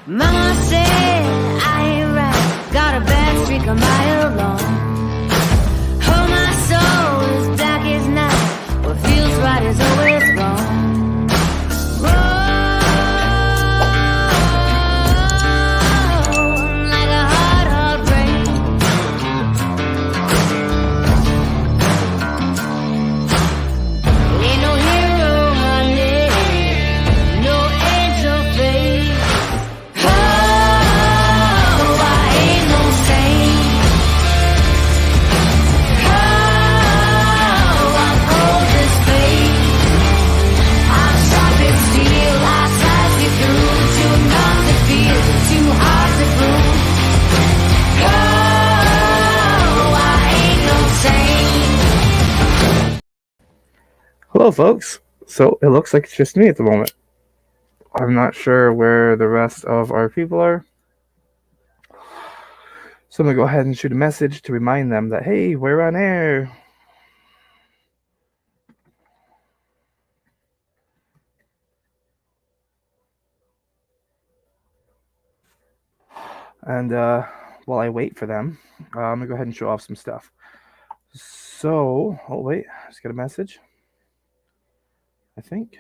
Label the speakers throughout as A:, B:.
A: Mama said I ain't right, got a bad streak a mile long. Oh, my soul is dark as night, what feels right is always wrong. Like a hard, hard rain. Ain't no hero, honey, no angel face. Oh, I ain't no saint. Oh, I'm cold as fate. I'm sharp as steel, I slice you through. Too numb to feel, too hard to prove. Oh, I ain't no saint.
B: Hello, folks. So it looks like it's just me at the moment. I'm not sure where the rest of our people are. So I'm going to go ahead and shoot a message to remind them that, hey, we're on air. And while I wait for them, I'm going to go ahead and show off some stuff. So, oh, wait, I just got a message, I think.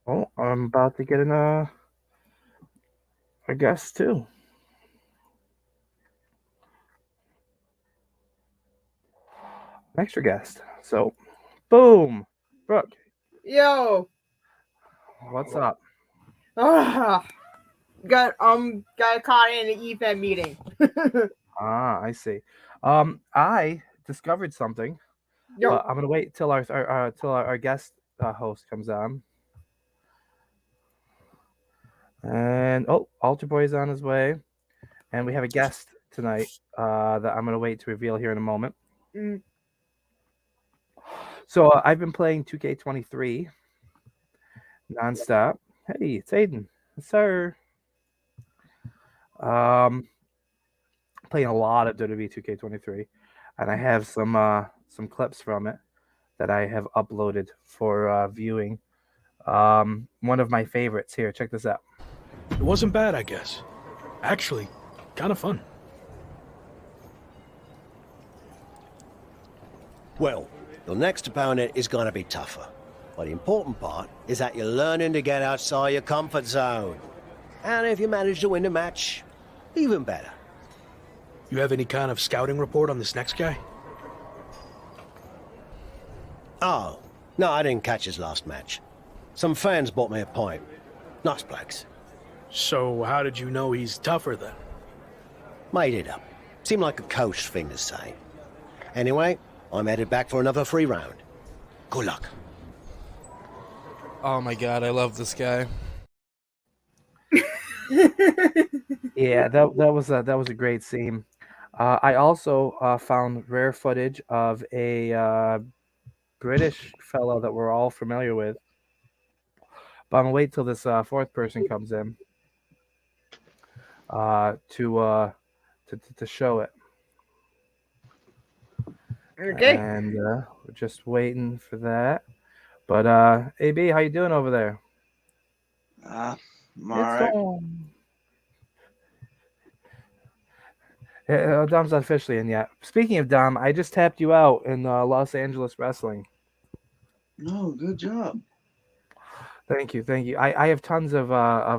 B: Oh, I'm about to get a guest too. An extra guest. So, boom, Brooke.
C: Yo.
B: What's up?
C: Got caught in an EFED meeting.
B: I see. I discovered something.
C: Yo.
B: I'm gonna wait till our guest host comes on. And Altar Boy is on his way, and we have a guest tonight that I'm gonna wait to reveal here in a moment.
C: Mm.
B: So I've been playing 2K23 nonstop. Hey, it's Aiden. Yes, sir. Playing a lot of WWE 2K23, and I have some clips from it that I have uploaded for viewing. One of my favorites here. Check this out.
D: It wasn't bad, I guess. Actually, kind of fun.
E: Well, your next opponent is going to be tougher. But the important part is that you're learning to get outside your comfort zone. And if you manage to win the match, even better.
D: You have any kind of scouting report on this next guy?
E: Oh, no, I didn't catch his last match. Some fans bought me a pint. Nice blokes.
D: So how did you know he's tougher then?
E: Made it up. Seemed like a coach thing to say. Anyway, I'm headed back for another free round. Good luck.
F: Oh my god, I love this guy.
B: Yeah, that was a great scene. I also found rare footage of a British fellow that we're all familiar with. But I'm gonna wait till this fourth person comes in to show it.
C: Okay.
B: And we're just waiting for that. But AB, how you doing over there?
G: I'm all right.
B: Yeah, Dom's not officially in yet. Speaking of Dom, I just tapped you out in Los Angeles wrestling.
G: No, good job.
B: Thank you. I have tons of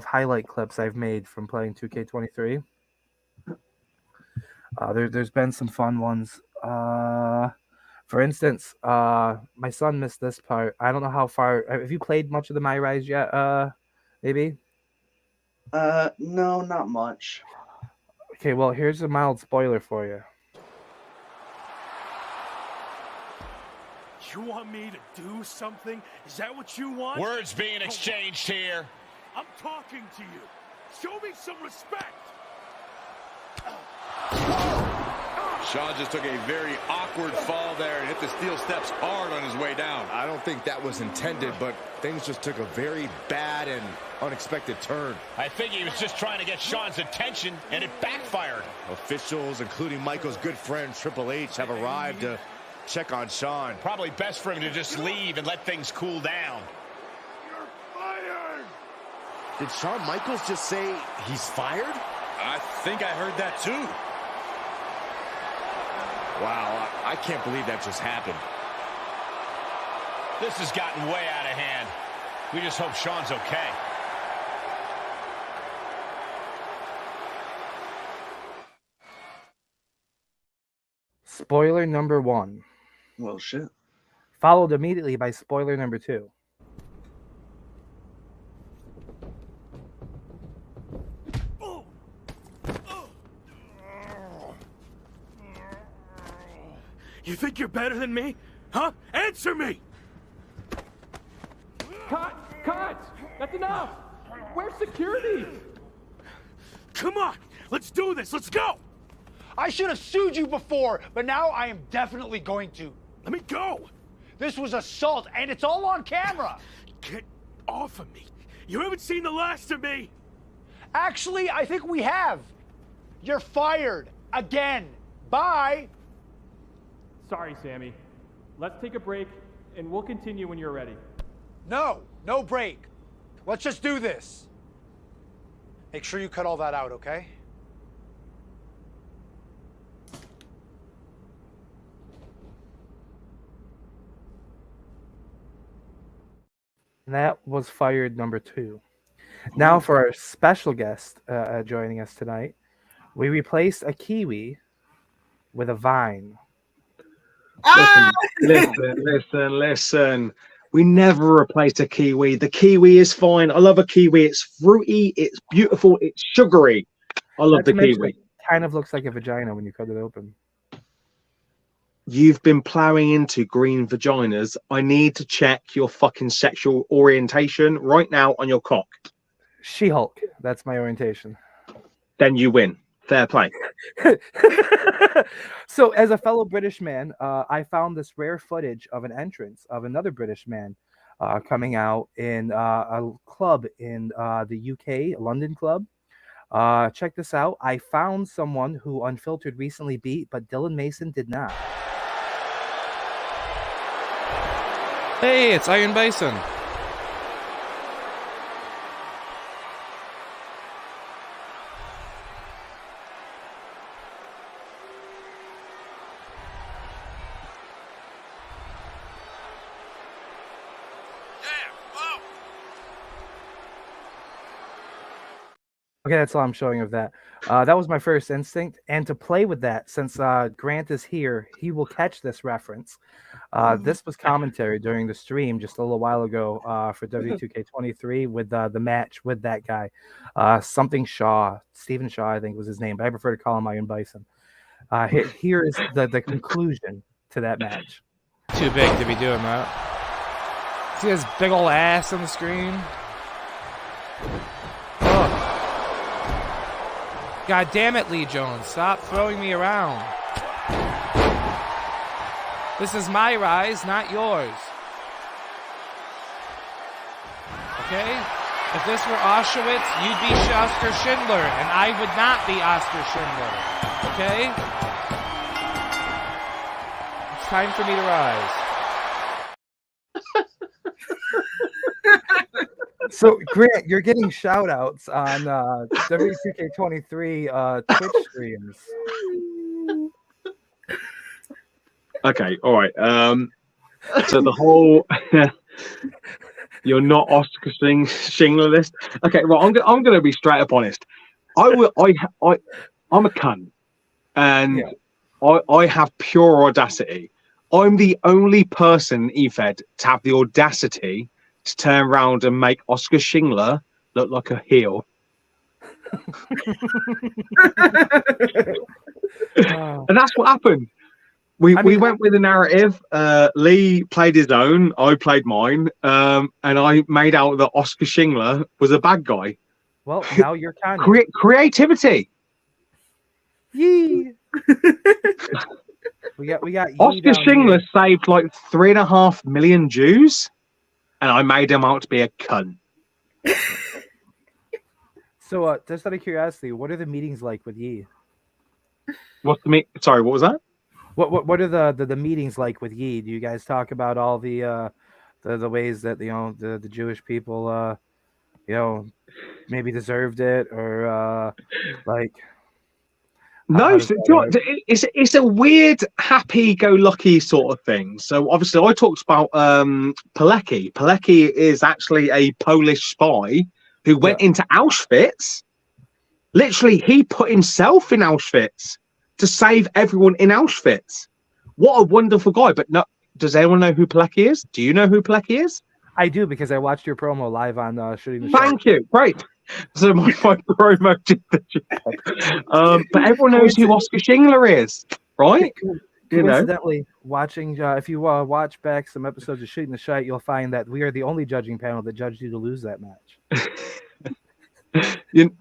B: highlight clips I've made from playing 2K23. There's been some fun ones. For instance, my son missed this part. I don't know how far. Have you played much of the My Rise yet, maybe?
G: No, not much.
B: Okay, well, here's a mild spoiler for you.
H: You want me to do something? Is that what you want?
I: Words being exchanged here.
H: I'm talking to you. Show me some respect.
I: Shawn just took a very awkward fall there and hit the steel steps hard on his way down.
J: I don't think that was intended, but things just took a very bad and unexpected turn.
I: I think he was just trying to get Shawn's attention, and it backfired.
J: Officials, including Michael's good friend Triple H, have arrived to check on Sean.
H: Probably best for him to just leave and let things cool down.
I: You're fired!
J: Did Shawn Michaels just say he's fired?
I: I think I heard that too.
J: Wow, I can't believe that just happened.
H: This has gotten way out of hand. We just hope Sean's okay.
B: Spoiler number 1,
G: Well, shit.
B: followed immediately by spoiler number 2.
H: You think you're better than me? Huh? Answer me!
F: Cut! That's enough! Where's security?
H: Come on! Let's do this! Let's go!
K: I should have sued you before, but now I am definitely going to.
H: Let me go!
K: This was assault, and it's all on camera.
H: Get off of me! You haven't seen the last of me!
K: Actually, I think we have. You're fired. Again. Bye.
F: Sorry, Sammy. Let's take a break, and we'll continue when you're ready.
K: No break. Let's just do this. Make sure you cut all that out, okay?
B: That was fired number 2. Now for our special guest joining us tonight, we replaced a Kiwi with a vine.
L: Listen. We never replace a Kiwi. The Kiwi is fine. I love a Kiwi. It's fruity. It's beautiful. It's sugary. I love the Kiwi.
B: It kind of looks like a vagina when you cut it open.
L: You've been plowing into green vaginas. I need to check your fucking sexual orientation right now on your cock.
B: She-Hulk. That's my orientation.
L: Then you win. Fair play.
B: So, as a fellow British man, I found this rare footage of an entrance of another British man coming out in a club in the UK, a London club. Check this out. I found someone who Unfiltered recently beat, but Dylan Mason did not.
M: Hey, it's Iron Bison.
B: Okay, that's all I'm showing of that. That was my first instinct. And to play with that, since Grant is here, he will catch this reference. This was commentary during the stream just a little while ago for W2K23 with the match with that guy. Something Shaw, Stephen Shaw, I think was his name, but I prefer to call him Iron Bison. Here is the conclusion to that match.
M: Too big to be doing that. See his big old ass on the screen? Oh. God damn it, Lee Jones. Stop throwing me around. This is my rise, not yours. Okay? If this were Auschwitz, you'd be Oscar Schindler, and I would not be Oscar Schindler. Okay? It's time for me to rise.
B: So, Grant, you're getting shout-outs on W2K23 Twitch streams.
L: Okay, all right. So the whole you're not Oscar Schindler list. Okay, well, I'm going to be straight up honest. I'm a cunt, and I have pure audacity. I'm the only person, Efed, to have the audacity to turn around and make Oscar Schindler look like a heel. And that's what happened. We went with a narrative. Lee played his own, I played mine, and I made out that Oscar Schindler was a bad guy.
B: Well, now you're kind of
L: creativity.
B: Yee. we got
L: Oscar Schindler saved like 3.5 million Jews, and I made him out to be a cunt.
B: So, just out of curiosity, what are the meetings like with Yee?
L: Sorry, what was that?
B: What are the meetings like with Yi? Do you guys talk about all the ways that the Jewish people maybe deserved it, or like
L: No,
B: how does that work?
L: it's a weird, happy-go-lucky sort of thing. So obviously, I talked about Pilecki. Pilecki is actually a Polish spy who went into Auschwitz. Literally, he put himself in Auschwitz to save everyone in Auschwitz. What a wonderful guy! But no, does anyone know who Pilecki is? Do you know who Pilecki is?
B: I do, because I watched your promo live on Shooting the Shot.
L: Thank you. Great. So my promo did the job. But everyone knows who Oscar Schindler is, right?
B: Coincidentally, watching if you watch back some episodes of Shooting the Shot, you'll find that we are the only judging panel that judged you to lose that match.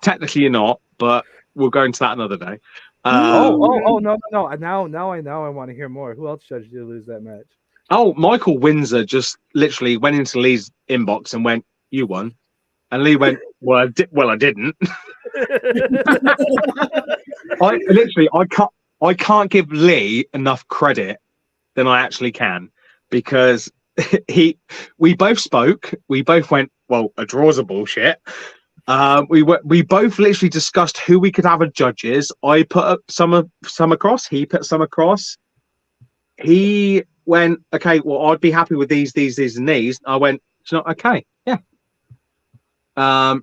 L: Technically, you're not, but we'll go into that another day.
B: No! Now I want to hear more. Who else judged you to lose that match?
L: Oh, Michael Windsor just literally went into Lee's inbox and went, "You won," and Lee went, "Well, I didn't." I can't give Lee enough credit than I actually can, because we both spoke. We both went, "Well, a draw's a bullshit." We both literally discussed who we could have as judges. I put up some across. He put some across. He went, "Okay, well, I'd be happy with these, and these." I went, "It's not okay." Yeah.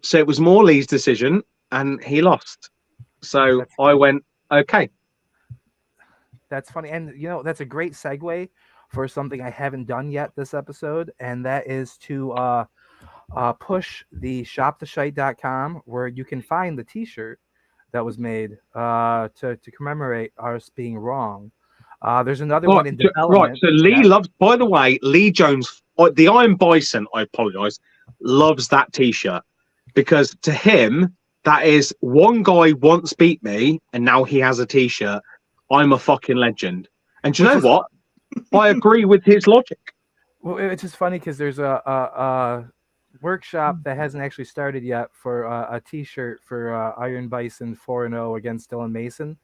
L: So it was more Lee's decision, and he lost. So I went, "Okay."
B: That's funny, and that's a great segue for something I haven't done yet this episode, and that is to push the shoptheshite.com, where you can find the T-shirt that was made to commemorate us being wrong. There's another one in development.
L: Right, so Lee loves. By the way, Lee Jones, the Iron Bison. I apologize. Loves that T-shirt, because to him that is, one guy once beat me, and now he has a T-shirt. I'm a fucking legend. And do you know what? I agree with his logic.
B: Well, it's just funny because there's a workshop that hasn't actually started yet for a T-shirt for Iron Bison 4-0 against Dylan Mason.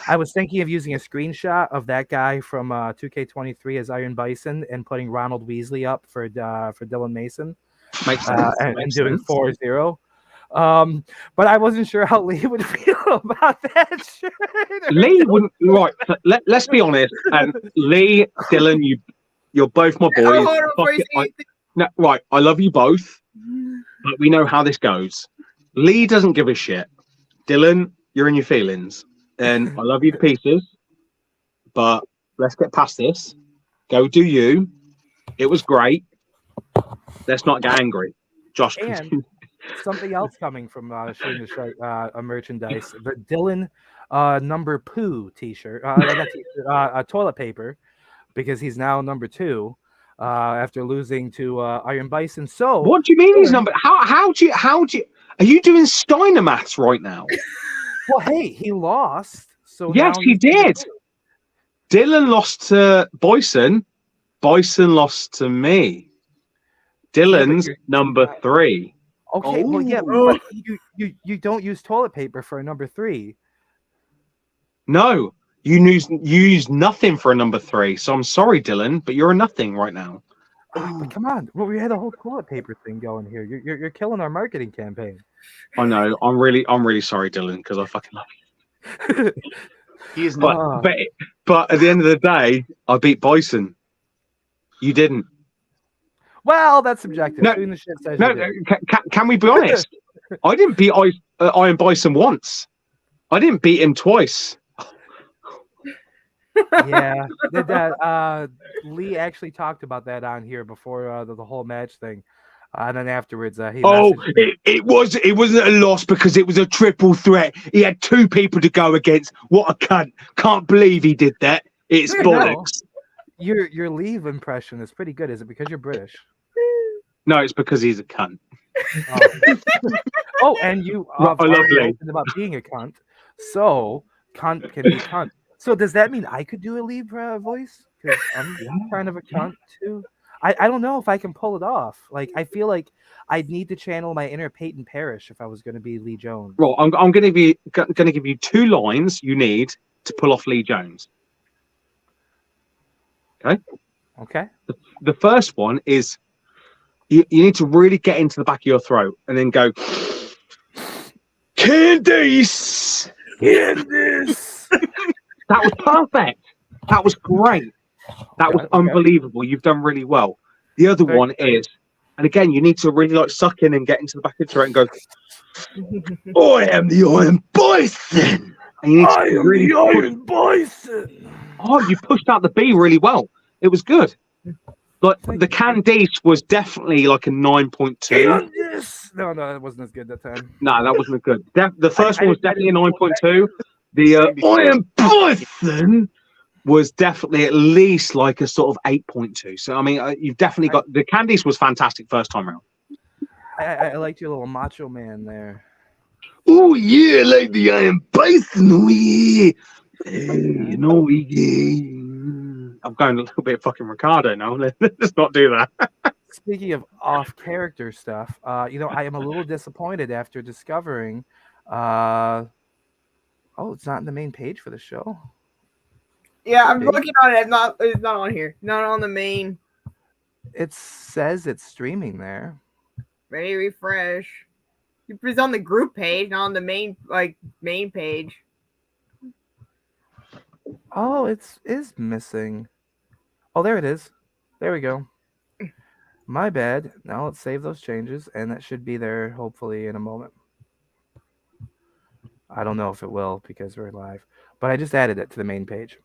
B: I was thinking of using a screenshot of that guy from 2K23 as Iron Bison and putting Ronald Weasley up for Dylan Mason.
L: Makes sense.
B: And doing 4-0. But I wasn't sure how Lee would feel about that shirt.
L: Lee wouldn't. Right, let's be honest. And Lee, Dylan, you're both my boys. Right, I love you both, but we know how this goes. Lee doesn't give a shit. Dylan, you're in your feelings, and I love you to pieces, but let's get past this. Go do you. It was great. Let's not get angry. Josh,
B: and something else coming from Shooting the Shite merchandise, the Dylan number poo T-shirt, toilet paper, because he's now number 2 after losing to Iron Bison. So
L: what do you mean he's number? How do you? Are you doing Steiner maths right now?
B: Well, hey, he lost. So
L: yes, he did. Dylan lost to Bison. Bison lost to me. Dylan's number 3.
B: Okay, well, yeah, but you don't use toilet paper for a number 3.
L: No, you use nothing for a number 3. So I'm sorry, Dylan, but you're a nothing right now.
B: But come on, well, we had a whole toilet paper thing going here. You're killing our marketing campaign.
L: I know. I'm really sorry, Dylan, because I fucking love you.
G: He's
L: not. But at the end of the day, I beat Bison. You didn't.
B: Well, that's subjective.
L: No,
B: Shooting the Shit says
L: can we be honest? I didn't beat Iron Bison once. I didn't beat him twice.
B: Yeah, Lee actually talked about that on here before the whole match thing, and then afterwards he.
L: It wasn't a loss because it was a triple threat. He had 2 people to go against. What a cunt! Can't believe he did that. It's bollocks.
B: Your Leave impression is pretty good. Is it because you're British?
L: No, it's because he's a cunt.
B: Oh, and you
L: I love Lee
B: about being a cunt. So cunt can be cunt. So does that mean I could do a Leave voice? Because I'm kind of a cunt too. I don't know if I can pull it off. Like, I feel like I'd need to channel my inner Peyton Parrish if I was going to be Lee Jones.
L: Well, I'm going to give you 2 lines you need to pull off Lee Jones. Okay.
B: Okay.
L: The first one is you need to really get into the back of your throat and then go, Candice!
B: Candice!
L: That was perfect. That was great. That was unbelievable. You've done really well. The other one is, and again, you need to really like suck in and get into the back of the throat and go, I am the Iron Bison. And you need
B: I
L: to
B: am
L: really
B: the Iron Bison.
L: Oh, you pushed out the B really well. It was good. Like the Candice was definitely like a 9.2.
B: Candice! No, that wasn't as good that time.
L: No, that wasn't as good. The first
B: I
L: one was definitely a 9.2. The Iron Bison was definitely at least like a sort of 8.2. So I mean, you've definitely got the Candice was fantastic first time around.
B: I liked your little macho man there.
L: Oh yeah, like the Iron Bison. Oh yeah. You know, I'm going a little bit fucking Ricardo now. Let's not do that.
B: Speaking of off-character stuff, I am a little disappointed after discovering. It's not in the main page for the show.
C: Yeah, I'm looking on it. It's not on here. Not on the main.
B: It says it's streaming there.
C: Ready, refresh. It's on the group page, not on the main page.
B: Oh, it is missing. Oh, there it is. There we go. My bad. Now let's save those changes, and that should be there hopefully in a moment. I don't know if it will because we're live, but I just added it to the main page.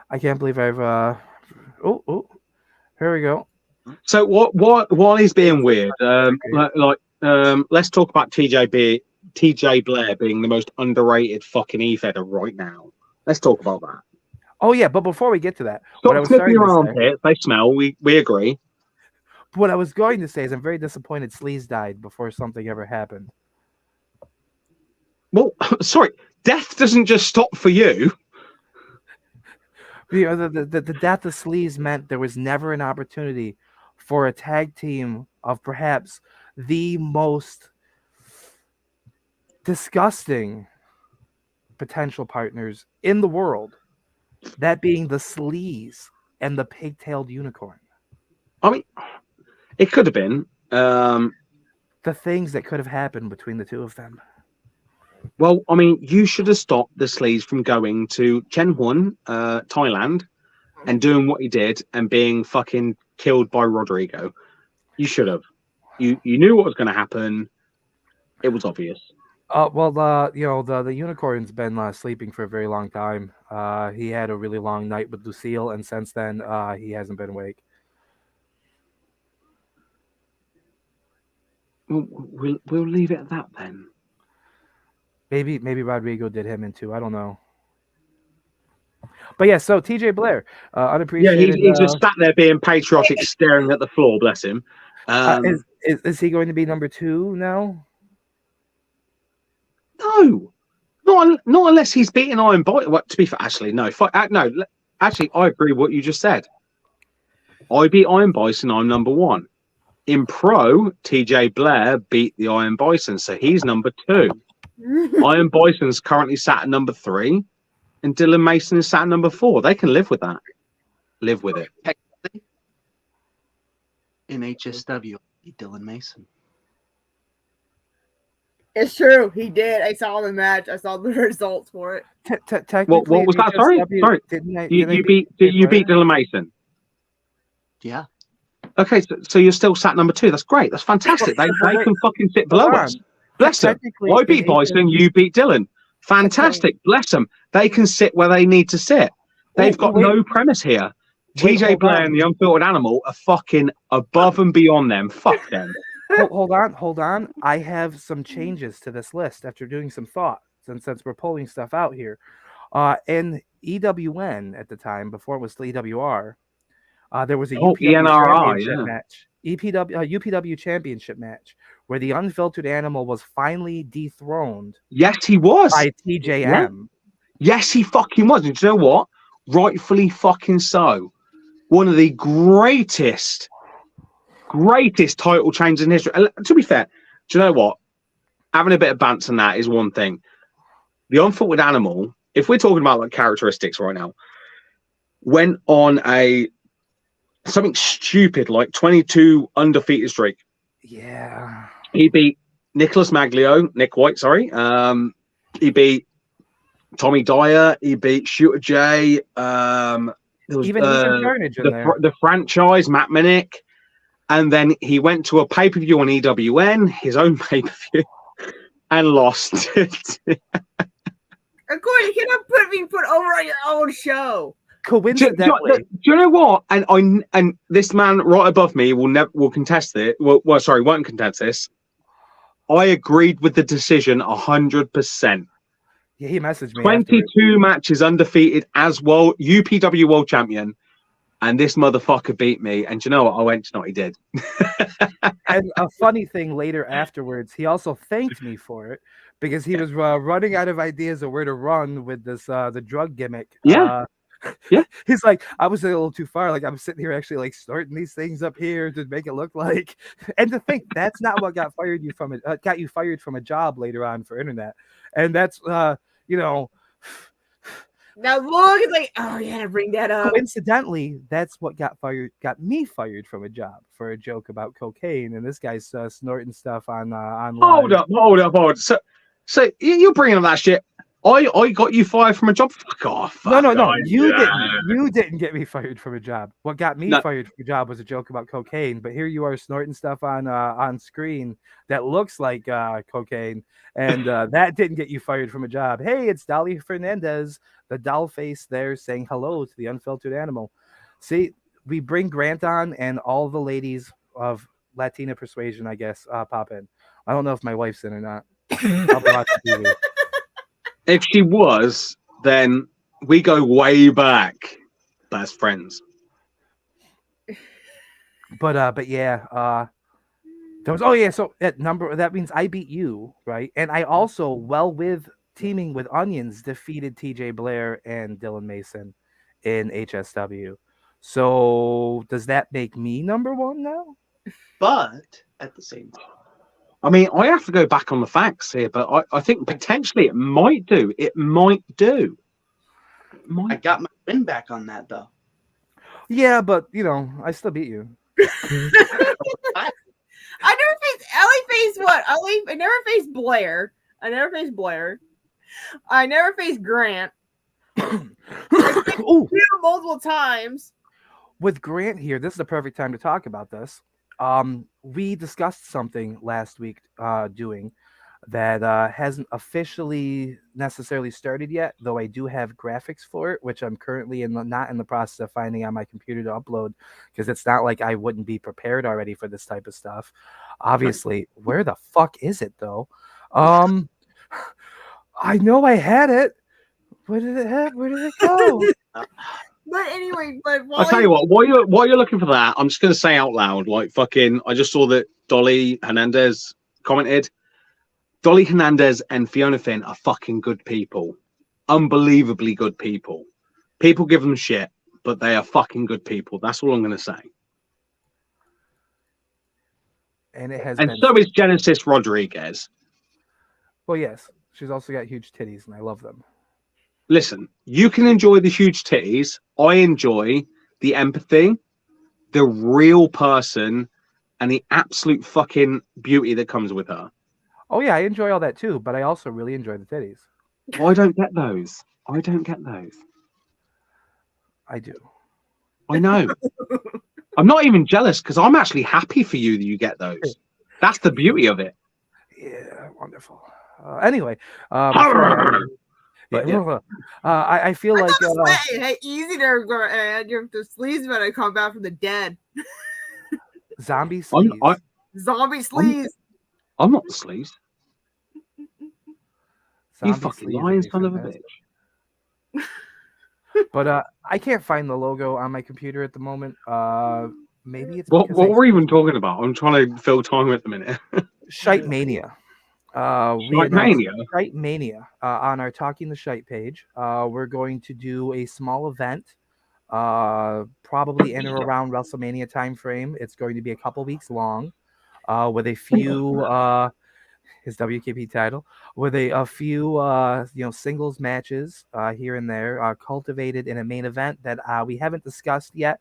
B: I can't believe I've. Here we go.
L: So while he's being weird, let's talk about TJ Blair being the most underrated fucking e-feder right now. Let's talk about that.
B: Oh yeah, but before we get to that,
L: stop sniffing your armpits. They smell. We agree.
B: What I was going to say is I'm very disappointed Sleaze died before something ever happened.
L: Well, sorry, death doesn't just stop for you.
B: The death of Sleaze meant there was never an opportunity for a tag team of perhaps the most disgusting potential partners in the world, that being the Sleaze and the pigtailed unicorn.
L: I mean, it could have been.
B: The things that could have happened between the two of them.
L: Well, I mean, you should have stopped the Sleaze from going to Chenghuan, Thailand, and doing what he did and being fucking killed by Rodrigo. You should have. You knew what was going to happen. It was obvious.
B: The unicorn's been sleeping for a very long time. He had a really long night with Lucille, and since then, he hasn't been awake.
L: We'll leave it at that then.
B: Maybe Rodrigo did him in too. I don't know. But yeah, so TJ Blair, unappreciated.
L: Yeah, he's just sat there being patriotic, staring at the floor. Bless him.
B: Is he going to be number 2 now?
L: No, not unless he's beating Iron Bison. Well, to be fair, actually, no. No, actually, I agree with what you just said. I beat Iron Bison. I'm number 1. In pro, TJ Blair beat the Iron Bison, so he's number 2. Iron Bison's currently sat at number 3, and Dylan Mason is sat at number 4. They can live with that. Live with it.
G: In HSW, Dylan Mason.
C: It's true. He did. I saw the match. I saw the results for it.
L: What was that? Sorry. You beat Dylan Mason.
G: Yeah.
L: Okay, so you're still sat number 2. That's great. That's fantastic. They can fucking sit below us. Bless them. I beat Bison, you beat Dylan. Fantastic. Bless them. They can sit where they need to sit. They've got no premise here. TJ Blair and the Unfiltered Animal are fucking above and beyond them. Fuck them.
B: Hold on. I have some changes to this list after doing some thought, since we're pulling stuff out here. In EWN at the time, before it was EWR, there was a UPW championship match. UPW championship match where the Unfiltered Animal was finally dethroned.
L: Yes, he was.
B: By TJM.
L: Yeah. Yes, he fucking was. And do you know what? Rightfully fucking so. One of the greatest title changes in history. And to be fair, do you know what? Having a bit of banter on that is one thing. The Unfiltered Animal, if we're talking about like characteristics right now, went on something stupid like 22 undefeated streak.
B: Yeah.
L: He beat Nick White, sorry. He beat Tommy Dyer. He beat Shooter J. There was
B: Even Carnage in there.
L: the franchise, Matt Minnick. And then he went to a pay-per-view on EWN, his own pay-per-view, and lost it.
C: Corey, you cannot being put over on your own show.
B: Coincidentally,
L: do you know what? And this man right above me will contest it. Won't contest this. I agreed with the decision 100%.
B: Yeah, he messaged me.
L: 22 matches undefeated as UPW World Champion. And this motherfucker beat me. And you know what? I went, he did.
B: And a funny thing later afterwards, he also thanked me for it because he was running out of ideas of where to run with this the drug gimmick.
L: Yeah.
B: Yeah. He's like, I was a little too far. Like, I'm sitting here actually like snorting these things up here to make it look like. And to think that's not what got you fired from a job later on for internet. And that's
C: Now look, it's like, oh yeah, bring that up.
B: Coincidentally, that's what got me fired from a job for a joke about cocaine, and this guy's snorting stuff on
L: Hold up. So you're bringing up that shit. I got you fired from a job. Fuck off.
B: No. You didn't get me fired from a job. What got me fired from a job was a joke about cocaine. But here you are snorting stuff on screen that looks like cocaine, and that didn't get you fired from a job. Hey, it's Dolly Fernandez, the doll face there, saying hello to the unfiltered animal. See, we bring Grant on, and all the ladies of Latina persuasion, I guess, pop in. I don't know if my wife's in or not. I'll watch the TV.
L: If she was, then we go way back. Best friends.
B: But yeah, so that means I beat you, right? And I also, with teaming with Onions, defeated TJ Blair and Dylan Mason in HSW. So does that make me number one now?
G: But at the same time,
L: I mean, I have to go back on the facts here, but I think potentially it might do.
G: I got my win back on that, though.
B: Yeah, but, I still beat you.
C: I never faced what? I never faced Blair. I never faced Grant.
B: Ooh.
C: Multiple times.
B: With Grant here, this is the perfect time to talk about this. We discussed something last week doing that hasn't officially necessarily started yet, though I do have graphics for it, which I'm currently not in the process of finding on my computer to upload, because it's not like I wouldn't be prepared already for this type of stuff. Obviously, where the fuck is it though? I know I had it. Where did it go?
C: But anyway,
L: I'll tell you what, while you're looking for that, I'm just going to say out loud, like I just saw that Dolly Hernandez commented. Dolly Hernandez and Fiona Finn are fucking good people. Unbelievably good people. People give them shit, but they are fucking good people. That's all I'm going to say.
B: And
L: so is Genesis Rodriguez.
B: Well, yes. She's also got huge titties, and I love them.
L: Listen, you can enjoy the huge titties. I enjoy the empathy, the real person, and the absolute fucking beauty that comes with her.
B: Oh, yeah, I enjoy all that too, but I also really enjoy the titties.
L: I don't get those.
B: I do.
L: I know. I'm not even jealous because I'm actually happy for you that you get those. That's the beauty of it.
B: Yeah, wonderful. Anyway, I feel like
C: easy there, the sleaze better come back from the dead.
B: Zombie sleaze.
C: Zombie sleaze.
L: I'm not the sleaze. You
B: Zombie
L: fucking
B: sleaze
L: lying
B: would be
L: son of a
B: fantastic.
L: bitch.
B: But I can't find the logo on my computer at the moment. Maybe it's
L: What we're even talking about? I'm trying to fill time at the minute.
B: Shite Mania. Shite Mania on our Talking the Shite page. We're going to do a small event, probably in or around WrestleMania time frame. It's going to be a couple weeks long, with a few his WKP title with a few singles matches here and there, cultivated in a main event that we haven't discussed yet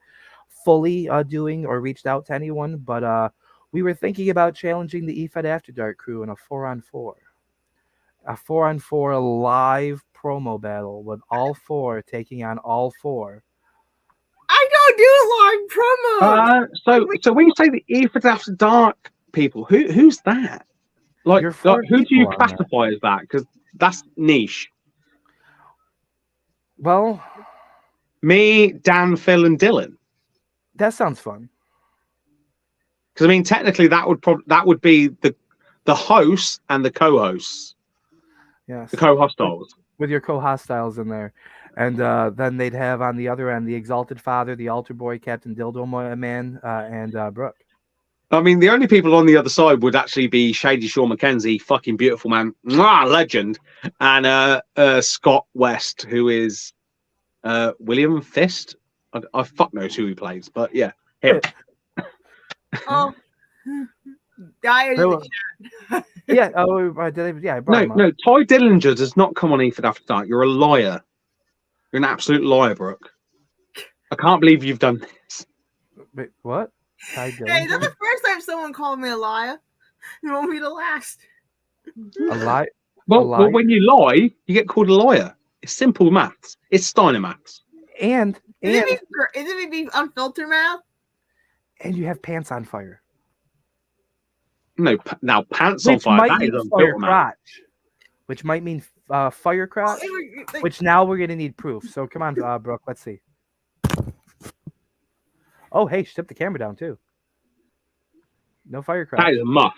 B: fully doing or reached out to anyone, but we were thinking about challenging the EFED After Dark crew in a 4-on-4. A 4-on-4 live promo battle with all four taking on all four.
C: I don't do live promos.
L: So when you say the EFED After Dark people, who's that? Like who do you classify as that? Because that's niche.
B: Well,
L: me, Dan, Phil, and Dylan.
B: That sounds fun.
L: Because I mean, technically, that would be the hosts and the co-hosts.
B: Yes.
L: The co-hostiles.
B: With your co-hostiles in there. And then they'd have on the other end the Exalted Father, the Altar Boy, Captain Dildoman, and Brooke.
L: I mean, the only people on the other side would actually be Shady Shaw McKenzie, fucking beautiful man, legend, and Scott West, who is William Fist. I fuck knows who he plays, but yeah, him.
C: Oh, yeah.
B: Oh, did I? Yeah, I brought him up.
L: No. Ty Dillinger does not come on EFED After Dark. You're a liar. You're an absolute liar, Brooke. I can't believe you've done this.
B: Wait, what?
C: Hey, that's the first time someone called me a liar. You want me to last?
B: A lie?
L: Well, when you lie, you get called a liar. It's simple maths. It's Steiner maths.
B: And
C: Isn't it be unfiltered math?
B: And you have pants on fire.
L: No, now pants on fire. That is unfiltered math.
B: Which might mean fire crotch. Which now we're gonna need proof. So come on, Brooke. Let's see. Oh, hey, she tipped the camera down too. No fire crotch.
L: That is a muff.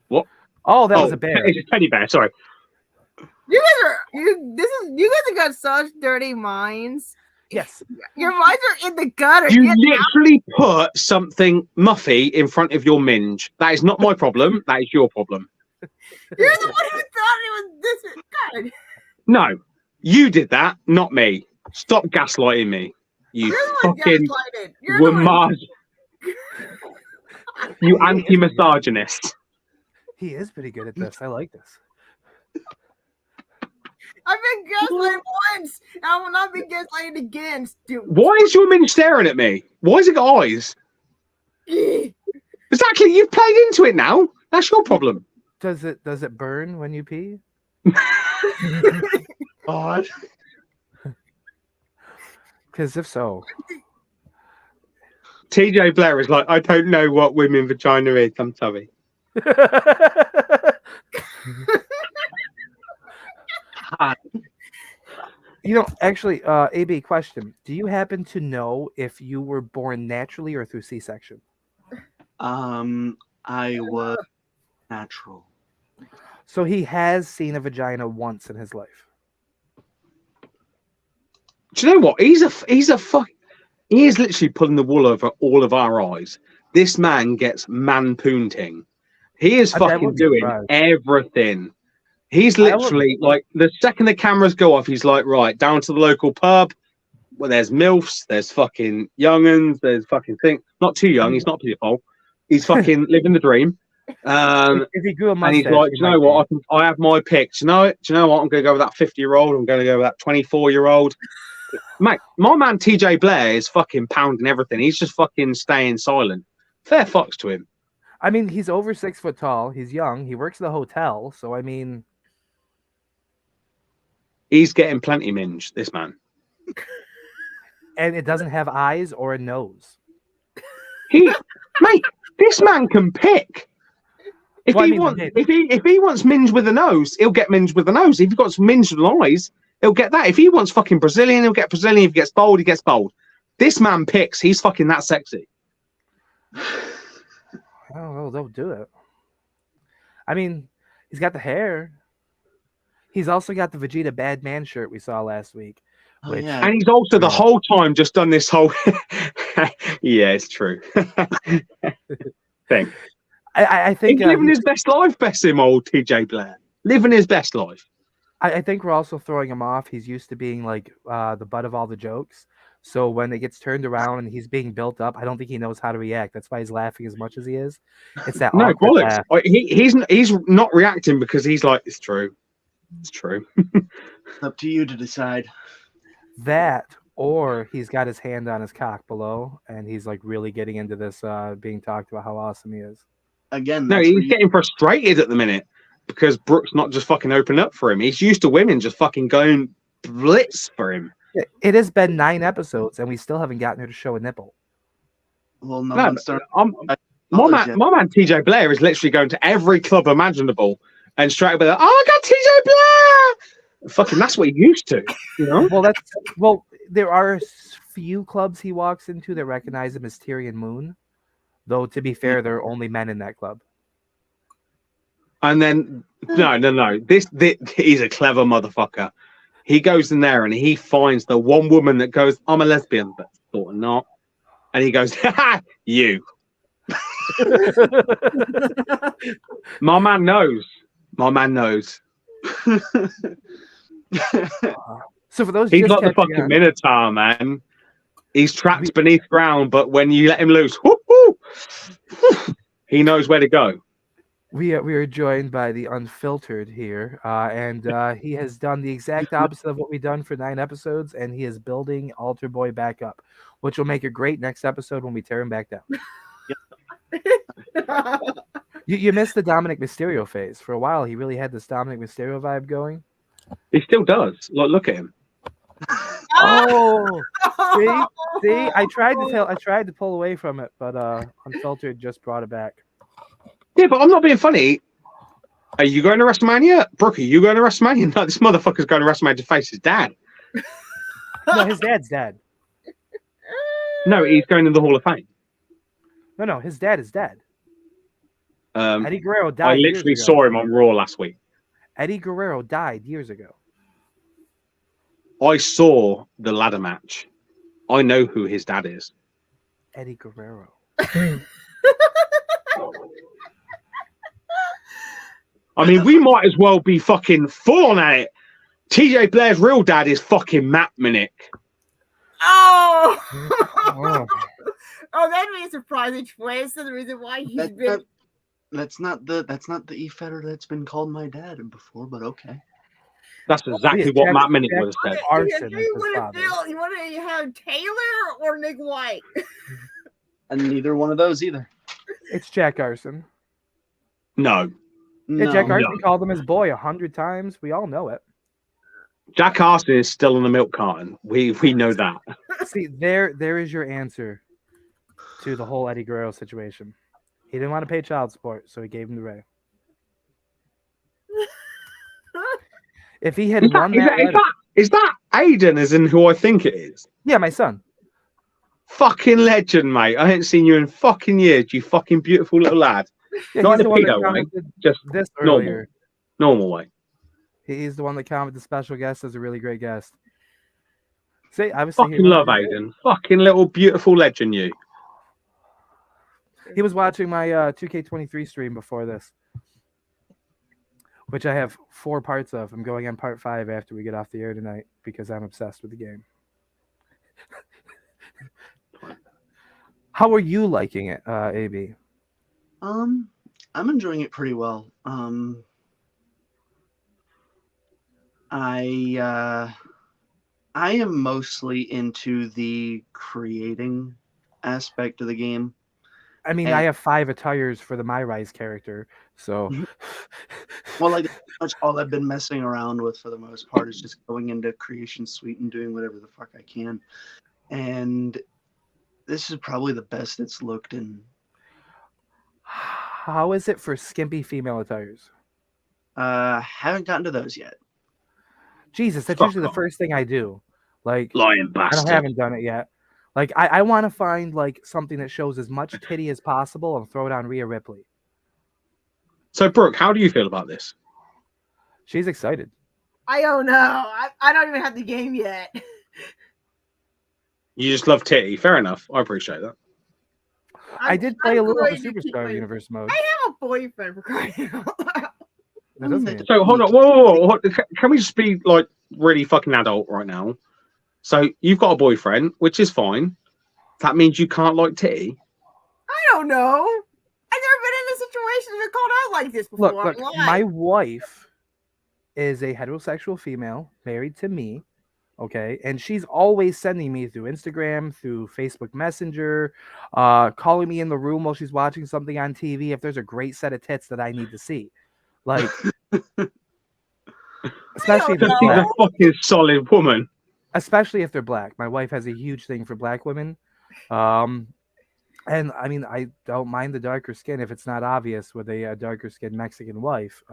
L: What?
B: Oh, that was a bear.
L: It's a teddy bear. Sorry.
C: You guys have got such dirty minds.
B: Yes.
C: Your minds are in the gutter.
L: You literally put something muffy in front of your minge. That is not my problem. That is your problem.
C: You're the one who thought it was this good.
L: No, you did that, not me. Stop gaslighting me. You fucking womage. You anti-misogynist.
B: He is pretty good at this. I like this.
C: I've been gaslighted once, and I will not be gaslighted again, stupid.
L: Why is your minge staring at me? Why has it got eyes? Exactly, you've played into it now. That's your problem.
B: Does it burn when you pee?
G: Odd.
B: Because if so,
L: TJ Blair is like, I don't know what women vagina is. I'm sorry.
B: Actually, AB, question: do you happen to know if you were born naturally or through C-section?
G: I was natural.
B: So he has seen a vagina once in his life.
L: Do you know what? He is literally pulling the wool over all of our eyes. This man gets man-poonting. He is fucking doing everything. He's literally like, the second the cameras go off, he's like, right, down to the local pub. Well, there's MILFs, there's fucking young'uns, there's fucking things. Not too young, he's not people. He's fucking living the dream.
B: If he grew a mustache,
L: and he's like, do you know what? I have my pick. Do you know what? I'm going to go with that 50-year-old. I'm going to go with that 24-year-old. Mate, my man TJ Blair is fucking pounding everything. He's just fucking staying silent. Fair fucks to him.
B: I mean, he's over 6 foot tall. He's young. He works at the hotel. So, I mean...
L: He's getting plenty minge, this man.
B: And it doesn't have eyes or a nose.
L: Mate, this man can pick. If he wants minge with a nose, he'll get minge with a nose. If he wants minge with eyes, he'll get that. If he wants fucking Brazilian, he'll get Brazilian. If he gets bold, he gets bold. This man picks. He's fucking that sexy.
B: Oh, they'll do it. I mean, he's got the hair. He's also got the Vegeta Bad Man shirt we saw last week.
L: And he's also the whole time just done this whole... Yeah, it's true. thing.
B: I think
L: he's living his best life, best him, old TJ Blair. Living his best life.
B: I think we're also throwing him off. He's used to being like the butt of all the jokes. So when it gets turned around and he's being built up, I don't think he knows how to react. That's why he's laughing as much as he is. It's that
L: No,
B: awkward
L: bollocks.
B: laugh.
L: He's not reacting because he's like, it's true. It's true.
G: It's up to you to decide.
B: That, or he's got his hand on his cock below, and he's like really getting into this, being talked about how awesome he is.
G: Again,
L: No, he's getting frustrated at the minute because Brooke's not just fucking opening up for him. He's used to women just fucking going blitz for him.
B: It has been 9 episodes, and we still haven't gotten her to show a nipple.
G: Well,
L: No, my man TJ Blair is literally going to every club imaginable and straight away, oh, I got TJ Blair. Fucking, that's what he used to, you know.
B: Well, there are few clubs he walks into that recognize him as Tyrion Moon, though. To be fair, there are only men in that club.
L: And then no, this he's a clever motherfucker. He goes in there and he finds the one woman that goes, I'm a lesbian, but sort of not. And he goes, ha, you. My man knows.
B: So for those,
L: he's like the fucking Minotaur, man. He's trapped beneath ground, but when you let him loose, he knows where to go.
B: We are joined by the Unfiltered here, and he has done the exact opposite of what we've done for 9 episodes, and he is building Altar Boy back up, which will make a great next episode when we tear him back down. You missed the Dominic Mysterio phase. For a while, he really had this Dominic Mysterio vibe going.
L: He still does. Look at him.
B: Oh, see, I tried to pull away from it, but Unfiltered just brought it back.
L: Yeah, but I'm not being funny. Are you going to WrestleMania? Brooke, are you going to WrestleMania? No, this motherfucker's going to WrestleMania to face his dad.
B: No, his dad's dead.
L: No, he's going in the Hall of Fame.
B: No, his dad is dead. Eddie Guerrero died.
L: I literally saw him on Raw last week.
B: Eddie Guerrero died years ago.
L: I saw the ladder match. I know who his dad is.
B: Eddie Guerrero.
L: I mean, we might as well be fucking full on at it. TJ Blair's real dad is fucking Matt Minnick.
C: Oh, that'd be a surprising twist. And the reason why he's been.
G: That's not the E-Fetter that's been called my dad before, but okay.
L: That's exactly what Matt Minnick would have said.
C: You want to have Taylor or Nick White?
G: And neither one of those either.
B: It's Jack Arson.
L: No.
B: Yeah, Jack Arson called him his boy 100 times. We all know it.
L: Jack Arson is still in the milk carton. We know that.
B: See, there is your answer to the whole Eddie Guerrero situation. He didn't want to pay child support, so he gave him to Ray. If he had won
L: is that Aiden as in who I think it is?
B: Yeah, my son.
L: Fucking legend, mate. I haven't seen you in fucking years, you fucking beautiful little lad.
B: Yeah,
L: not in a pedo way, just
B: this
L: normal way.
B: He's the one that commented the special guest as a really great guest. See, I was
L: fucking love Aiden. Fucking little beautiful legend, you.
B: He was watching my 2K23 stream before this, which I have 4 parts of. I'm going on part 5 after we get off the air tonight because I'm obsessed with the game. How are you liking it, AB?
G: I'm enjoying it pretty well. I am mostly into the creating aspect of the game.
B: I mean, I have 5 attires for the My Rise character, so.
G: Well, like, that's all I've been messing around with for the most part is just going into Creation Suite and doing whatever the fuck I can. And this is probably the best it's looked in.
B: How is it for skimpy female attires?
G: Haven't gotten to those yet.
B: Jesus, that's usually the first thing I do. Like,
L: lying bastard.
B: I haven't done it yet. Like, I want to find like something that shows as much titty as possible and throw it on Rhea Ripley.
L: So, Brooke, how do you feel about this?
B: She's excited.
C: I don't know. I don't even have the game yet.
L: You just love titty. Fair enough. I appreciate that.
B: I did play a little of the Superstar Universe mode.
C: I have a boyfriend for crying out loud.
L: So hold on, whoa. Can we just be like really fucking adult right now? So you've got a boyfriend, which is fine. That means you can't like titty.
C: I don't know. I've never been in a situation and been called out like this before.
B: Look, my wife is a heterosexual female married to me. Okay, and she's always sending me through Instagram, through Facebook Messenger, calling me in the room while she's watching something on TV if there's a great set of tits that I need to see. Like, especially if they're
L: She's a
B: black.
L: fucking solid woman.
B: Especially if they're black. My wife has a huge thing for black women. And I mean, I don't mind the darker skin if it's not obvious with a darker skinned Mexican wife.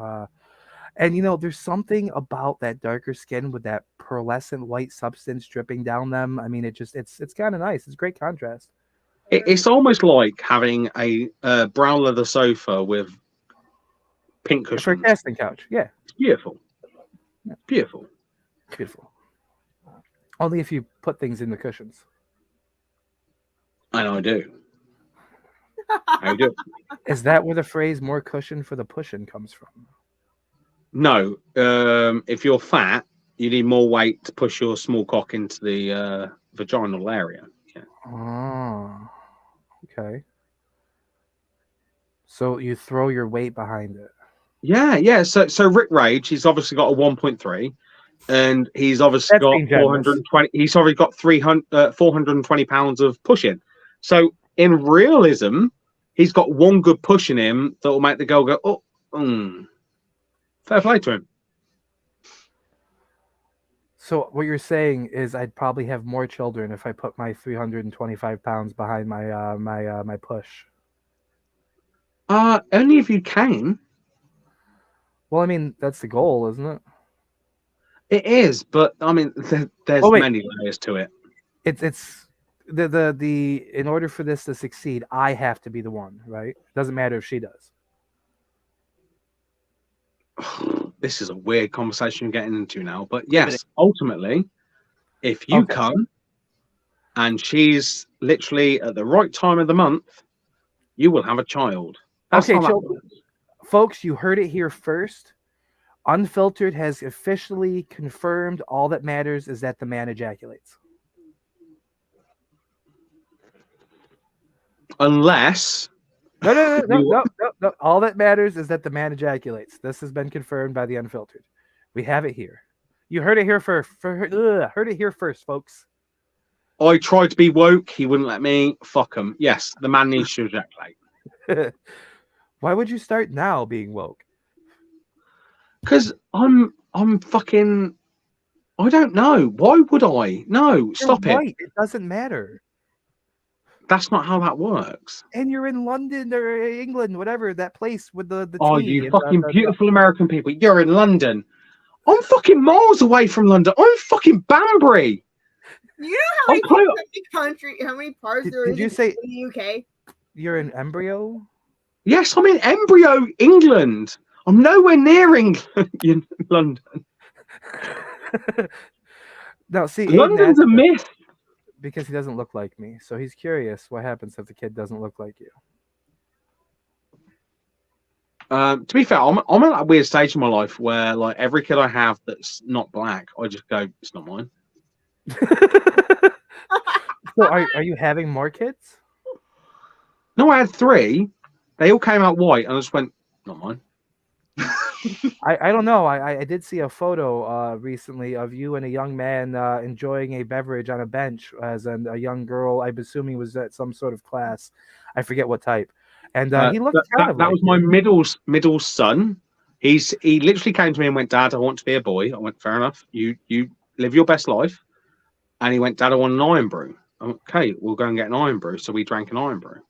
B: And you know, there's something about that darker skin with that pearlescent white substance dripping down them. I mean, it's kind of nice. It's great contrast.
L: It's almost like having a brown leather sofa with pink cushions.
B: For a casting couch, yeah.
L: It's beautiful.
B: Yeah.
L: Beautiful.
B: Beautiful. Only if you put things in the cushions.
L: And I do. I do.
B: Is that where the phrase "more cushion for the pushing" comes from?
L: No, if you're fat, you need more weight to push your small cock into the vaginal area. Yeah.
B: Oh, okay. So you throw your weight behind it.
L: Yeah. So Rick Rage, he's obviously got a 1.3, and he's obviously got 420. He's already got 420 pounds of pushing. So in realism, he's got one good push in him that will make the girl go, oh. Fair play to him.
B: So what you're saying is I'd probably have more children if I put my 325 pounds behind my my push.
L: Only if you can.
B: Well, I mean that's the goal, isn't it?
L: It is, but I mean there's many layers to it.
B: It's the in order for this to succeed, I have to be the one, right? It doesn't matter if she does.
L: This is a weird conversation you're getting into now, but yes, ultimately, if you come and she's literally at the right time of the month, you will have a child. That's
B: Okay, folks, you heard it here first. Unfiltered has officially confirmed all that matters is that the man ejaculates.
L: Unless...
B: No. All that matters is that the man ejaculates. This has been confirmed by the Unfiltered. We have it here. You heard it here heard it here first, folks.
L: I tried to be woke. He wouldn't let me. Fuck him. Yes, the man needs to ejaculate.
B: Why would you start now being woke?
L: Because I'm fucking... I don't know. Why would I? No, stop it.
B: Right. It doesn't matter.
L: That's not how that works.
B: And you're in London or England, whatever, that place with the
L: Oh,
B: tea
L: you
B: and
L: fucking beautiful American people. You're in London. I'm fucking miles away from London. I'm fucking Banbury.
C: You know how many parts there is
B: did you say
C: in the UK?
B: You're in embryo?
L: Yes, I'm in embryo, England. I'm nowhere near England, in London.
B: No, see,
L: London's a myth.
B: Because he doesn't look like me. So he's curious what happens if the kid doesn't look like you.
L: To be fair, I'm at that weird stage in my life where like every kid I have that's not black, I just go, it's not mine.
B: So are you having more kids?
L: No, I had 3. They all came out white, and I just went, not mine.
B: I don't know. I did see a photo recently of you and a young man enjoying a beverage on a bench as a young girl, I'm assuming was at some sort of class. I forget what type. And he looked kind of
L: that
B: like
L: was my middle son. He literally came to me and went, Dad, I want to be a boy. I went, fair enough. You live your best life. And he went, Dad, I want an iron brew. I went, okay, we'll go and get an iron brew. So we drank an iron brew.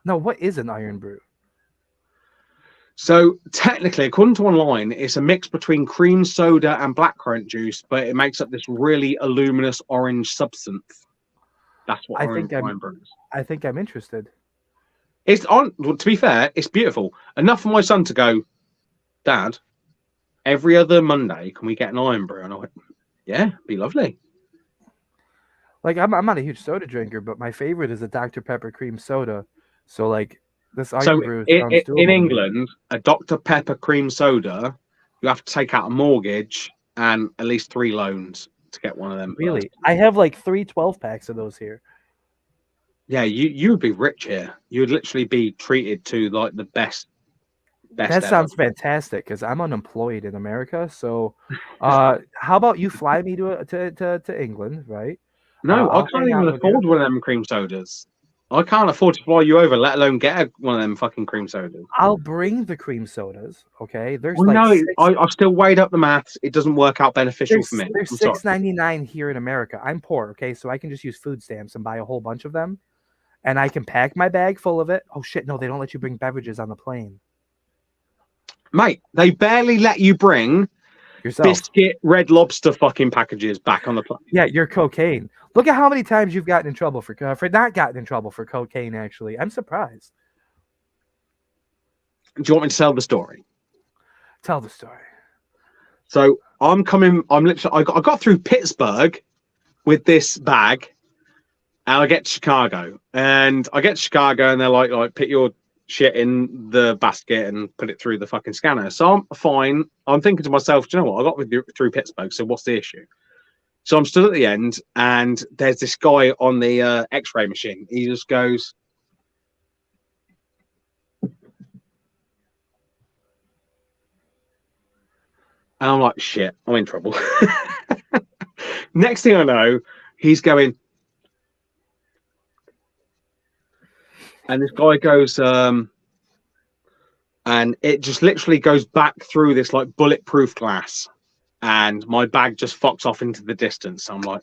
B: No, what is an iron brew?
L: So technically, according to online, it's a mix between cream soda and blackcurrant juice, but it makes up this really luminous orange substance. That's what iron brew is.
B: I think I'm interested.
L: It's on. Well, to be fair, it's beautiful enough for my son to go, Dad, every other Monday, can we get an iron brew? And I went, yeah, be lovely.
B: Like I'm not a huge soda drinker, but my favorite is a Dr. Pepper cream soda. So like this iron brew sounds doable.
L: In England, a Dr. Pepper cream soda, you have to take out a mortgage and at least 3 loans to get one of them.
B: Really?
L: First.
B: I have like 3 12-packs of those here.
L: Yeah, you would be rich here. You would literally be treated to like the best.
B: That
L: ever.
B: sounds fantastic because I'm unemployed in America. So, how about you fly me to England, right?
L: No, I
B: I'll
L: can't
B: hang
L: even
B: out with you.
L: afford one of them cream sodas. I can't afford to fly you over, let alone get one of them fucking cream sodas.
B: I'll bring the cream sodas. Okay, there's
L: Well,
B: like
L: no, I've still weighed up the maths. It doesn't work out beneficial for me.
B: there's
L: I'm sorry.
B: $6.99 here in America. I'm poor, okay, so I can just use food stamps and buy a whole bunch of them, and I can pack my bag full of it. Oh shit, no, they don't let you bring beverages on the plane.
L: Mate, they barely let you bring
B: Yourself.
L: biscuit Red Lobster fucking packages back on the plane.
B: Yeah, you're cocaine. Look at how many times you've gotten in trouble for not gotten in trouble for cocaine. Actually, I'm surprised.
L: Do you want me to tell the story?
B: Tell the story.
L: So I'm coming. I'm literally. I got through Pittsburgh with this bag, and I get to Chicago. And they're like, put your shit in the basket and put it through the fucking scanner. So I'm fine. I'm thinking to myself, do you know what? I got through Pittsburgh. So what's the issue? So I'm stood at the end, and there's this guy on the X-ray machine. He just goes, and I'm like, shit, I'm in trouble. Next thing I know, he's going, and this guy goes, and it just literally goes back through this like bulletproof glass, and my bag just fucks off into the distance. I'm like,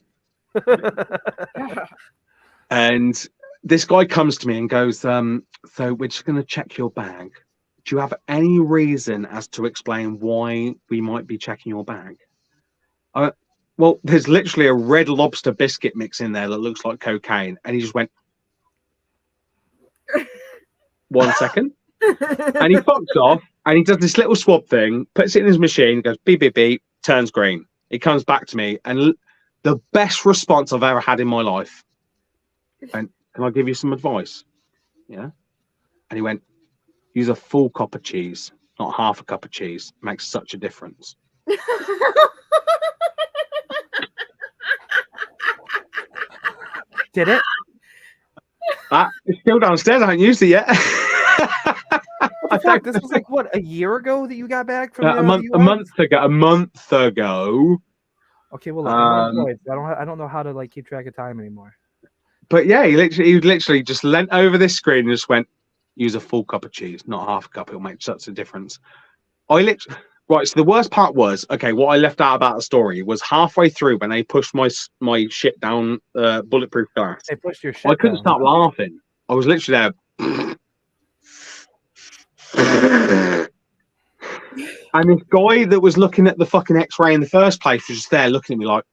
L: and this guy comes to me and goes, so we're just going to check your bag. Do you have any reason as to explain why we might be checking your bag? Well, there's literally a Red Lobster biscuit mix in there that looks like cocaine. And he just went, 1 second. And he fucks off and he does this little swab thing, puts it in his machine, goes beep, beep, beep, turns green. He comes back to me and the best response I've ever had in my life. And can I give you some advice? Yeah. And he went, use a full cup of cheese, not half a cup of cheese. It makes such a difference.
B: Did it?
L: It's still downstairs. I haven't used it yet.
B: Fuck, this was like what, a year ago that you got back from
L: a month ago.
B: Okay, well, look, I'm unemployed, so I don't know how to like keep track of time anymore.
L: But yeah, he literally just leant over this screen and just went, use a full cup of cheese, not half a cup. It'll make such a difference. Right, so the worst part was, okay, what I left out about the story was halfway through when they pushed my shit down bulletproof glass.
B: They pushed your shit
L: I couldn't stop laughing. I was literally there. And this guy that was looking at the fucking X-ray in the first place was just there looking at me like,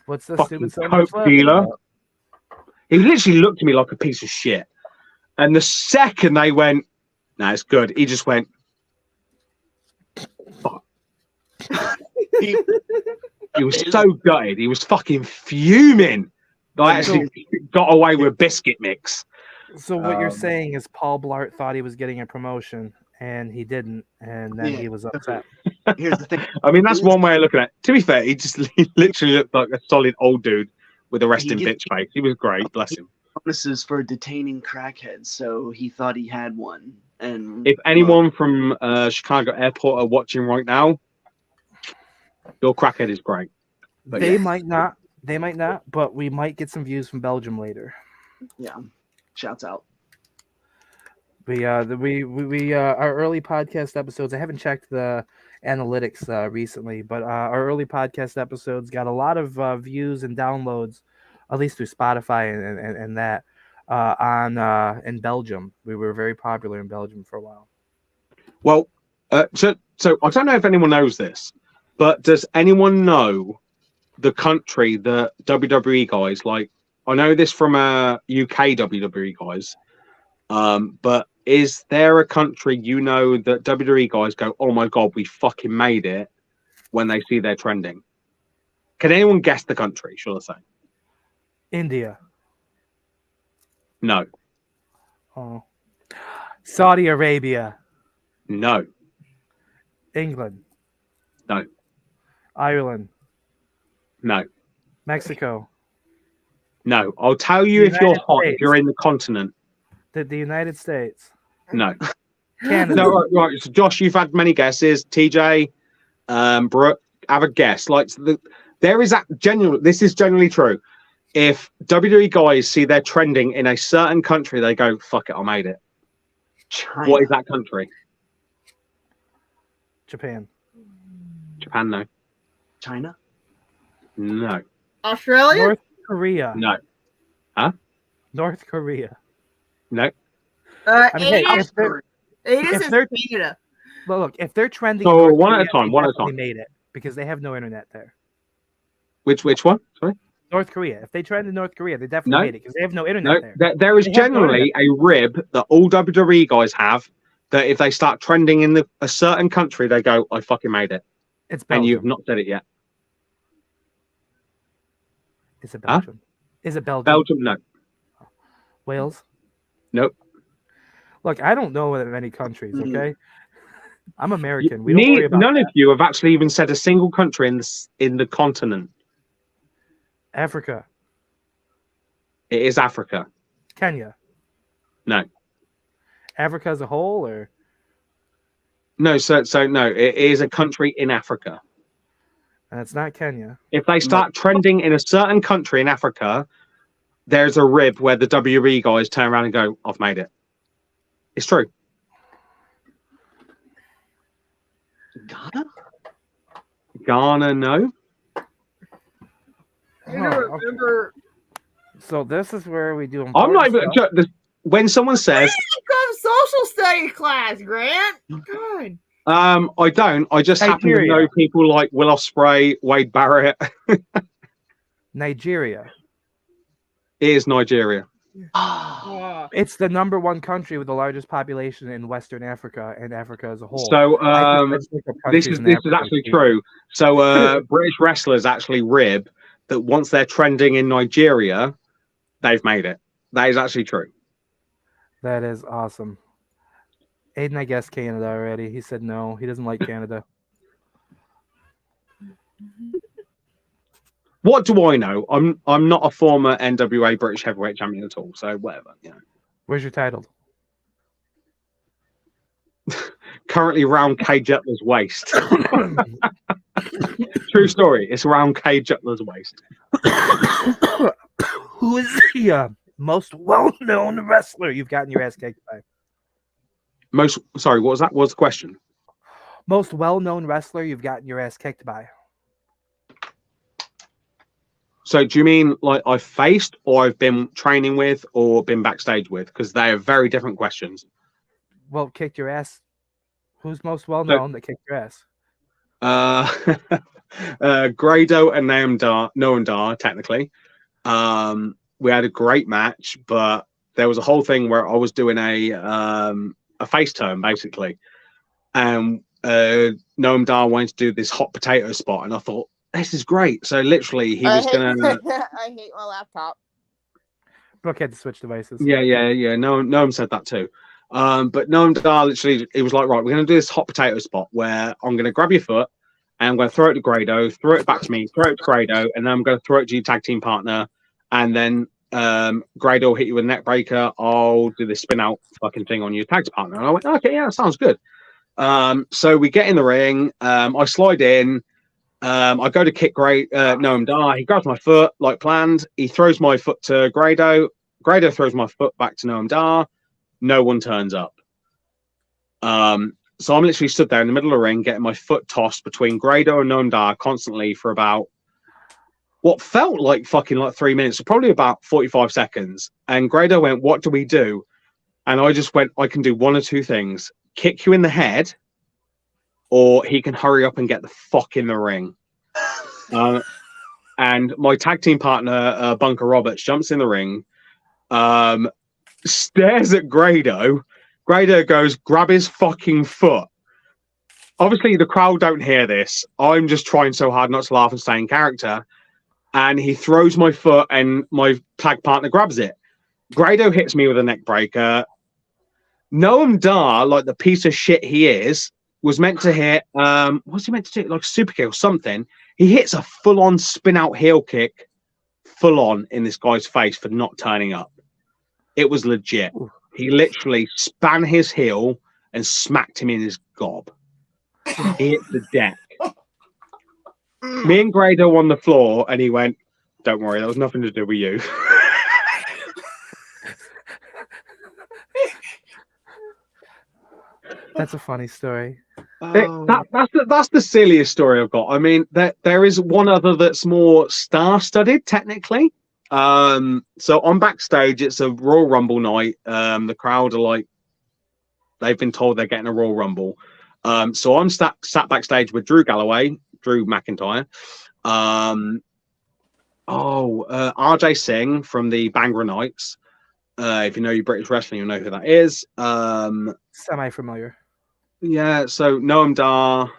B: what's the
L: fucking
B: stupid
L: coke dealer? He literally looked at me like a piece of shit. And the second they went, no, it's good. He just went, fuck. He was so gutted. He was fucking fuming. I actually got away with biscuit mix.
B: So what you're saying is Paul Blart thought he was getting a promotion and he didn't, and then he was upset.
G: Here's the thing.
L: I mean, that's one way of looking at it. To be fair, he literally looked like a solid old dude with a resting bitch face. He was great, bless him.
G: Bonuses for detaining crackheads, so he thought he had one. And
L: if anyone from Chicago Airport are watching right now, your crackhead is great. But
B: They might not, but we might get some views from Belgium later.
G: Yeah, shouts out.
B: We our early podcast episodes. I haven't checked the analytics recently, but our early podcast episodes got a lot of views and downloads, at least through Spotify and that on in Belgium. We were very popular in Belgium for a while.
L: Well, so I don't know if anyone knows this, but does anyone know the country that WWE guys like? I know this from UK WWE guys, but is there a country that WWE guys go, oh my god, we fucking made it when they see they're trending? Can anyone guess the country? Shall I say?
B: India.
L: No.
B: Oh. Saudi Arabia.
L: No.
B: England.
L: No.
B: Ireland.
L: No.
B: Mexico.
L: No. I'll tell you
B: The
L: if you're
B: United
L: hot, if
B: States.
L: you're in the continent.
B: The United States.
L: No.
B: Canada.
L: No, right. So Josh, you've had many guesses. TJ, Brooke, have a guess. Like there is that genuine. This is generally true. If WWE guys see they're trending in a certain country, they go, "Fuck it, I made it."
G: China.
L: What is that country?
B: Japan.
L: Japan, no.
G: China?
L: No.
C: Australia?
B: North Korea.
L: No. Huh?
B: North Korea.
L: No.
B: I mean, hey,
C: It
B: if they're,
C: is
B: if they're
C: Canada.
B: well, look, if they're trending,
L: So
B: in North
L: one at a
B: Korea,
L: time,
B: they
L: one at a
B: definitely
L: time.
B: made it because they have no internet there.
L: Which one? Sorry.
B: North Korea. If they trend in North Korea, they definitely
L: No.
B: made it because they have no internet
L: No.
B: there.
L: There is
B: They have no
L: generally a rib that all WWE guys have that if they start trending in a certain country, they go, "I fucking made it."
B: It's
L: And you've
B: Belgium.
L: not said it yet.
B: Is it
L: Huh?
B: Belgium? Is it Belgium?
L: Belgium, no.
B: Wales?
L: Nope.
B: Look, I don't know of any countries, okay? I'm American. We don't worry about
L: None
B: that.
L: of you have actually even said a single country in the continent.
B: Africa.
L: It is Africa.
B: Kenya.
L: No.
B: Africa as a whole, or
L: No, so no, it is a country in Africa.
B: and it's not Kenya.
L: If they start trending in a certain country in Africa, there's a rib where the WWE guys turn around and go, "I've made it." It's true.
G: Ghana?
L: Ghana, no.
C: I don't remember.
B: So this is where we do.
L: I'm not even.
B: important stuff.
L: When someone says,
C: Come social studies class, Grant. God.
L: I don't. I just happen to
B: Nigeria.
L: know people like Will Ospreay, Wade Barrett. It
B: Nigeria.
L: is Nigeria.
B: It's the #1 country with the largest population in Western Africa and Africa as a whole.
L: So
B: let's look up
L: this
B: countries
L: is
B: in Africa,
L: actually
B: Steve.
L: true. So British wrestlers actually rib that once they're trending in Nigeria, they've made it. That is actually true.
B: That is awesome. Aiden, I guessed Canada already. He said no. He doesn't like Canada.
L: What do I know? I'm not a former NWA British Heavyweight Champion at all. So whatever, you know.
B: Where's your title?
L: Currently around Kay Jutler's waist. True story. It's around Kay Jutler's waist.
B: Who is the most well-known wrestler you've gotten your ass kicked by?
L: Sorry, what was that? What's the question?
B: Most well-known wrestler you've gotten your ass kicked by?
L: So do you mean like I've faced or I've been training with or been backstage with? Because they are very different questions.
B: Well, kicked your ass. Who's most well-known that kicked your ass?
L: Grado and Noam Dar, technically. We had a great match, but there was a whole thing where I was doing a face turn, basically. And Noam Dar wanted to do this hot potato spot, and I thought, this is great. So literally, he was going to...
C: I hate my laptop.
B: Brooke had to switch devices.
L: Yeah. Noam said that too. But Noam Dar literally, it was like, right, we're going to do this hot potato spot where I'm going to grab your foot and I'm going to throw it to Grado, throw it back to me, throw it to Grado, and then I'm going to throw it to your tag team partner. And then Grado will hit you with a neck breaker. I'll do this spin out fucking thing on your tag partner. And I went, okay, yeah, that sounds good. So we get in the ring. I slide in. I go to kick Noam Dar. He grabs my foot like planned. He throws my foot to Grado. Grado throws my foot back to Noam Dar. No one turns up. So I'm literally stood there in the middle of the ring, getting my foot tossed between Grado and Noam Dar constantly for about what felt like fucking like 3 minutes, so probably about 45 seconds. And Grado went, "What do we do?" And I just went, "I can do one or two things: kick you in the head, or he can hurry up and get the fuck in the ring." And my tag team partner, Bunker Roberts, jumps in the ring, stares at Grado. Grado goes, "Grab his fucking foot." Obviously, the crowd don't hear this. I'm just trying so hard not to laugh and stay in character. And he throws my foot, and my tag partner grabs it. Grado hits me with a neck breaker. Noam Dar, like the piece of shit he is, was meant to hit. What's he meant to do? Like super kick or something. He hits a full-on spin-out heel kick, full-on in this guy's face for not turning up. It was legit. He literally span his heel and smacked him in his gob. He hit the deck. Me and Grado on the floor, and he went, "Don't worry, that was nothing to do with you."
B: That's a funny story.
L: That's the silliest story I've got. I mean, there is one other that's more star-studded, technically. So I'm backstage. It's a Royal Rumble night. The crowd are like, they've been told they're getting a Royal Rumble. So I'm sat backstage with Drew McIntyre. RJ Singh from the Bhangra Knights. If you know your British wrestling, you'll know who that is.
B: Semi-familiar.
L: Yeah, so Noam Dar,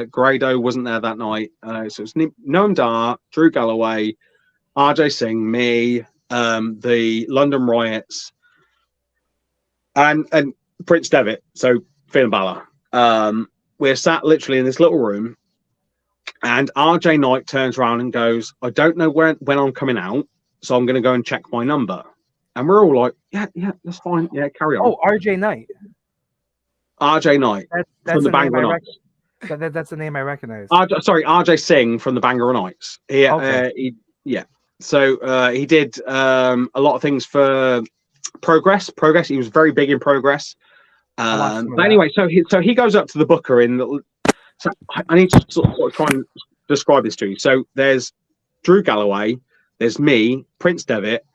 L: Grado wasn't there that night. So it's Noam Dar, Drew Galloway, RJ Singh, me, the London Riots, and Prince Devitt, so Finn Balor. We're sat literally in this little room, and RJ Knight turns around and goes, "I don't know when I'm coming out, so I'm going to go and check my number." And we're all like, yeah, that's fine. Yeah, carry on.
B: Oh, RJ Knight.
L: RJ Knight
B: that's
L: from the Bhangra Knights.
B: That's the name I recognize.
L: RJ Singh from the Bhangra Knights. So he did a lot of things for Progress. He was very big in Progress. But anyway, so he goes up to the booker so I need to sort of try and describe this to you. So there's Drew Galloway, there's me, Prince Devitt,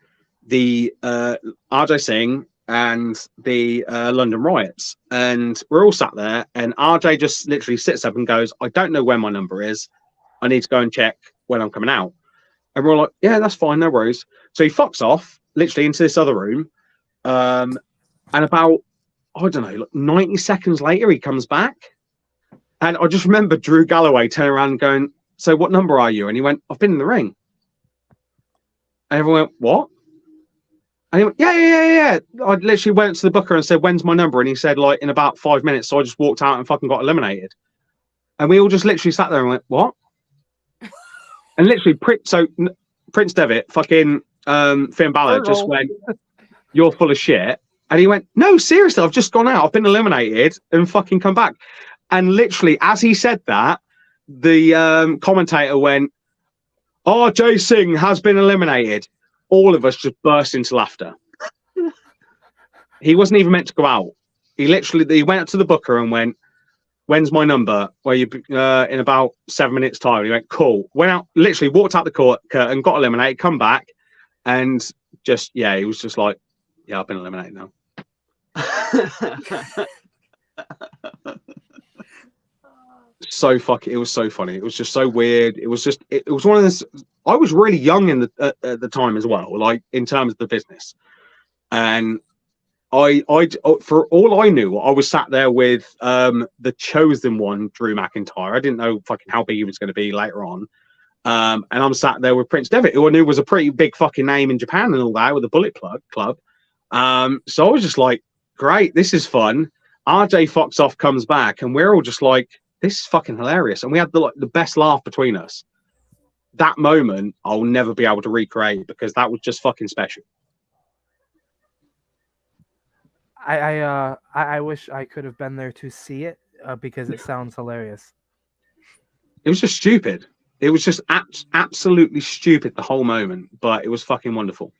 L: the RJ Singh, and the London Riots, and we're all sat there, and RJ just literally sits up and goes, "I don't know when my number is. I need to go and check when I'm coming out." And we're all like, "Yeah, that's fine, no worries." So he fucks off literally into this other room, and about, I don't know, like 90 seconds later he comes back, and I just remember Drew Galloway turning around and going, "So what number are you?" And he went, "I've been in the ring." And everyone went, "What?" And he went, yeah. I literally went to the booker and said, "When's my number?" And he said, like, in about 5 minutes. So I just walked out and fucking got eliminated. And we all just literally sat there and went, "What?" And literally, Prince Devitt, fucking Finn Balor just went, "You're full of shit." And he went, "No, seriously, I've just gone out. I've been eliminated and fucking come back." And literally, as he said that, the commentator went, "RJ Singh has been eliminated." All of us just burst into laughter. He wasn't even meant to go out. He went up to the booker and went, "When's my number?" "Well, you in about 7 minutes time." He went, "Cool." Went out, literally walked out the curtain, got eliminated, come back, and just, yeah, he was just like, "Yeah, I've been eliminated now." It was so funny. It was just so weird. It was one of those. I was really young at the time as well, like in terms of the business, and I for all I knew, I was sat there with the chosen one, Drew McIntyre. I didn't know fucking how big he was going to be later on, and I'm sat there with Prince Devitt, who I knew was a pretty big fucking name in Japan and all that, with the Bullet Club. So I was just like, great, this is fun. RJ Foxoff comes back, and we're all just like, this is fucking hilarious. And we had the best laugh between us. That moment, I'll never be able to recreate, because that was just fucking special.
B: I wish I could have been there to see it, because it sounds hilarious.
L: It was just stupid. It was just absolutely stupid, the whole moment, but it was fucking wonderful.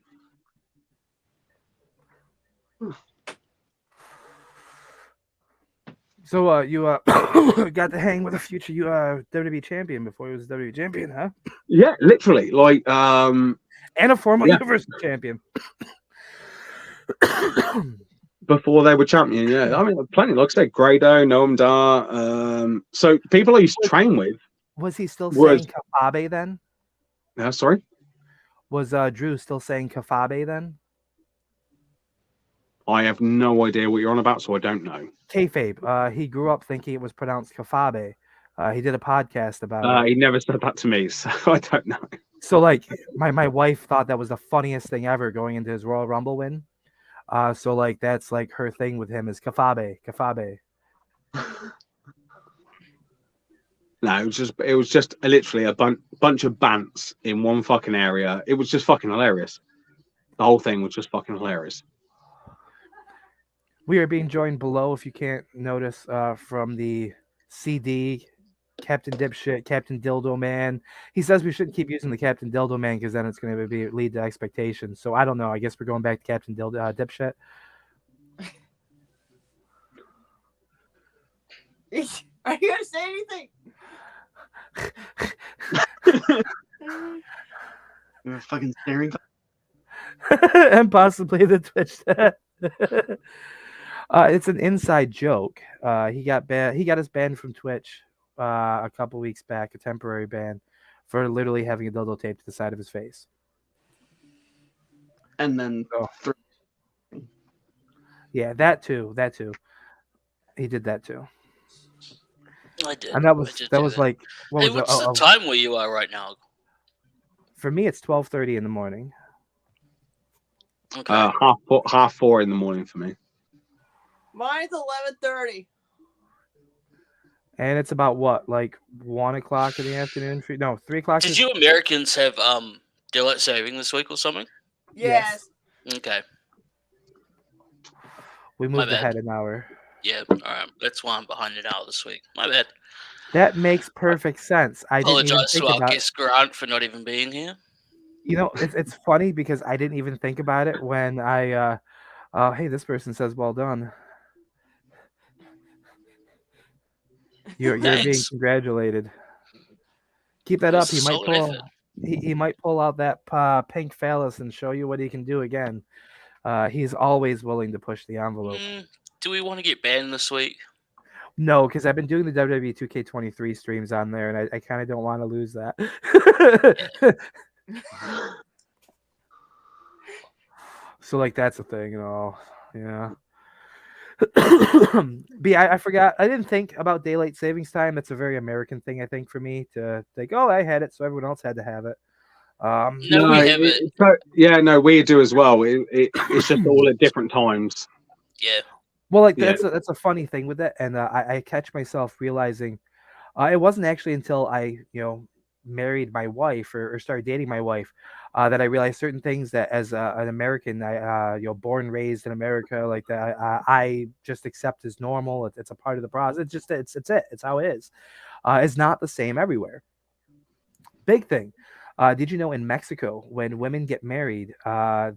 B: So you got to hang with a future WWE champion before he was WWE champion, huh?
L: Yeah, literally, like
B: and a former Universal champion.
L: Before they were champion, yeah. I mean, plenty. Like I said, Grado, Noam Dar. So people I used to train with.
B: Was he still saying Kafabe then?
L: Yeah, sorry.
B: Was Drew still saying Kafabe then?
L: I have no idea what you're on about, so I don't know.
B: Kayfabe. He grew up thinking it was pronounced Kafabe. He did a podcast about it.
L: He never said that to me, so I don't know.
B: So, like, my wife thought that was the funniest thing ever going into his Royal Rumble win. So, like, that's like her thing with him is Kafabe.
L: No, it was just literally a bunch of bants in one fucking area. It was just fucking hilarious. The whole thing was just fucking hilarious.
B: We are being joined below, if you can't notice, from the CD, Captain Dipshit, Captain Dildoman. He says we shouldn't keep using the Captain Dildoman because then it's going to lead to expectations. So I don't know. I guess we're going back to Captain Dipshit.
C: Are you gonna say anything?
G: You're fucking staring.
B: And possibly the Twitch chat. It's an inside joke. He got banned. He got us banned from Twitch a couple weeks back, a temporary ban for literally having a dildo taped to the side of his face.
G: And then,
B: yeah, that too. He did that too.
N: I did.
B: And that was like, what
N: hey,
B: was
N: what's the time where you are right now?
B: For me, it's 12:30 in the morning.
N: Okay.
L: Half four in the morning for me.
C: Mine's 11:30.
B: And it's about what, like 1 o'clock in the afternoon? No, 3 o'clock.
N: Did you Americans have daylight saving this week or something?
C: Yes.
N: Okay.
B: We moved ahead an hour.
N: Yeah, all right. That's why I'm behind an hour this week. My bad.
B: That makes perfect sense. I didn't even
N: Apologize
B: think
N: to our
B: about
N: guest Grant for not even being here.
B: You know, it's funny because I didn't even think about it when I hey, this person says well done. You're being congratulated. Keep that up. He might pull out that pink phallus and show you what he can do again. He's always willing to push the envelope.
N: Do we want to get banned this week?
B: No, because I've been doing the WWE 2K23 streams on there, and I kind of don't want to lose that. So, like, that's the thing, you know. Yeah. But I forgot. I didn't think about daylight savings time. That's a very American thing, I think, for me to think, oh, I had it, so everyone else had to have it.
N: No, we have it.
L: No, we do as well. It's just all at different times.
N: Yeah.
B: Well, like that's a funny thing with it, and I catch myself realizing it wasn't actually until I married my wife or started dating my wife that I realized certain things that as an American, I born raised in America, like that, I just accept as normal. It's a part of the process. It's how it is. It's not the same everywhere. Big thing. Did you know in Mexico, when women get married,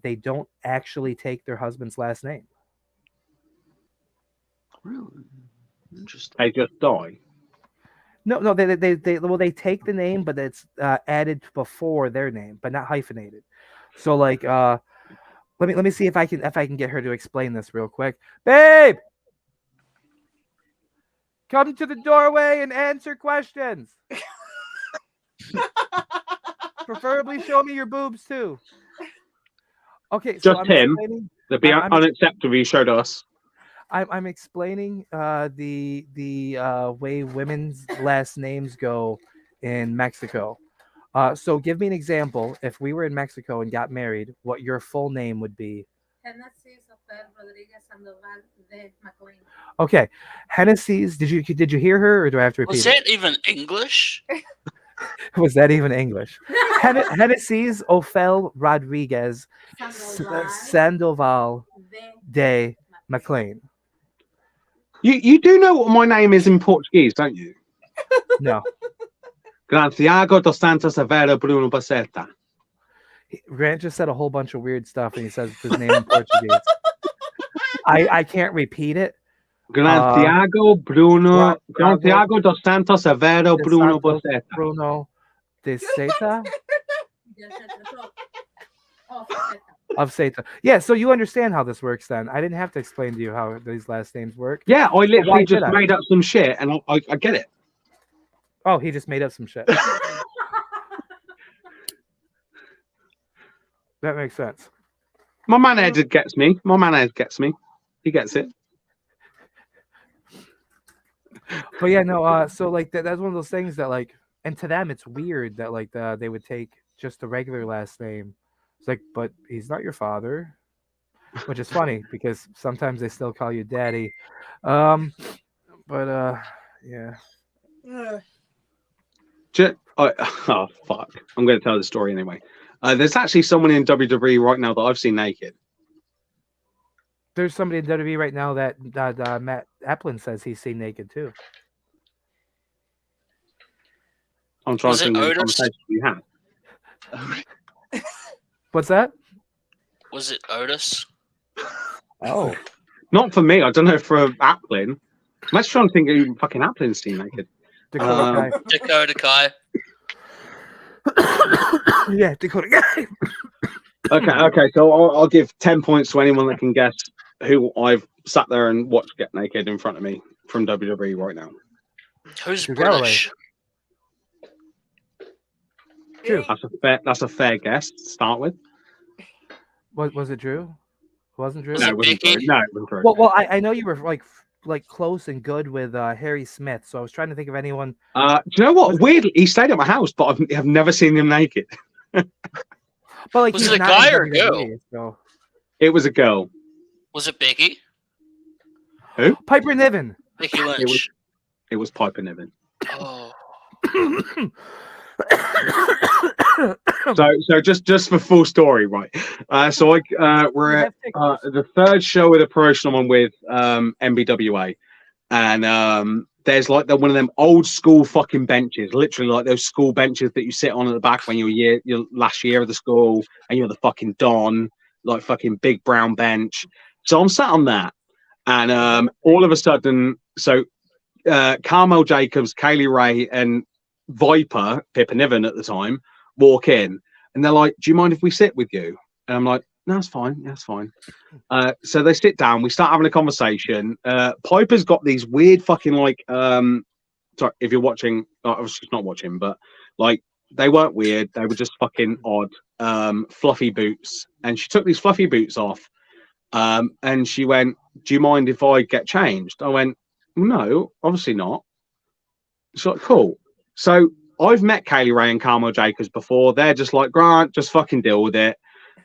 B: they don't actually take their husband's last name?
G: Really? Interesting.
L: They just die.
B: No, they take the name, but it's added before their name, but not hyphenated. So like, let me see if I can get her to explain this real quick. Babe, come to the doorway and answer questions. Preferably show me your boobs too. Okay, so
L: just him. That'd be unacceptable. You showed us.
B: I'm explaining the way women's last names go in Mexico. So give me an example. If we were in Mexico and got married, what your full name would be? Okay, Hennessy's. Did you hear her, or do I have to repeat?
N: Was that even English?
B: Was that even English? Hennessy's Ophel Rodriguez Sandoval de McLean.
L: You do know what my name is in Portuguese, don't you?
B: No.
L: Santiago dos Santos Severo Bruno Baceta.
B: Grant just said a whole bunch of weird stuff, and he says his name in Portuguese. I can't repeat it.
L: Santiago dos Santos Severo Bruno Baceta.
B: Bruno de Seta. Of Satan. Yeah, so you understand how this works then. I didn't have to explain to you how these last names work.
L: Yeah, I literally just made up some shit and I get it.
B: Oh, he just made up some shit. That makes sense.
L: My man Ed gets me. He gets it.
B: But yeah, no, so like that's one of those things that like, and to them it's weird that like they would take just a regular last name. It's like, but he's not your father, which is funny because sometimes they still call you daddy. But yeah.
L: Oh fuck! I'm going to tell the story anyway. There's actually someone in WWE right now that I've seen naked.
B: There's somebody in WWE right now that Matt Epplin says he's seen naked too.
L: I'm trying
N: Was
L: to
N: it
L: think of the
N: Otis?
L: conversation we had.
B: What's that?
N: Was it Otis?
B: Oh,
L: not for me. I don't know for Applin. I'm actually trying to think who fucking Applin's seen naked.
B: Dakota Kai.
N: Dakota Kai.
B: Yeah, Dakota Kai.
L: Okay. So I'll give 10 points to anyone that can guess who I've sat there and watched get naked in front of me from WWE right now.
N: Who's
B: Drew
N: British?
B: Drew.
L: That's a fair guess to start with.
B: Was it Drew? It wasn't Drew?
L: No, it wasn't Drew. No, it wasn't Drew.
B: Well, I know you were like close and good with Harry Smith, so I was trying to think of anyone.
L: Do you know what? Weirdly, he stayed at my house, but I've never seen him naked.
B: But like,
N: Was
B: he's
N: it a
B: not
N: guy
B: in
N: or a girl?
B: WWE, so.
L: It was a girl.
N: Was it Becky?
L: Who?
B: Piper Niven.
N: Becky Lynch.
L: It was Piper Niven.
N: Oh.
L: So just for full story, right? So we're at the third show of the promotional one with MBWA, and there's like one of them old school fucking benches, literally like those school benches that you sit on at the back when your last year of the school and you're the fucking don, like fucking big brown bench. So I'm sat on that, and all of a sudden, so Carmel Jacobs, Kaylee Ray, and Viper, Pippa Niven at the time, walk in, and they're like, "Do you mind if we sit with you?" And I'm like, "No, that's fine. That's fine." So they sit down. We start having a conversation. Piper's got these weird fucking like, sorry if you're watching. I was just not watching, but like they weren't weird. They were just fucking odd. Fluffy boots, and she took these fluffy boots off, and she went, "Do you mind if I get changed?" I went, "No, obviously not." She's like, "Cool." So I've met Kaylee Ray and Carmel Jacobs before. They're just like, "Grant, just fucking deal with it."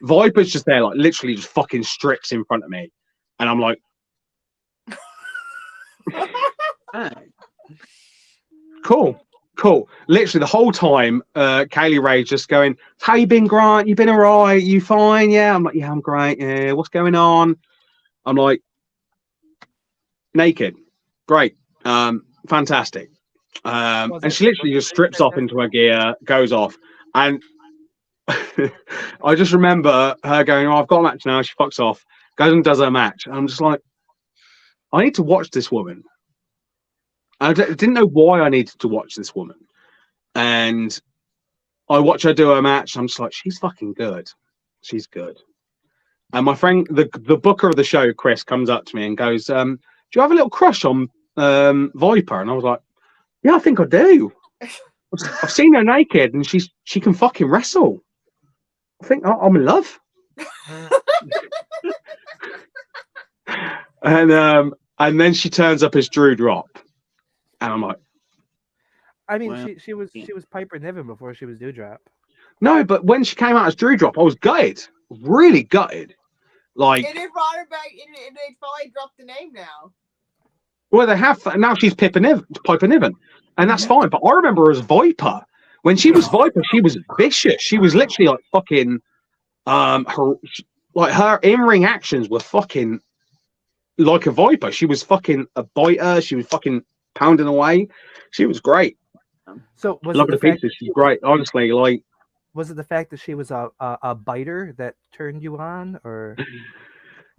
L: Viper's just there, like literally just fucking strips in front of me. And I'm like, cool. Literally the whole time, Kaylee Ray's just going, "How you been, Grant? You been all right? You fine?" Yeah. I'm like, "Yeah, I'm great. Yeah, what's going on?" I'm like, naked. Great. Fantastic. And she literally just strips off into her gear, goes off, and I just remember her going, "Oh, I've got a match now." She fucks off, goes and does her match. And I'm just like, I need to watch this woman. I didn't know why I needed to watch this woman, and I watch her do her match. I'm just like, she's fucking good. She's good. And my friend, the booker of the show, Chris, comes up to me and goes, "Do you have a little crush on Viper?" And I was like, "Yeah, I think I do. I've seen her naked, and she can fucking wrestle. I think I'm in love." And then she turns up as Drew Drop, and I'm like,
B: I mean, she was Piper Niven before she was Dewdrop.
L: no, but when she came out as Drew Drop, I was gutted, really gutted. Like,
C: And they brought her back, and they finally dropped the name now.
L: well, they have now. She's Piper Niven, and that's fine. But I remember her as Viper. When she was Viper, she was vicious. She was literally like fucking, her in-ring actions were fucking like a Viper. She was fucking a biter. She was fucking pounding away. She was great.
B: So was
L: Love
B: it
L: the
B: the fact
L: pieces. She's great. Honestly, like,
B: was it the fact that she was a biter that turned you on, or?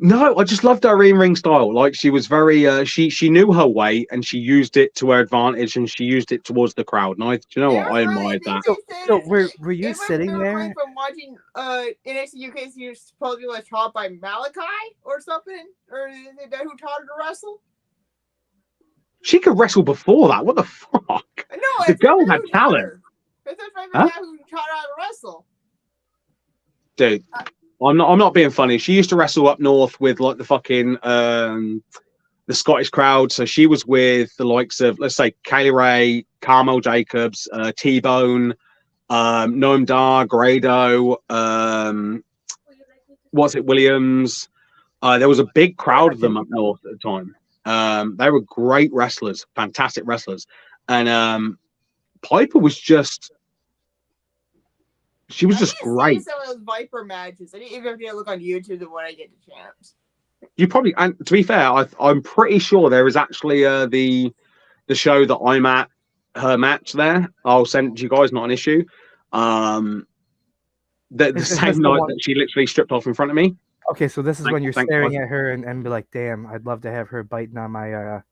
L: no, I just loved her in-ring style. Like, she was very, she knew her way, and she used it to her advantage, and she used it towards the crowd. And do you know what? I admired that.
B: So were you sitting there?
C: From watching NXT UK, so you're supposed to be like taught by Malachi or something, or is it that who taught her to wrestle?
L: She could wrestle before that. What the fuck?
C: No,
L: The girl had talent.
C: It's my
L: Huh?
C: guy who taught her how to wrestle.
L: Dude, I'm not being funny. She used to wrestle up north with like the fucking the Scottish crowd. So she was with the likes of, let's say, Kaylee Ray, Carmel Jacobs, T-Bone, Noam Dar, Grado, Williams. There was a big crowd of them up north at the time. They were great wrestlers, fantastic wrestlers. And Piper was just. She was just
C: I
L: great.
C: some of those Viper matches. I didn't even have to look on YouTube when I get the chance.
L: You probably, and to be fair, I'm pretty sure there is actually the show that I'm at, her match there. I'll send it to you guys, not an issue. The same night that she literally stripped off in front of me.
B: Okay, so this is when you're staring at her and be like, "Damn, I'd love to have her biting on my."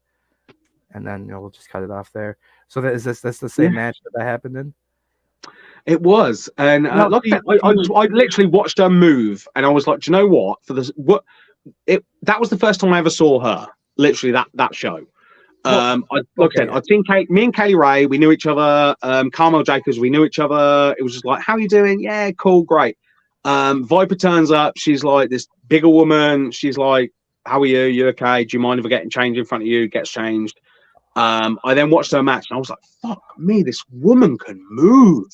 B: And then we'll just cut it off there. So that's the same match that happened in?
L: It was, and I literally watched her move, and I was like, do you know what? That was the first time I ever saw her. Literally that show. I'd seen me and Kaylee Ray. We knew each other. Carmel Jacobs, we knew each other. It was just like, how are you doing? Yeah, cool, great. Viper turns up. She's like this bigger woman. She's like, how are you? You okay? Do you mind if I get changed in front of you? Gets changed. I then watched her match, and I was like, fuck me, this woman can move.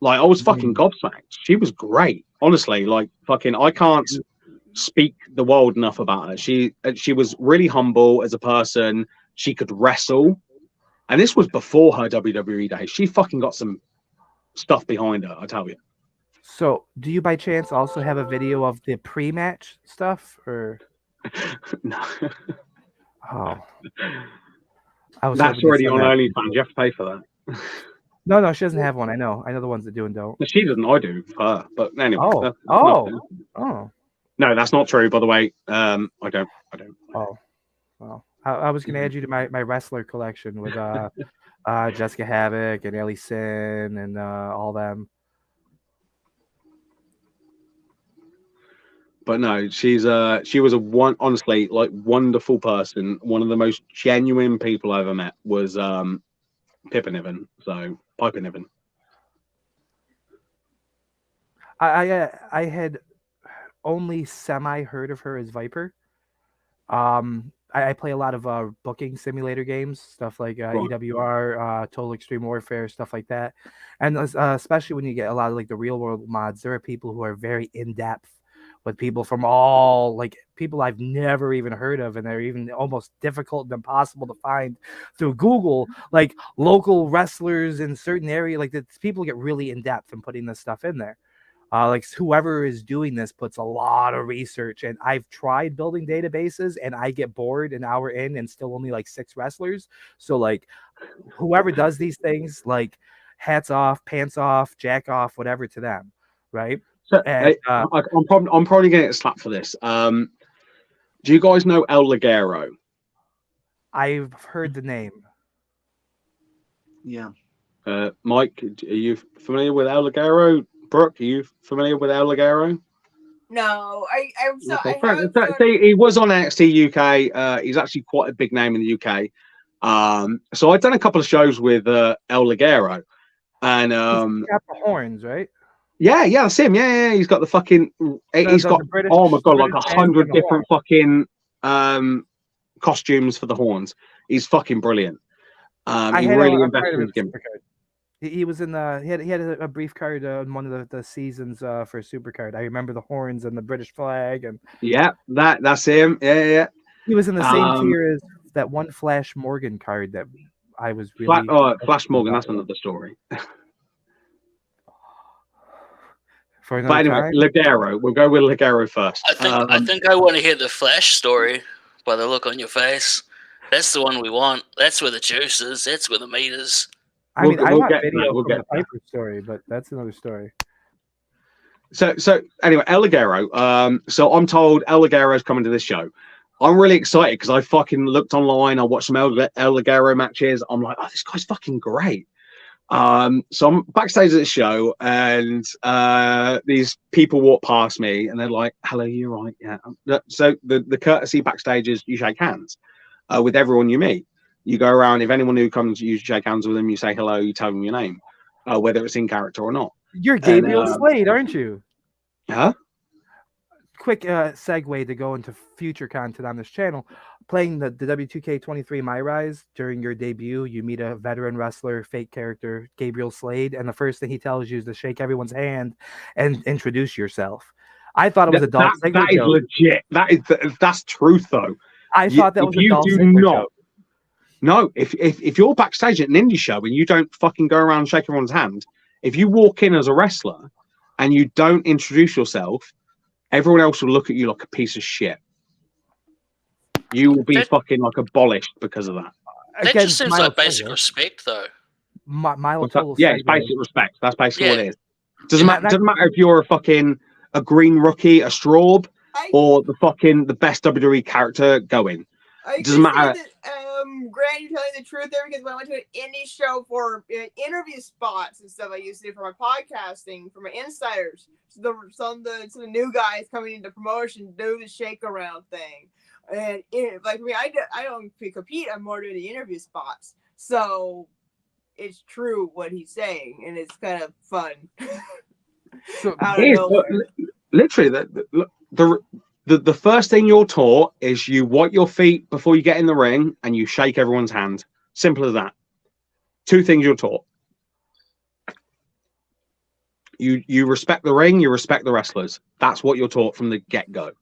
L: Like, I was fucking gobsmacked. She was great. Honestly, like, fucking, I can't speak the world enough about her. She was really humble as a person. She could wrestle. And this was before her WWE days. She fucking got some stuff behind her, I tell you.
B: So, do you by chance also have a video of the pre-match stuff? Or
L: no.
B: Oh.
L: That's already on OnlyFans. You have to pay for that.
B: No, she doesn't have one. I know the ones that do and don't.
L: She doesn't. I do. But anyway.
B: Oh.
L: No, that's not true. By the way, I don't.
B: Oh, well, I was gonna add you to my wrestler collection with Jessica Havoc and Ellie Sin and all them.
L: But no, she was honestly like wonderful person. One of the most genuine people I ever met was Piper Niven. So Piper Niven.
B: I had only semi heard of her as Viper. I play a lot of booking simulator games, stuff like EWR, Total Extreme Warfare, stuff like that. And especially when you get a lot of like the real world mods, there are people who are very in depth with people from all like people I've never even heard of, and they're even almost difficult and impossible to find through Google, like local wrestlers in certain area. Like people get really in depth in putting this stuff in there. Like whoever is doing this puts a lot of research, and I've tried building databases and I get bored an hour in and still only like 6 wrestlers. So like whoever does these things, like hats off, pants off, jack off, whatever to them. Right.
L: So, I'm probably going to get slapped for this. Do you guys know El Ligero?
B: I've heard the name.
G: Yeah.
L: Mike, are you familiar with El Ligero? Brooke, are you familiar with El Ligero?
C: No, I'm so.
L: Okay. He was on NXT UK. He's actually quite a big name in the UK. So I've done a couple of shows with El Ligero, and
B: he's got the horns, right?
L: Yeah, that's him. Yeah. He's got the fucking. He's got oh my god, like 100 different fucking costumes for the horns. He's fucking brilliant. He really invested in his gimmick.
B: He was in the. He had a brief card on one of the seasons for Supercard. I remember the horns and the British flag and.
L: Yeah, that's him. Yeah.
B: He was in the same tier as that one Flash Morgan card that I was really.
L: Flash Morgan. That's another story.
B: But
L: anyway, Ligero. We'll go with Ligero first.
N: I think I want to hear the Flash story by the look on your face. That's the one we want. That's where the juice is. That's where the meat is.
B: I want video from the Piper story, but that's another story.
L: So anyway, El Ligero. So I'm told El Ligero's coming to this show. I'm really excited because I fucking looked online. I watched some El Ligero matches. I'm like, oh, this guy's fucking great. So I'm backstage at the show, and these people walk past me, and they're like, "Hello, you're right, yeah." So the courtesy backstage is you shake hands with everyone you meet. You go around. If anyone who comes, you shake hands with them. You say hello. You tell them your name, whether it's in character or not.
B: You're Gabriel Slade, aren't you?
L: Huh?
B: Quick segue to go into future content on this channel. Playing the W2K23 My Rise during your debut, you meet a veteran wrestler, fake character, Gabriel Slade, and the first thing he tells you is to shake everyone's hand and introduce yourself. I thought it was a Dolph Ziggler joke.
L: That is legit. That's truth, though.
B: I thought that was a Dolph Ziggler joke.
L: No, if you're backstage at an indie show and you don't fucking go around and shake everyone's hand, if you walk in as a wrestler and you don't introduce yourself, everyone else will look at you like a piece of shit. You will be fucking like abolished because of that.
N: That just seems like basic respect, though.
B: Milo total
L: yeah, it's
B: segue.
L: basic respect. That's basically what
N: Yeah.
L: it is. Doesn't matter if you're a green rookie, a Straub, or the best WWE character going. It doesn't matter.
C: Grant, you're telling the truth there, because when I went to an indie show for interview spots and stuff I used to do for my podcasting, for my insiders, some of the new guys coming into promotion do the shake around thing. And like me, I don't compete, I'm more doing the interview spots. So it's true what he's saying, and it's kind of fun.
L: So literally, the first thing you're taught is you wipe your feet before you get in the ring and you shake everyone's hand. Simple as that. Two things you're taught. You respect the ring, you respect the wrestlers. That's what you're taught from the get-go,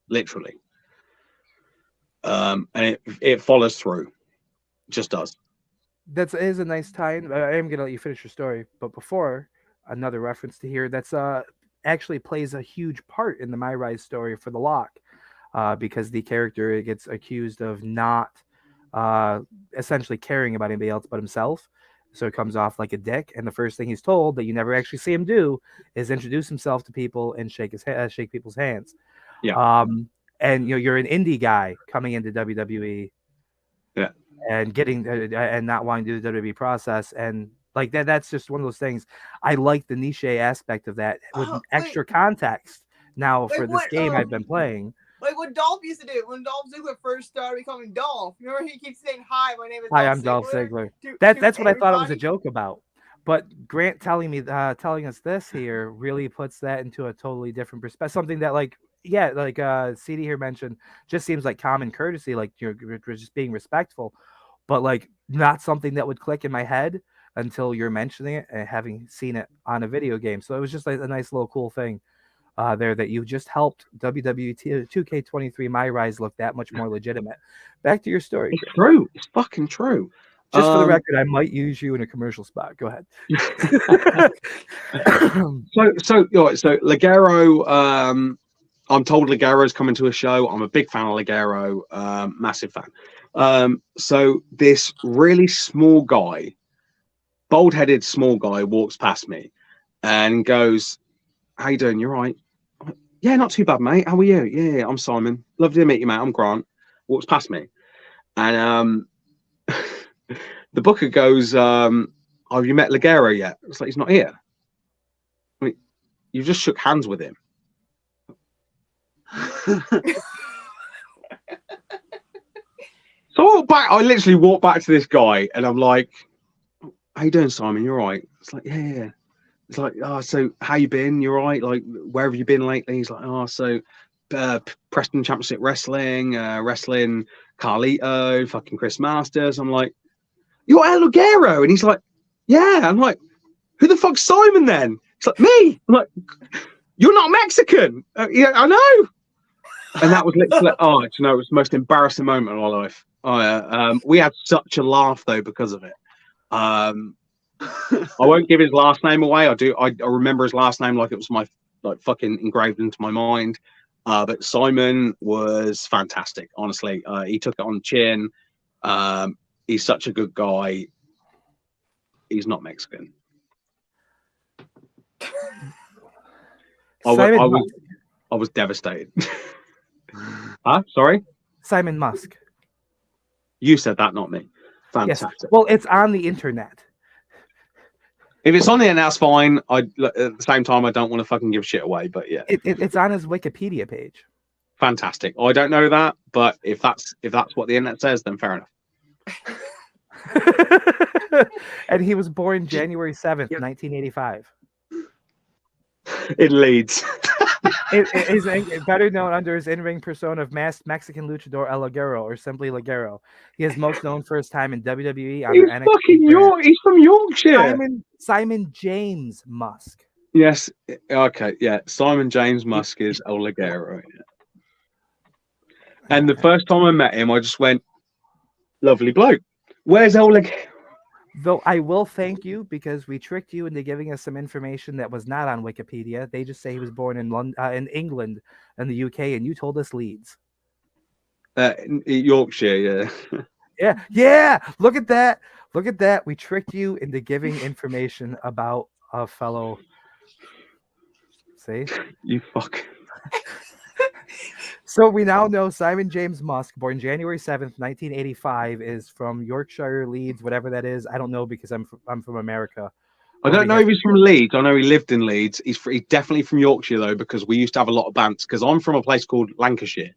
L: literally. And it follows through. It just does.
B: That is a nice tie-in. I am gonna let you finish your story, but before, another reference to here that's actually plays a huge part in the My Rise story for the Lock, because the character gets accused of not essentially caring about anybody else but himself. So it comes off like a dick, and the first thing he's told that you never actually see him do is introduce himself to people and shake people's hands.
L: Yeah.
B: And you're an indie guy coming into WWE.
L: Yeah.
B: And getting and not wanting to do the WWE process, and like that's just one of those things. I like the niche aspect of that with extra context now for this game I've been playing.
C: Like what Dolph used to do when Dolph Ziggler first started becoming Dolph. Remember, he keeps saying, "Hi, my name is
B: Hi,
C: Dolph
B: I'm Dolph
C: Ziggler."
B: Ziggler. That's what I thought it was a joke about. But Grant telling us this here really puts that into a totally different perspective. Something that CD here mentioned just seems like common courtesy, like you're just being respectful, but like not something that would click in my head until you're mentioning it and having seen it on a video game. So it was just like a nice little cool thing there that you just helped WWE 2K23 My Rise look that much more legitimate. Back to your story.
L: It's true. It's fucking true.
B: Just for the record, I might use you in a commercial spot. Go ahead.
L: So Ligero, I'm told Ligero's coming to a show. I'm a big fan of Ligero, massive fan. So this really small guy, bald-headed small guy, walks past me and goes, "How you doing? You're right." "Yeah, not too bad, mate. How are you?" Yeah, I'm Simon. Lovely to meet you, mate. I'm Grant." Walks past me, and the booker goes, "Have you met Ligero yet?" It's like, "He's not here." I mean, you just shook hands with him. So I literally walked back to this guy and I'm like, "How you doing, Simon? You're right." It's like, yeah. It's like, "Oh, so how you been? You're right. Like, where have you been lately?" He's like, "Oh, so Preston Championship Wrestling, wrestling Carlito, fucking Chris Masters." I'm like, "You're El Ligero?" And he's like, "Yeah." I'm like, "Who the fuck's Simon then?" It's like, "Me." I'm like, "You're not Mexican." "Yeah, I know." And that was literally, it was the most embarrassing moment of my life. We had such a laugh though because of it. I won't give his last name away. I remember his last name like it was my fucking engraved into my mind. But Simon was fantastic. Honestly, he took it on the chin. He's such a good guy. He's not Mexican. I was devastated. Huh? Sorry?
B: Simon Musk.
L: You said that, not me. Fantastic.
B: Yes. Well, it's on the internet.
L: If it's on the internet, that's fine. At the same time, I don't want to fucking give shit away, but yeah.
B: It's on his Wikipedia page.
L: Fantastic. I don't know that, but if that's what the internet says, then fair enough.
B: And he was born January 7th, 1985.
L: In Leeds.
B: Is better known under his in-ring persona of masked Mexican luchador El Ligero, or simply Ligero. He is most known for his time in WWE.
L: He's from Yorkshire.
B: Simon James Musk.
L: Yes. Okay. Yeah. Simon James Musk is El Ligero. Yeah. And the first time I met him, I just went, "Lovely bloke." Where's Oleg?
B: Though I will thank you because we tricked you into giving us some information that was not on Wikipedia. They just say he was born in in England and the UK, and you told us Leeds.
L: Yorkshire, yeah.
B: Yeah. Look at that. Look at that. We tricked you into giving information about a fellow. See?
L: You fuck.
B: So we now know Simon James Musk, born January 7th, 1985, is from Yorkshire, Leeds, whatever that is. I don't know because I'm from America.
L: I don't know if he's from Leeds. I know he lived in Leeds. He's definitely from Yorkshire, though, because we used to have a lot of bants. Because I'm from a place called Lancashire.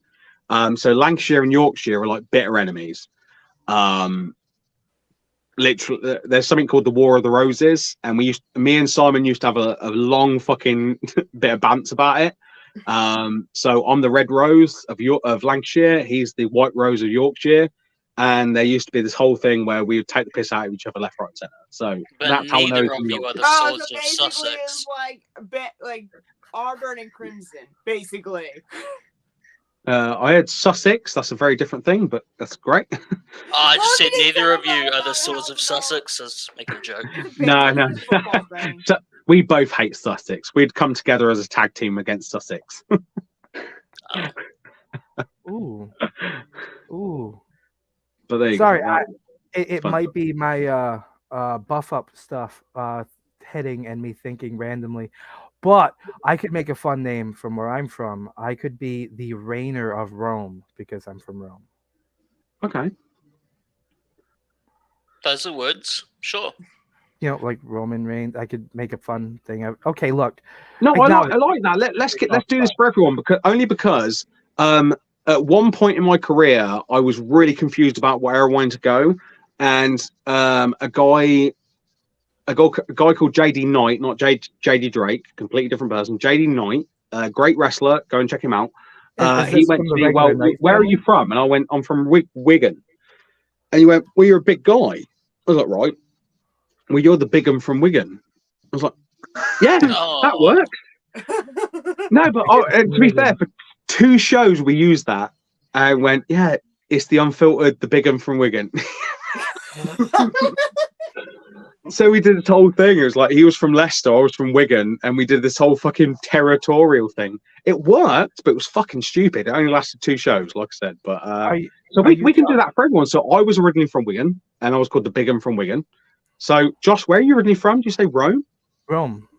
L: So Lancashire and Yorkshire are like bitter enemies. Literally, there's something called the War of the Roses, and me and Simon used to have a long fucking bit of bants about it. So I'm the red rose of Lancashire. He's the white rose of Yorkshire, and there used to be this whole thing where we would take the piss out of each other left, right, and centre. So
N: But
L: that's how I know.
N: neither of you are the
C: Oh,
N: swords
C: so
N: of
C: basically
N: Sussex.
C: it's like Auburn and Crimson, basically.
L: I had Sussex. That's a very different thing, but that's great.
N: I just said neither of you are the swords of Sussex. I was making a joke.
L: No. So we both hate Sussex. We'd come together as a tag team against Sussex.
B: Ooh.
L: But there you
B: Sorry,
L: go.
B: it might be my buff up stuff hitting and me thinking randomly. But I could make a fun name from where I'm from. I could be the Rainer of Rome because I'm from Rome.
L: Okay.
N: Those are words. Sure.
B: You know, like Roman reigns. I could make a fun thing of. Okay, look.
L: No, I like that. Let's do this for everyone because at one point in my career I was really confused about where I wanted to go, and a guy called JD Knight, not JD Drake, completely different person. JD Knight, great wrestler. Go and check him out. He went to me, well, where are you from? And I went, I'm from Wigan. And he went, well, you're a big guy. I was like, right. Well, you're the big 'un from Wigan. I was like, yeah, that works. No, but to be fair, for 2 shows we used that. I went, yeah, it's the unfiltered, the big 'un from Wigan. So we did this whole thing. It was like he was from Leicester, I was from Wigan, and we did this whole fucking territorial thing. It worked, but it was fucking stupid. It only lasted 2 shows, like I said. But we can do that for everyone. So I was originally from Wigan, and I was called the Big 'Un from Wigan. So Josh, where are you originally from? Did you say Rome?
B: Rome.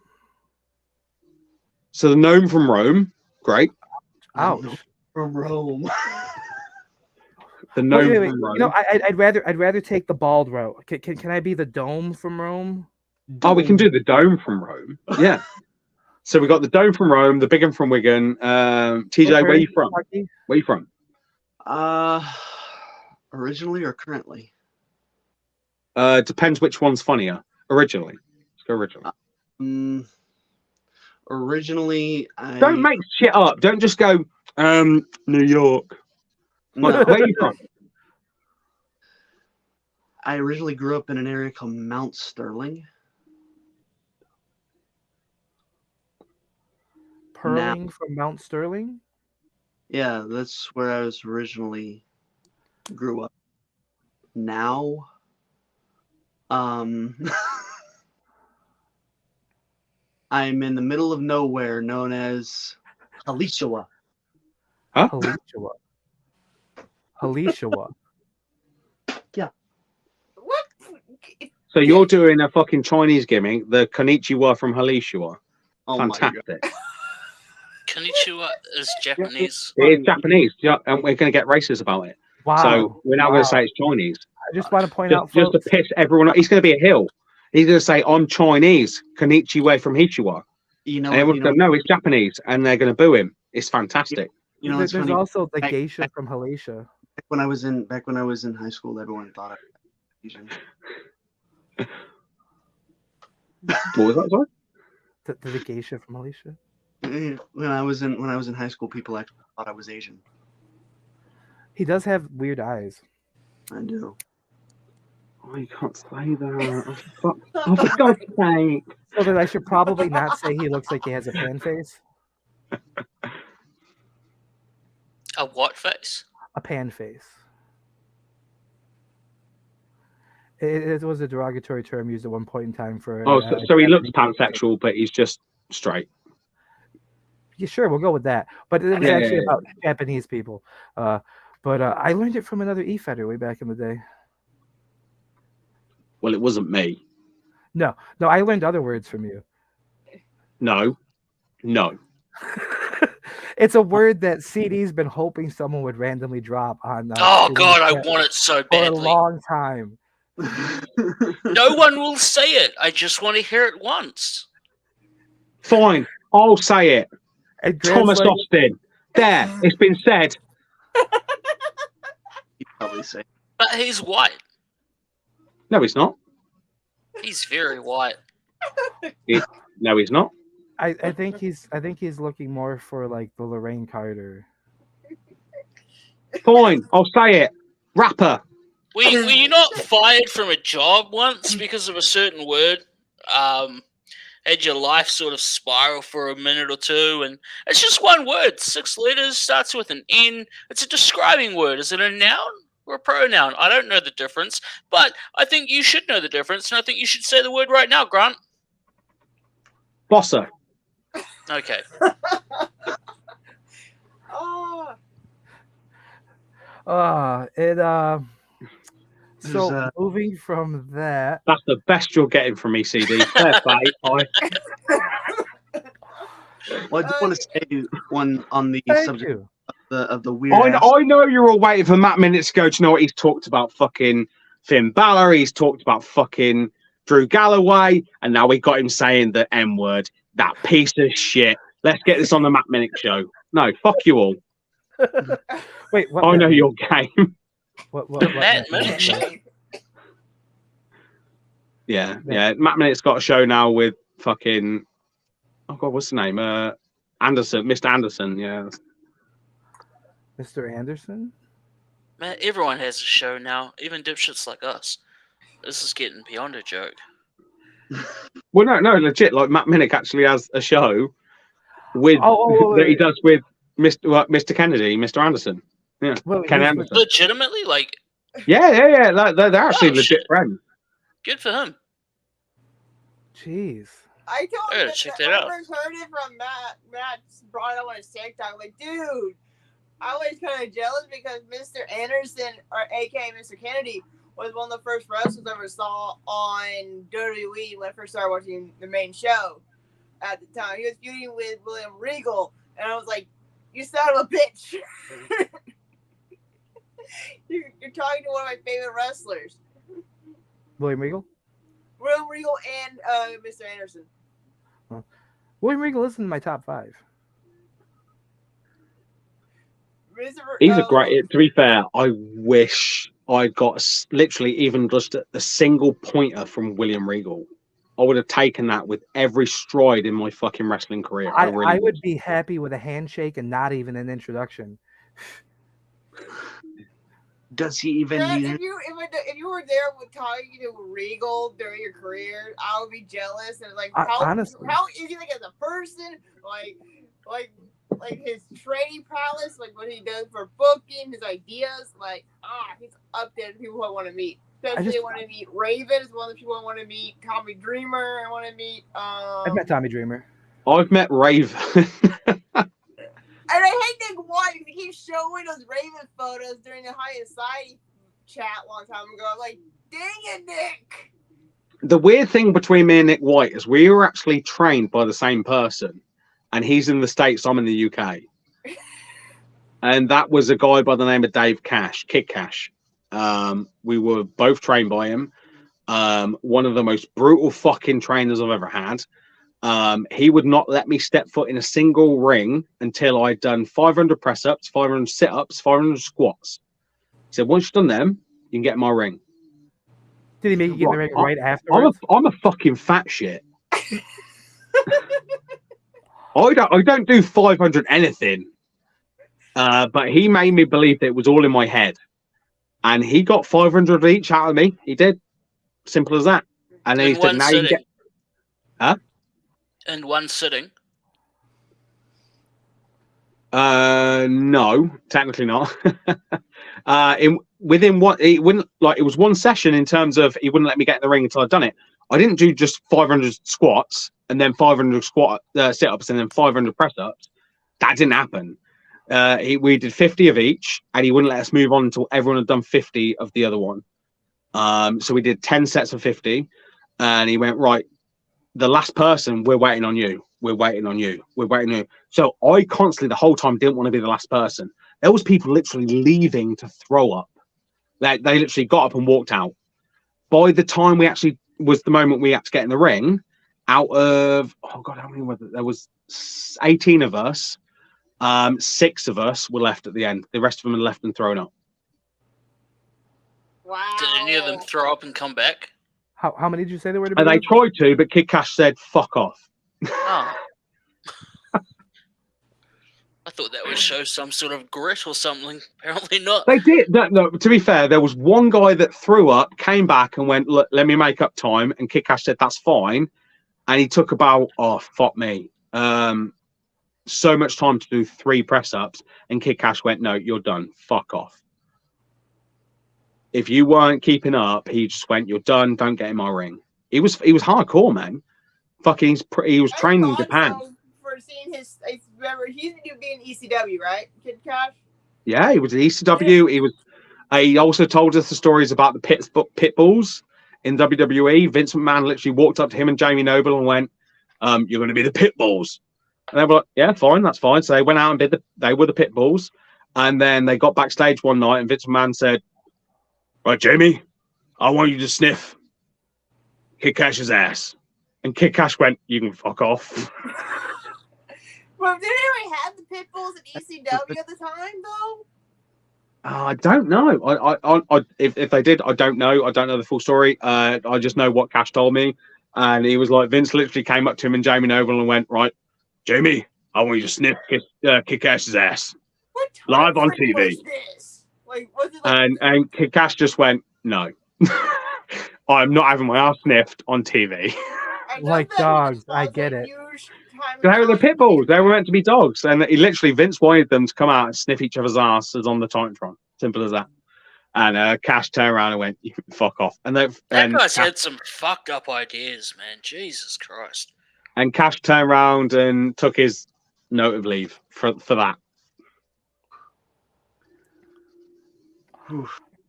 L: So the gnome from Rome, great.
B: Ouch.
G: From Rome.
L: The gnome
B: wait.
L: from Rome.
B: You know, I'd rather take the bald route. Can I be the dome from Rome?
L: Oh, we can do the dome from Rome. Yeah. So we got the dome from Rome, the big 'un from Wigan. TJ, where are you from? Where are you from?
G: Originally or currently?
L: Depends which one's funnier. Originally. Let's go originally.
G: Originally,
L: Don't make shit up. Don't just go, New York. Like, where are you from?
G: I originally grew up in an area called Mount Sterling.
B: Purling from Mount Sterling?
G: Yeah, that's where I was originally grew up. Now, I'm in the middle of nowhere known as Halishawa.
L: Huh?
B: Halishawa.
G: Yeah.
C: What?
L: So you're doing a fucking Chinese gimmick, the Konnichiwa from Halishawa.
G: Oh
L: Fantastic.
N: Konnichiwa is Japanese.
L: It is Japanese, yeah, and we're going to get racist about it.
B: Wow.
L: So we're now going to say it's Chinese.
B: I just want to point out,
L: just to
B: folks,
L: piss everyone off. He's going to be a hill. He's going to say, I'm Chinese, Konnichiwa from Hichiwa.
G: You know,
L: and everyone's going, no, it's Japanese, and they're going to boo him. It's fantastic.
G: You know,
B: there's
G: it's funny.
B: also the geisha from Halatia.
G: Back when I was in high school, everyone thought I was Asian.
L: What was that, sorry?
B: The geisha from Halatia.
G: When I was in high school, people actually thought I was Asian.
B: He does have weird eyes.
G: I do.
L: Oh, you can't say that. Oh, for God's sake.
B: So then I should probably not say he looks like he has a pan face.
N: A what face?
B: A pan face. It was a derogatory term used at one point in time for.
L: Oh, so he looks pansexual, but he's just straight.
B: Yeah, sure, we'll go with that. But it was actually about Japanese people. But I learned it from another e-fetter way back in the day.
L: Well, it wasn't me.
B: No, I learned other words from you.
L: No.
B: It's a word that CD's been hoping someone would randomly drop on.
N: Oh
B: CD
N: God, I want it so
B: for a
N: badly.
B: long time.
N: No one will say it. I just want to hear it once.
L: Fine, I'll say it.
B: And
L: Thomas
B: like,
L: Austin. There, it's been said.
G: You probably say.
N: But he's white.
L: No, he's not.
N: He's very white.
L: No, he's not.
B: I think he's looking more for like the Lorraine Carter.
L: Fine, I'll say it. Rapper.
N: Were you not fired from a job once because of a certain word? Had your life sort of spiral for a minute or two, and it's just one word, 6 letters, starts with an N. It's a describing word. Is it a noun or a pronoun? I don't know the difference, but I think you should know the difference, and I think you should say the word right now, Grant.
L: Bossa.
N: Okay.
B: So moving from that,
L: that's the best you're getting from me, CD. Fair play.
G: Well, I just want to say one on the subject of the weird.
L: I know you're all waiting for Matt minutes ago to know what he's talked about. Fucking Finn Balor. He's talked about fucking Drew Galloway, and now we got him saying the M word. That piece of shit. Let's get this on the Matt Minute show. No, fuck you all.
B: Wait, what?
L: I know your game.
B: What
N: Matt Minute show?
L: Yeah. Matt Minute's got a show now with fucking. Oh God, what's the name? Anderson, Mr. Anderson. Yeah.
B: Mr. Anderson.
N: Man, everyone has a show now, even dipshits like us. This is getting beyond a joke.
L: Well, no, legit. Like Matt Minnick actually has a show with that he does with Mr. Kennedy, Mr. Anderson. Yeah, Ken Anderson.
N: Legitimately, like.
L: Yeah. They're actually legit friends.
N: Good for him.
B: Jeez.
C: I told him
N: check
C: that
N: that out.
C: I first heard it from Matt. Matt brought it up on his TikTok. Like, dude, I was kind of jealous because Mr. Anderson, or aka Mr. Kennedy, was one of the first wrestlers I ever saw on WWE when I first started watching the main show at the time. He was feuding with William Regal, and I was like, you son of a bitch. You're talking to one of my favorite wrestlers.
B: William Regal?
C: William Regal and Mr. Anderson.
B: William Regal isn't in my top 5.
L: He's a great. To be fair, I wish I got literally even just a single pointer from William Regal. I would have taken that with every stride in my fucking wrestling career.
B: I would be happy with a handshake and not even an introduction.
G: Does he even need
C: if you were there with talking to Regal during your career, I would be jealous and like
B: honestly,
C: how is he like as a person, like his training prowess, like what he does for booking, his ideas, like he's up there to people I want to meet. Especially I want to meet Raven is one of the people I want to meet. Tommy Dreamer, I want to meet.
B: I've met Tommy Dreamer.
L: I've met Raven.
C: And I hate Nick White because he keeps showing those Raven photos during the High Society chat a long time ago. I'm like, dang it, Nick.
L: The weird thing between me and Nick White is we were actually trained by the same person, and he's in the States, I'm in the UK. And that was a guy by the name of Dave Cash, Kid Cash. We were both trained by him. One of the most brutal fucking trainers I've ever had. He would not let me step foot in a single ring until I'd done 500 press-ups, 500 sit-ups, 500 squats. He said, once you've done them, you can get in my ring.
B: Did he make you get in the ring right afterwards?
L: I'm a fucking fat shit. I don't do 500 anything. But he made me believe that it was all in my head. And he got 500 each out of me. He did. Simple as that. And then he said, now you get... Huh?
N: In one sitting?
L: No, technically not. within what it wouldn't like. It was one session in terms of he wouldn't let me get in the ring until I'd done it. I didn't do just 500 squats and then 500 sit-ups and then 500 press-ups. That didn't happen. We did 50 of each, and he wouldn't let us move on until everyone had done 50 of the other one. So we did 10 sets of 50, and he went, right, the last person, we're waiting on you. We're waiting on you. We're waiting on you. So I constantly, the whole time, didn't want to be the last person. There was people literally leaving to throw up. They literally got up and walked out. By the time we actually was the moment we had to get in the ring, out of, oh God, how many were there? There was 18 of us. 6 of us were left at the end. The rest of them had left and thrown up.
C: Wow.
N: Did any of them throw up and come back?
B: How many did you say there were?
L: And they tried to, but Kid Cash said, fuck off.
N: Oh. I thought that would show some sort of grit or something. Apparently not.
L: They did. No, to be fair, there was one guy that threw up, came back and went, look, let me make up time. And Kid Cash said, that's fine. And he took about, oh, fuck me. So much time to do 3 press-ups. And Kid Cash went, no, you're done. Fuck off. If you weren't keeping up, he just went, you're done. Don't get in my ring. He was hardcore, man. Fucking, he was trained in Japan.
C: For seeing his, I remember he used to be in ECW, right, Kid Cash?
L: Yeah, he was at ECW. He also told us the stories about the pit bulls in WWE. Vince McMahon literally walked up to him and Jamie Noble and went, "You're going to be the pit bulls." And they were like, "Yeah, fine, that's fine." So they went out and they were the pit bulls, and then they got backstage one night and Vince McMahon said, "Right, Jamie, I want you to sniff Kid Cash's ass." And Kid Cash went, "You can fuck off."
C: Well, did they already have the pit bulls at ECW at the time, though?
L: I don't know. If they did, I don't know. I don't know the full story. I just know what Cash told me, and he was like, Vince literally came up to him and Jamie Noble and went, "Right, Jamie, I want you to sniff Kid Cash's ass live on TV."
C: Was this? Like, was it like
L: And Kid Cash just went, "No, I'm not having my ass sniffed on TV."
B: Like dogs, I get it.
L: They were the pit bulls. They were meant to be dogs, and Vince wanted them to come out and sniff each other's asses on the Titantron. Simple as that. And Cash turned around and went, "You fuck off." And
N: that guy's had some fucked up ideas, man. Jesus Christ.
L: And Cash turned around and took his note of leave for that.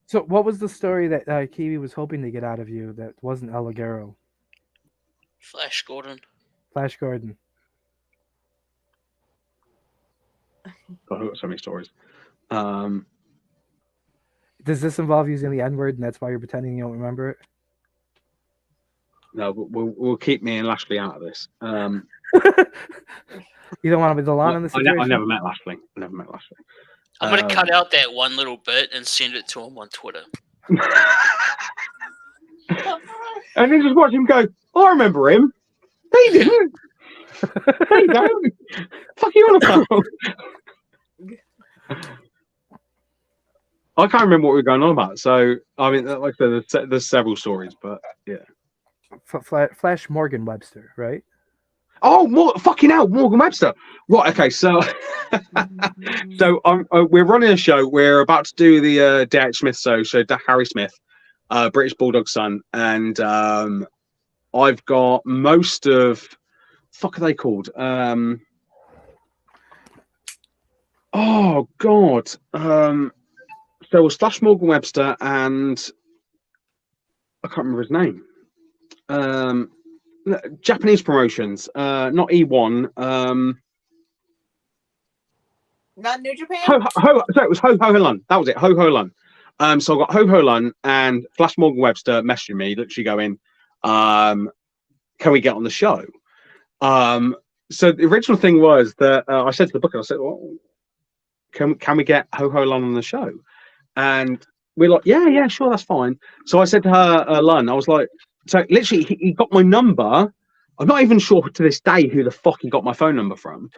B: So, what was the story that Kiwi was hoping to get out of you that wasn't El Ligero?
N: Flash Gordon.
B: Flash Gordon.
L: God, I've got so many stories.
B: Does this involve using the N-word, and that's why you're pretending you don't remember it?
L: No, we'll keep me and Lashley out of this.
B: You don't want to be the lawn in this situation?
L: I never met Lashley.
N: I'm going to cut out that one little bit and send it to him on Twitter.
L: And then just watch him go, "Oh, I remember him." He didn't. He don't. Fuck you on about. I can't remember what we were going on about. So, I mean, like I said, there's several stories, but yeah.
B: Flash Morgan Webster, right?
L: Oh, fucking hell, Morgan Webster. Right, okay, so we're running a show. We're about to do the D.H. Smith show, Harry Smith, British Bulldog son, and I've got most of, fuck are they called? Oh, God. So it was Flash Morgan Webster and I can't remember his name. Japanese promotions, not E1.
C: Not New Japan?
L: So it was Ho Ho Lun. That was it, Ho Ho Lun. So I got Ho Ho Lun and Flash Morgan Webster messaging me, literally going, can we get on the show? So the original thing was that I said to the booker, I said, well, can we get Ho Ho Lun on the show? And we're like, yeah, sure, that's fine. So I said to her, Lun, I was like, so literally he got my number. I'm not even sure to this day who the fuck he got my phone number from.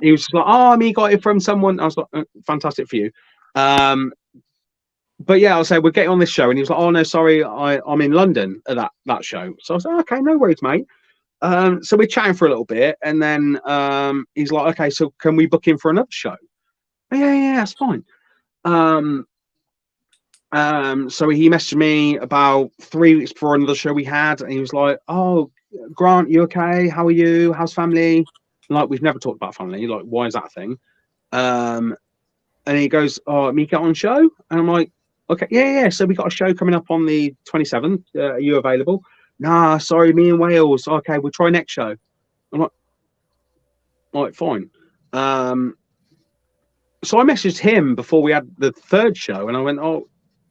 L: He was just like, he got it from someone. I was like, fantastic for you. But yeah, I'll say we're getting on this show, and he was like, "Oh no, sorry, I'm in London at that show." So I was like, "Okay, no worries, mate." So we're chatting for a little bit, and then he's like, "Okay, so can we book in for another show?" Yeah, that's fine. So he messaged me about 3 weeks before another show we had, and he was like, "Oh, Grant, you okay? How are you? How's family?" Like, we've never talked about family. Like, why is that a thing? And he goes, "Oh, me get on show?" And I'm like, "Okay, yeah. So we got a show coming up on the 27th. Are you available?" "Nah, sorry, me in Wales." "Okay, we'll try next show." I'm like, fine. So I messaged him before we had the third show, and I went, "Oh,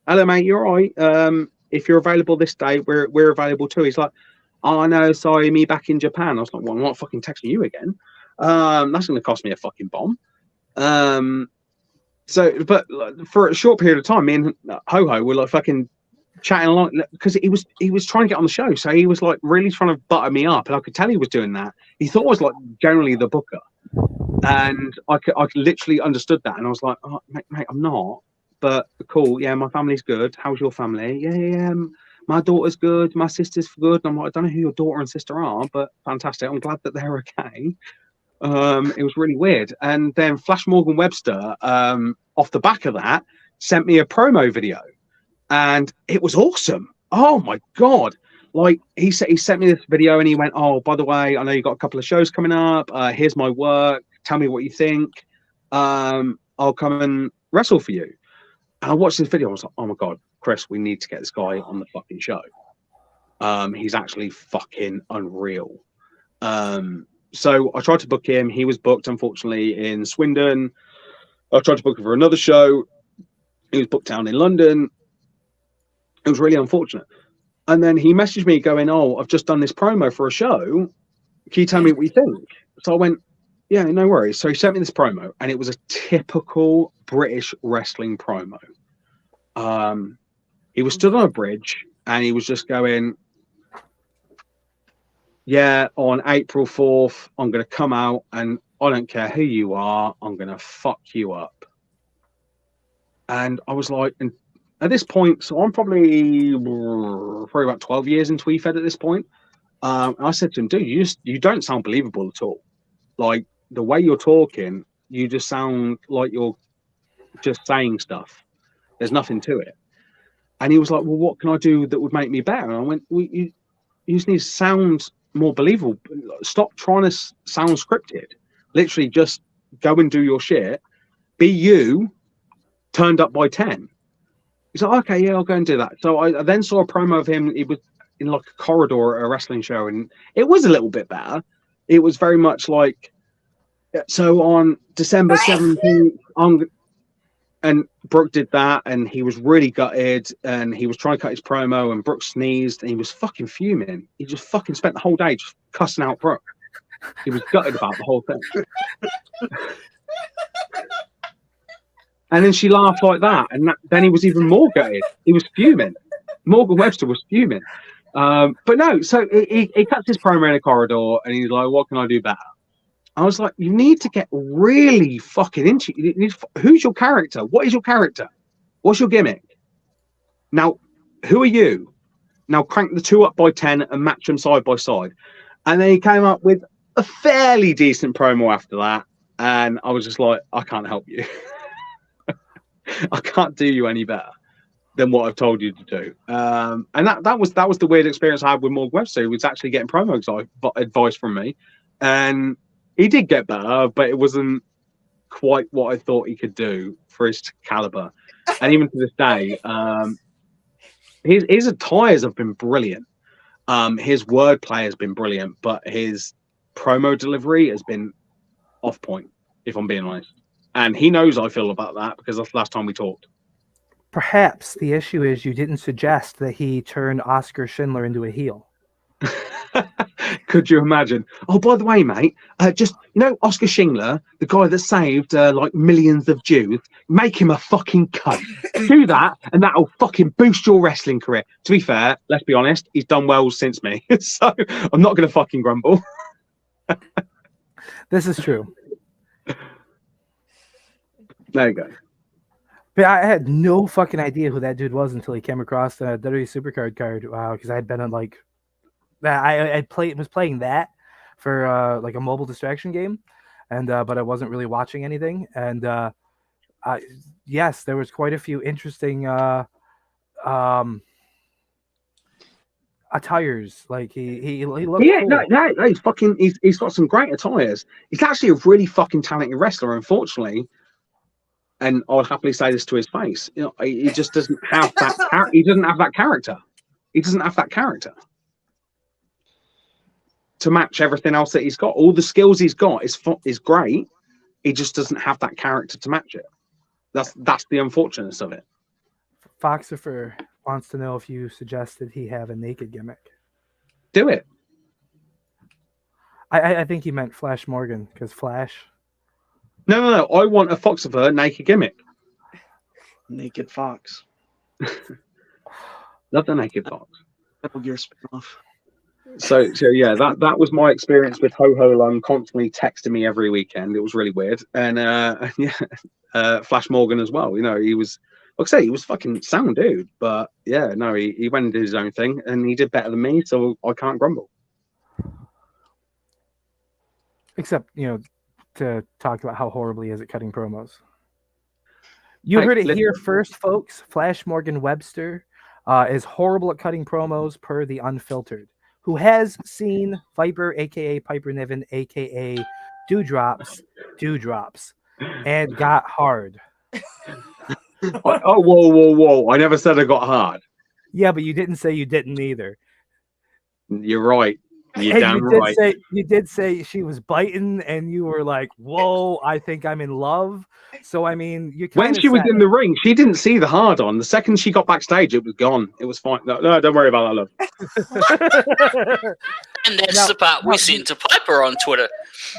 L: hello, mate, you're right. If you're available this day, we're available too." He's like, "Oh no, sorry, me back in Japan." I was like, "Well, I'm not fucking texting you again. That's going to cost me a fucking bomb." So, but for a short period of time, me and Ho Ho were like fucking chatting along because he was trying to get on the show, so he was like really trying to butter me up, and I could tell he was doing that. He thought I was like generally the booker, and I literally understood that, and I was like, "Oh, mate, I'm not." But cool, yeah, my family's good. How's your family? Yeah. My daughter's good. My sister's good. And I'm like, I don't know who your daughter and sister are, but fantastic. I'm glad that they're okay. It was really weird. And then Flash Morgan Webster, off the back of that, sent me a promo video, and it was awesome. Oh my god! Like he sent me this video, and he went, "Oh, by the way, I know you got a couple of shows coming up. Here's my work. Tell me what you think. I'll come and wrestle for you." And I watched this video. I was like, "Oh my god, Chris, we need to get this guy on the fucking show. He's actually fucking unreal." So I tried to book him. He was booked, unfortunately, in Swindon. I tried to book him for another show. He was booked down in London. It was really unfortunate. And then he messaged me going, "Oh, I've just done this promo for a show. Can you tell me what you think?" So I went, "Yeah, no worries." So he sent me this promo, and it was a typical British wrestling promo. He was stood on a bridge, and he was just going, "Yeah, on April 4th, I'm going to come out, and I don't care who you are, I'm going to fuck you up." And I was like, and at this point, so I'm probably about 12 years into EFED at this point. And I said to him, "Dude, you don't sound believable at all. Like the way you're talking, you just sound like you're just saying stuff. There's nothing to it." And he was like, "Well, what can I do that would make me better?" And I went, "Well, you just need to sound more believable. Stop trying to sound scripted. Literally just go and do your shit. Be you, turned up by 10. He's like, "Okay, yeah, I'll go and do that." So I then saw a promo of him. He was in like a corridor at a wrestling show, and it was a little bit better. It was very much like, so on December 17th, and Brooke did that, and he was really gutted, and he was trying to cut his promo, and Brooke sneezed, and he was fucking fuming. He just fucking spent the whole day just cussing out Brooke. He was gutted about the whole thing. And then she laughed like that, and then he was even more gutted. He was fuming. Morgan Webster was fuming. But no, so he cuts his promo in a corridor, and he's like, "What can I do better?" I was like, "You need to get really fucking into it. Who's your character? What is your character? What's your gimmick? Now, who are you? Now crank the two up by 10 and match them side by side." And then he came up with a fairly decent promo after that. And I was just like, "I can't help you. I can't do you any better than what I've told you to do." And that was the weird experience I had with Morgan Webster. He was actually getting promo advice from me. And he did get better, but it wasn't quite what I thought he could do for his caliber. And even to this day, his attires have been brilliant. His wordplay has been brilliant, but his promo delivery has been off point, if I'm being honest. And he knows how I feel about that because that's the last time we talked.
B: Perhaps the issue is you didn't suggest that he turned Oscar Schindler into a heel.
L: Could you imagine? "Oh, by the way, mate, just Oscar Schindler, the guy that saved like millions of Jews, make him a fucking cunt. Do that, and that'll fucking boost your wrestling career." To be fair, let's be honest, he's done well since me, so I'm not going to fucking grumble.
B: This is true.
L: There you go.
B: But I had no fucking idea who that dude was until he came across the WWE Supercard card. Wow, because I had been on like that. I was playing that for like a mobile distraction game, and but I wasn't really watching anything. And yes, there was quite a few interesting attires. Like he looks
L: Yeah,
B: cool.
L: no, he's fucking. He's got some great attires. He's actually a really fucking talented wrestler. Unfortunately, and I'll happily say this to his face. You know, he just doesn't have that. He doesn't have that character. He doesn't have that character to match everything else that he's got. All the skills he's got is great. He just doesn't have that character to match it. That's the unfortunateness of it.
B: Foxifer wants to know if you suggested he have a naked gimmick.
L: Do it.
B: I think he meant Flash Morgan because Flash.
L: No. I want a Foxifer naked gimmick.
G: Naked Fox.
L: Love the naked Fox.
G: Metal Gear spinoff.
L: So yeah, that was my experience with Ho Ho Lung constantly texting me every weekend. It was really weird. And Flash Morgan as well. You know, he was, like I say, he was fucking sound dude. But yeah, no, he went and did his own thing, and he did better than me, so I can't grumble.
B: Except, you know, to talk about how horrible he is at cutting promos. You heard it here first, folks. Flash Morgan Webster is horrible at cutting promos per the Unfiltered, who has seen Viper, a.k.a. Piper Niven, a.k.a. Dewdrops, and got hard.
L: Oh, whoa. I never said I got hard.
B: Yeah, but you didn't say you didn't either.
L: You're right. You're
B: Hey,
L: damn right.
B: You did say she was biting, and you were like, "Whoa, I think I'm in love." So I mean, you
L: When she was in the ring, she didn't see the hard on. The second she got backstage, it was gone. It was fine. No, don't worry about that, love.
N: And that's the part we sent to Piper on Twitter.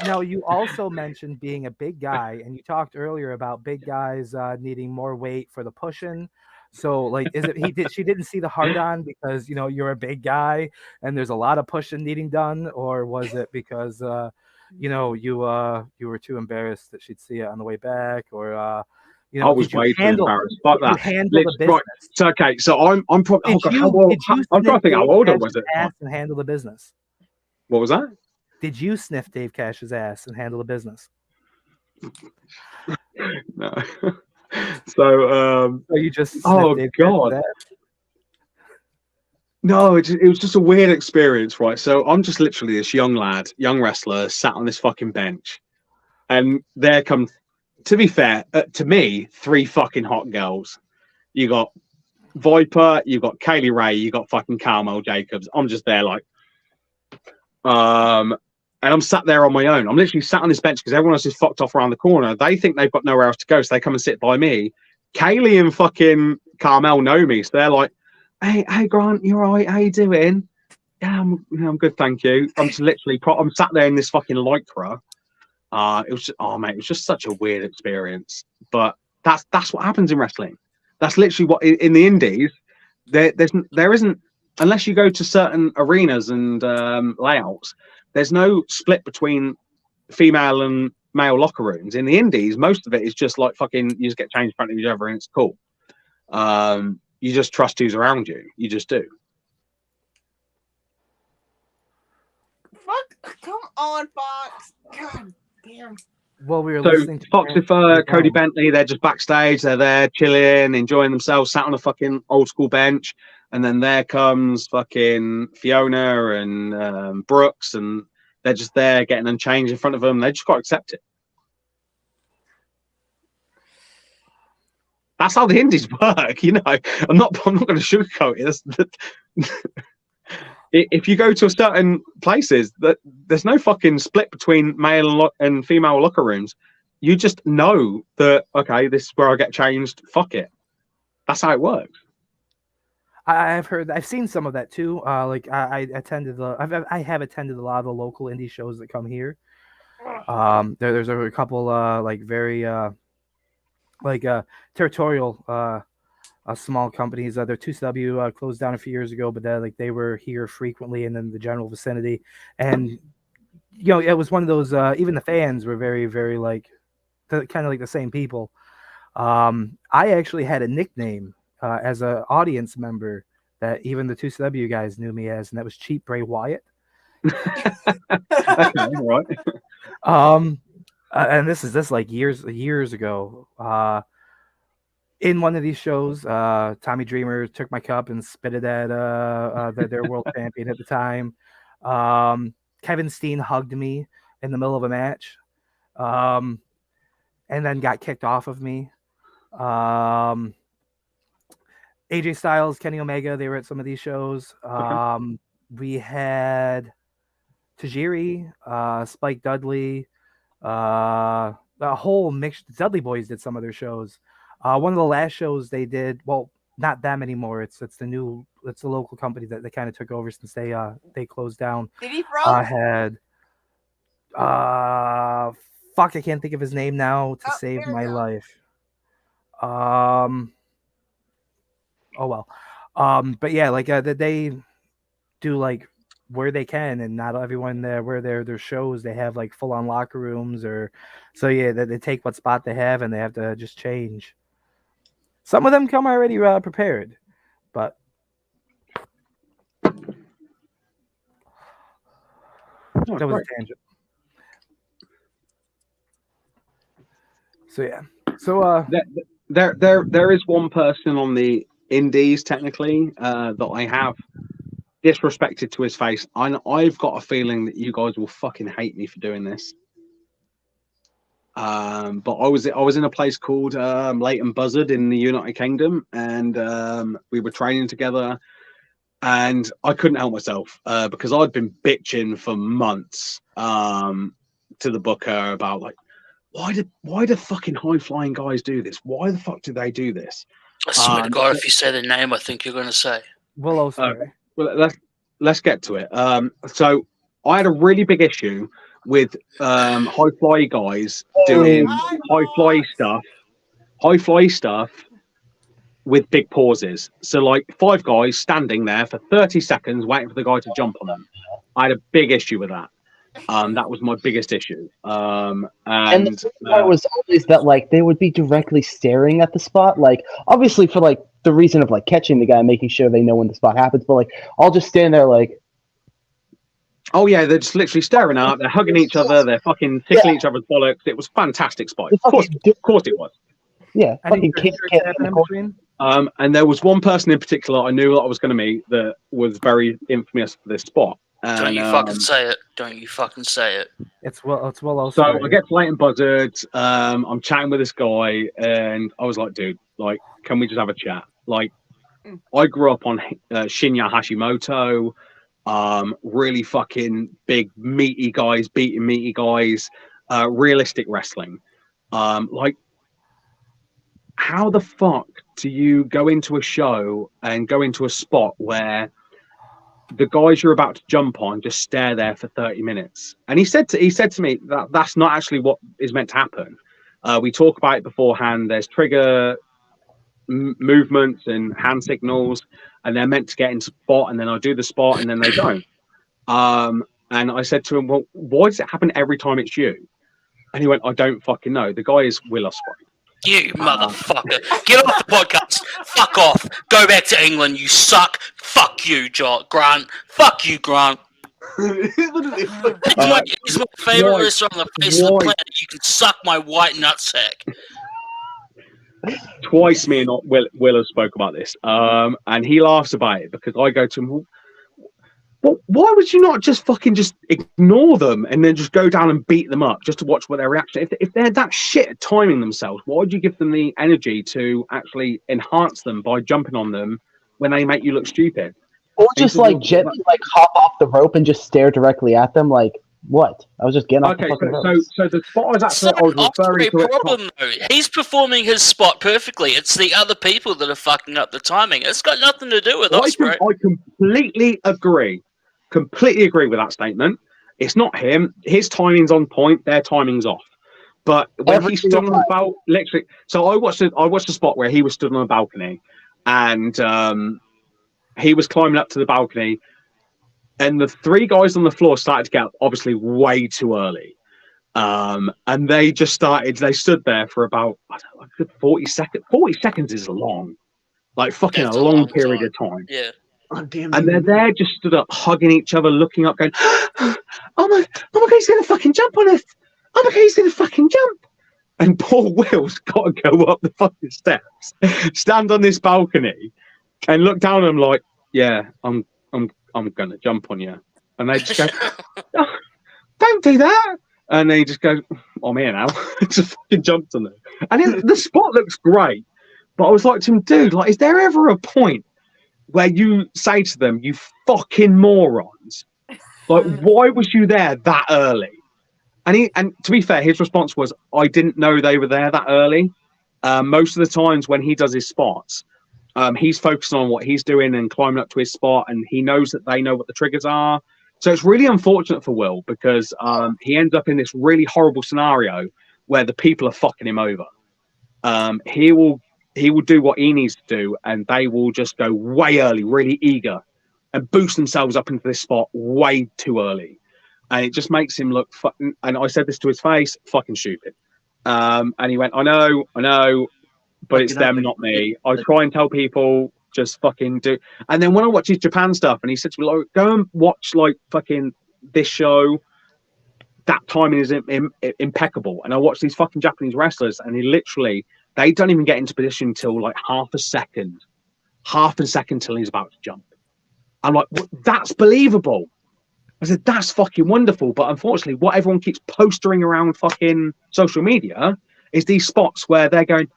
B: Now, you also mentioned being a big guy, and you talked earlier about big guys needing more weight for the pushing. So, like, is it she didn't see the hard on because, you know, you're a big guy and there's a lot of pushing needing done, or was it because you know, you were too embarrassed that she'd see it on the way back, or you know,
L: I was way too embarrassed. Fuck that.
B: Handle the business.
L: Right. So okay, so I'm probably. Oh God, I'm trying to think how old I was.
B: And handle the business.
L: What was that?
B: Did you sniff Dave Cash's ass and handle the business?
L: No. So
B: you just
L: Dave God. No, it was just a weird experience, right? So I'm just literally this young wrestler, sat on this fucking bench, and there come, to be fair, to me, 3 fucking hot girls. You got Viper, you got Kaylee Ray, you got fucking Carmel Jacobs. I'm just there like, and I'm sat there on my own. I'm literally sat on this bench because everyone else is fucked off around the corner. They think they've got nowhere else to go, so they come and sit by me. Kaylee and fucking Carmel know me, so they're like, "Hey, Grant, you all right? How you doing?" "Yeah, I'm good, thank you." I'm just literally, I'm sat there in this fucking lycra. It was just, oh mate, it was just such a weird experience. But that's what happens in wrestling. That's literally what in the indies. There isn't, unless you go to certain arenas and layouts. There's no split between female and male locker rooms. In the indies, most of it is just like fucking, you just get changed in front of each other and it's cool. You just trust who's around you. You just do.
C: Fuck, come on, Fox. God damn.
B: Well, we were
L: So
B: listening to
L: Foxifer, Cody Bentley, they're just backstage. They're there chilling, enjoying themselves, sat on a fucking old school bench. And then there comes fucking Fiona and Brooks, and they're just there getting them changed in front of them. They just got to accept it. That's how the indies work, you know. I'm not going to sugarcoat it. If you go to certain places, there's no fucking split between male and female locker rooms. You just know that, okay, this is where I get changed. Fuck it. That's how it works.
B: I've seen some of that too. Like I have attended a lot of the local indie shows that come here. There's a couple like very territorial small companies. Their 2CW closed down a few years ago, but they were here frequently and in the general vicinity. And you know, it was one of those. Even the fans were very, very like kind of like the same people. I actually had a nickname as an audience member that even the 2CW guys knew me as, and that was Cheap Bray Wyatt.
L: Okay, right.
B: And this like years ago. in one of these shows, Tommy Dreamer took my cup and spit it at their world champion at the time. Kevin Steen hugged me in the middle of a match, and then got kicked off of me. AJ Styles, Kenny Omega, they were at some of these shows. We had Tajiri, Spike Dudley, a whole mix. Dudley Boys did some of their shows. One of the last shows they did, well, not them anymore. It's the local company that they kind of took over since they closed down.
C: Did he from?
B: Fuck, I can't think of his name now to save my life. Oh well. But yeah, like they do like where they can, and not everyone where their shows they have like full on locker rooms, or so yeah, they take what spot they have and they have to just change. Some of them come already prepared, but that was a tangent. So yeah, so
L: there is one person on the indies technically that I have disrespected to his face. I've got a feeling that you guys will fucking hate me for doing this. But I was in a place called Leighton Buzzard in the United Kingdom, and we were training together, and I couldn't help myself because I'd been bitching for months to the booker about like, why do fucking high flying guys do this? Why the fuck do they do this?
N: I swear to God, if you say the name, I think you're going to say
B: Willow.
L: Well, let's get to it. So I had a really big issue with high fly guys doing high fly stuff with big pauses. So like 5 guys standing there for 30 seconds waiting for the guy to jump on them. I had a big issue with that. That was my biggest issue.
O: And the part was always that like they would be directly staring at the spot, like obviously for like the reason of like catching the guy, making sure they know when the spot happens, but like I'll just stand there like,
L: oh yeah, they're just literally staring out, they're hugging each other, they're fucking tickling each other's bollocks. It was fantastic spot. Of course it was.
O: Yeah, fucking
L: and there was one person in particular I knew that I was going to meet that was very infamous for this spot. And,
N: don't you fucking say it. Don't you fucking say it.
B: It's Willow.
L: So I get to Leighton Buzzard. I'm chatting with this guy, and I was like, dude, like, can we just have a chat? Like, I grew up on Shinya Hashimoto, really fucking big, meaty guys, beating meaty guys, realistic wrestling. Like, how the fuck do you go into a show and go into a spot where the guys you're about to jump on just stare there for 30 minutes? And he said to me that that's not actually what is meant to happen. We talk about it beforehand. There's trigger movements and hand signals, and they're meant to get into spot, and then I do the spot, and then they don't. And I said to him, well, why does it happen every time it's you? And he went, I don't fucking know. The guy is Will Ospreay.
N: You motherfucker. Get off the podcast. Fuck off. Go back to England. You suck. Fuck you, Grant. Fuck you, Grant. He's my favorite wrestler on the face of the planet. You can suck my white nutsack.
L: Twice me and Will spoke about this. And he laughs about it because I go to him, well, why would you not just ignore them and then just go down and beat them up just to watch what their reaction? If they're that shit at timing themselves, why would you give them the energy to actually enhance them by jumping on them when they make you look stupid?
O: Or just like gently like hop off the rope and just stare directly at them like, what? I was just getting off the fucking rope.
L: So the spot I was referring to.
N: Problem though. He's performing his spot perfectly. It's the other people that are fucking up the timing. It's got nothing to do with Ospreay.
L: I completely agree. Completely agree with that statement. It's not him. His timing's on point. Their timing's off. But when he stood on the balcony, literally. So I watched the spot where he was stood on a balcony, and he was climbing up to the balcony, and the 3 guys on the floor started to get up, obviously way too early. And they just started. They stood there for about 40 seconds. 40 seconds is long, like fucking a long period of time.
N: Yeah.
G: Oh, damn,
L: and they're there just stood up, hugging each other, looking up, going, oh my God, he's going to fucking jump on us. Oh my God, he's going to fucking jump. And poor Will's got to go up the fucking steps, stand on this balcony, and look down at him like, "Yeah, I'm gonna jump on you." And they just go, "Oh, don't do that." And they just go, "I'm here now." Just fucking jumped on them. And the spot looks great, but I was like to him, "Dude, like, is there ever a point where you say to them, you fucking morons, like, why was you there that early?" And to be fair, his response was, "I didn't know they were there that early." Most of the times when he does his spots, he's focused on what he's doing and climbing up to his spot, and he knows that they know what the triggers are. So it's really unfortunate for Will because he ends up in this really horrible scenario where the people are fucking him over. He will do what he needs to do, and they will just go way early, really eager, and boost themselves up into this spot way too early. And it just makes him look fucking, and I said this to his face, fucking stupid. And he went, I know, but it's them, not me. I try and tell people, just fucking do. And then when I watch his Japan stuff, and he said to me, like, go and watch, like, fucking this show. That timing is impeccable. And I watch these fucking Japanese wrestlers, and they don't even get into position till like half a second till he's about to jump. I'm like, well, that's believable. I said, that's fucking wonderful. But unfortunately, what everyone keeps postering around fucking social media is these spots where they're going,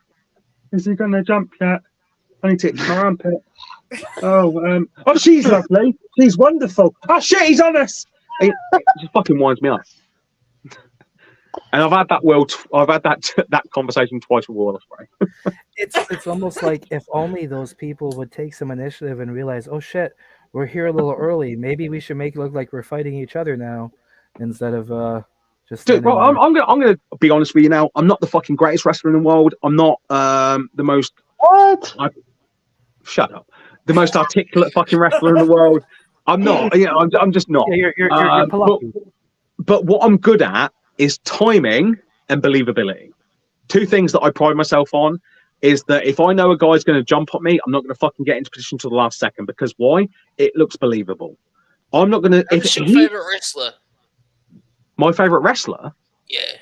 L: is he going to jump yet? I need to hit my armpit. Oh, she's lovely. She's wonderful. Oh, shit, he's on us. It just fucking winds me up. And I've had that conversation twice with Will Ospreay.
B: It's almost like if only those people would take some initiative and realize, oh shit, we're here a little early. Maybe we should make it look like we're fighting each other now, instead of just.
L: Dude, bro, I'm gonna be honest with you now. I'm not the fucking greatest wrestler in the world. I'm not the most.
O: What?
L: Shut up. The most articulate fucking wrestler in the world. I'm not. I'm just not.
B: Yeah, you're
L: but what I'm good at is timing and believability. Two things that I pride myself on is that if I know a guy's going to jump at me, I'm not going to fucking get into position till the last second, because why? It looks believable. I'm not going to.
N: Who's your favorite wrestler?
L: My favorite wrestler?
N: Yeah.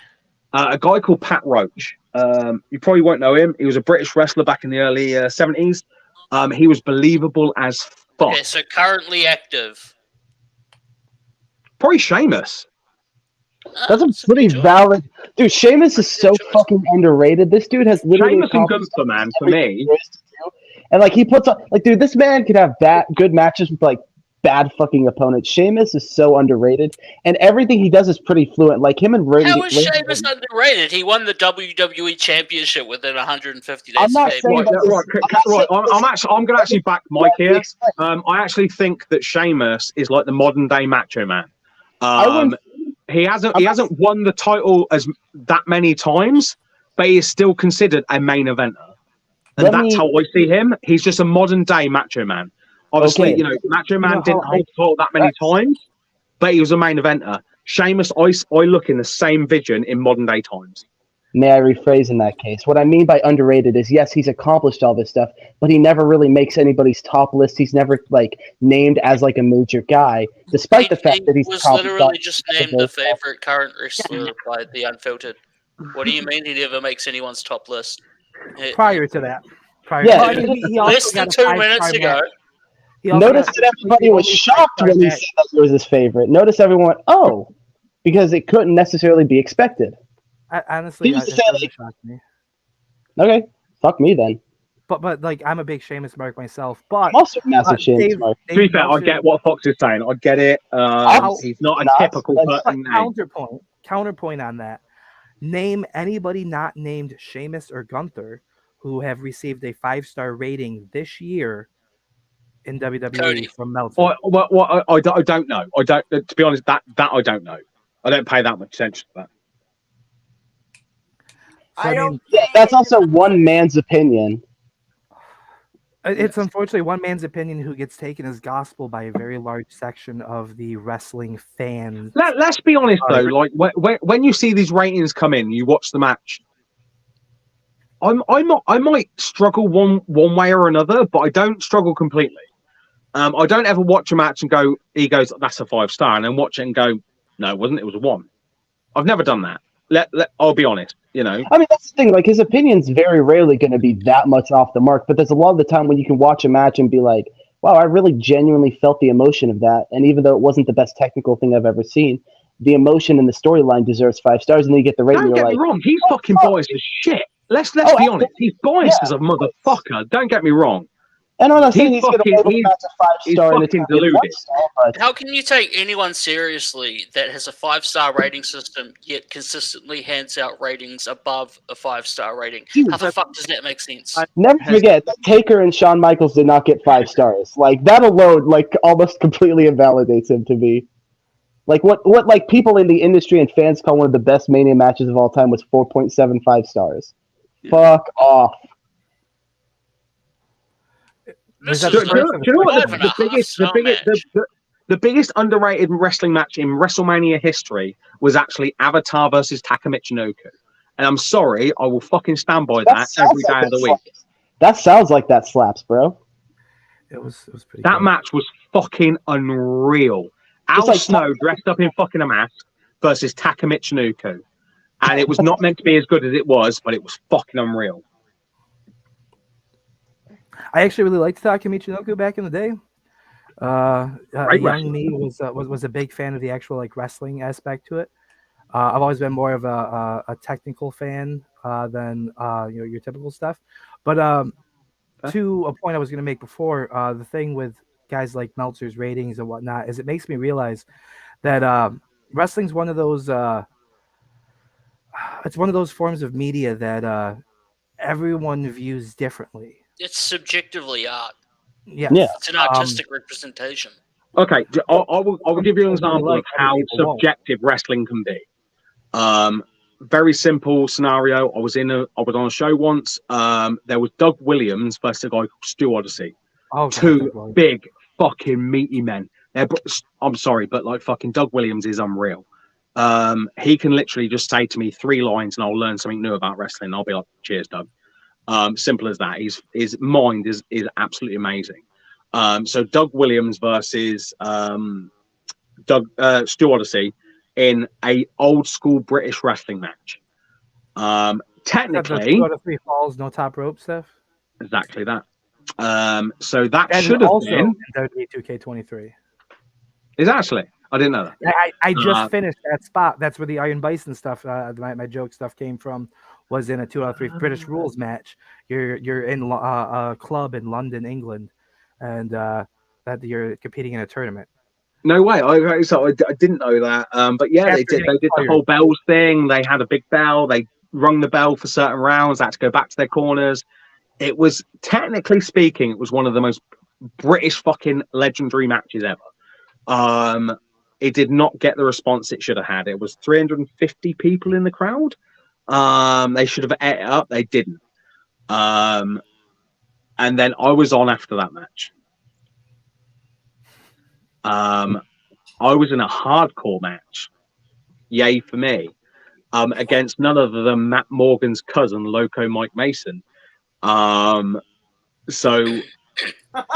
L: A guy called Pat Roach. You probably won't know him. He was a British wrestler back in the early 70s. He was believable as fuck.
N: Okay, so currently active.
L: Probably Sheamus.
O: That's a pretty valid. Dude, Sheamus is so fucking underrated. This dude has literally.
L: Sheamus and Gunther, man, for me.
O: And like he puts on, like, dude, this man could have good matches with like bad fucking opponents. Sheamus is so underrated, and everything he does is pretty fluent. Like him and Randy.
N: How is Sheamus underrated? He won the WWE Championship within 150 days.
O: I'm not saying
L: I'm going to actually back Mike here. I actually think that Sheamus is like the modern day Macho Man. He hasn't won the title as that many times, but he is still considered a main eventer. And that's how I see him. He's just a modern day Macho Man. Obviously, Macho Man didn't hold the title that many times, but he was a main eventer. Sheamus, I look in the same vision in modern day times.
O: May I rephrase in that case? What I mean by underrated is, yes, he's accomplished all this stuff, but he never really makes anybody's top list. He's never like named as like a major guy, despite the fact that he's
N: was literally just named the favorite current wrestler by the Unfiltered. What do you mean he never makes anyone's top list?
B: Prior to that.
N: Less than 2 minutes ago.
O: Notice that everybody was shocked when he said that he was his favorite. Notice everyone went, oh, because it couldn't necessarily be expected.
B: Honestly,
O: He used
B: it
O: to say,
B: doesn't shock me.
O: Okay, fuck me then.
B: But like, I'm a big Sheamus mark myself. But
O: I'm also a massive Sheamus mark.
L: To be fair, I get what Fox is saying. I get it. He's not a typical person.
B: Counterpoint on that. Name anybody not named Sheamus or Gunther who have received a 5-star rating this year in WWE from Meltzer.
L: I don't know. I don't. To be honest, that I don't know. I don't pay that much attention to that.
B: So,
O: that's also one man's opinion.
B: It's unfortunately one man's opinion who gets taken as gospel by a very large section of the wrestling fans.
L: Let's be honest though. Like when you see these ratings come in, you watch the match. I might struggle one way or another, but I don't struggle completely. I don't ever watch a match and go, he goes, that's a 5-star, and then watch it and go, no, it wasn't. It was a 1. I've never done that. I'll be honest. You know,
O: I mean, that's the thing. Like, his opinion's very rarely going to be that much off the mark. But there's a lot of the time when you can watch a match and be like, "Wow, I really genuinely felt the emotion of that." And even though it wasn't the best technical thing I've ever seen, the emotion and the storyline deserves 5 stars. And then you get the rating.
L: Don't
O: You're
L: get
O: like,
L: me wrong. He's fucking biased as shit. Let's be honest. He's biased as a motherfucker. Don't get me wrong.
O: And I'm not saying he's going to
L: fucking-
O: label the match a 5-star and it's
L: fucking
O: gonna be a
L: deluded.
O: 1-star, but
N: How can you take anyone seriously that has a 5-star rating system yet consistently hands out ratings above a 5-star rating? How the fuck does that make sense?
O: never forget that Taker and Shawn Michaels did not get 5 stars. Like, that alone, like, almost completely invalidates him to me. Like, what like people in the industry and fans call one of the best Mania matches of all time was 4.75 stars. Fuck off.
L: Do you know what the biggest underrated wrestling match in WrestleMania history was actually Avatar versus Taka Michinoku? And I'm sorry, I will fucking stand by that every day of the week.
O: That sounds like that slaps, bro.
B: It was pretty.
L: That match was fucking unreal. Al Snow dressed up in fucking a mask versus Taka Michinoku. And it was not meant to be as good as it was, but it was fucking unreal.
B: I actually really liked Taka Michinoku back in the day. Young me was a big fan of the actual like wrestling aspect to it. I've always been more of a technical fan than your typical stuff. But to a point I was going to make before, the thing with guys like Meltzer's ratings and whatnot is it makes me realize that wrestling's one of those. It's one of those forms of media that everyone views differently.
N: It's subjectively art.
B: Yes.
O: Yeah.
N: It's an artistic representation.
L: Okay, I will give you an example of how subjective wrestling can be. Very simple scenario. I was on a show once. There was Doug Williams versus a guy called Stu Odyssey.
B: Oh,
L: Two big fucking meaty men. I'm sorry, but like fucking Doug Williams is unreal. He can literally just say to me 3 lines and I'll learn something new about wrestling. I'll be like, cheers, Doug. Simple as that. His mind is absolutely amazing. So Doug Williams versus Stu Odyssey in a old school British wrestling match. Technically,
B: 2 out of 3 falls, no top rope stuff.
L: Exactly that. So that
B: And
L: should have
B: also
L: been.
B: WWE 2K23.
L: Is actually. I didn't know that.
B: I just finished that spot. That's where the Iron Bison stuff, my joke stuff came from. Was in a 2 out of 3 British rules match. You're in a club in London, England, and that you're competing in a tournament.
L: No way. I didn't know that. But yeah, they did the whole bells thing. They had a big bell. They rung the bell for certain rounds. They had to go back to their corners. It was, technically speaking, it was one of the most British fucking legendary matches ever. It did not get the response it should have had. It was 350 people in the crowd. They should have ate it up. They didn't. And then I was on after that match. I was in a hardcore match. Yay for me. Against none other than Matt Morgan's cousin, Loco Mike Mason. So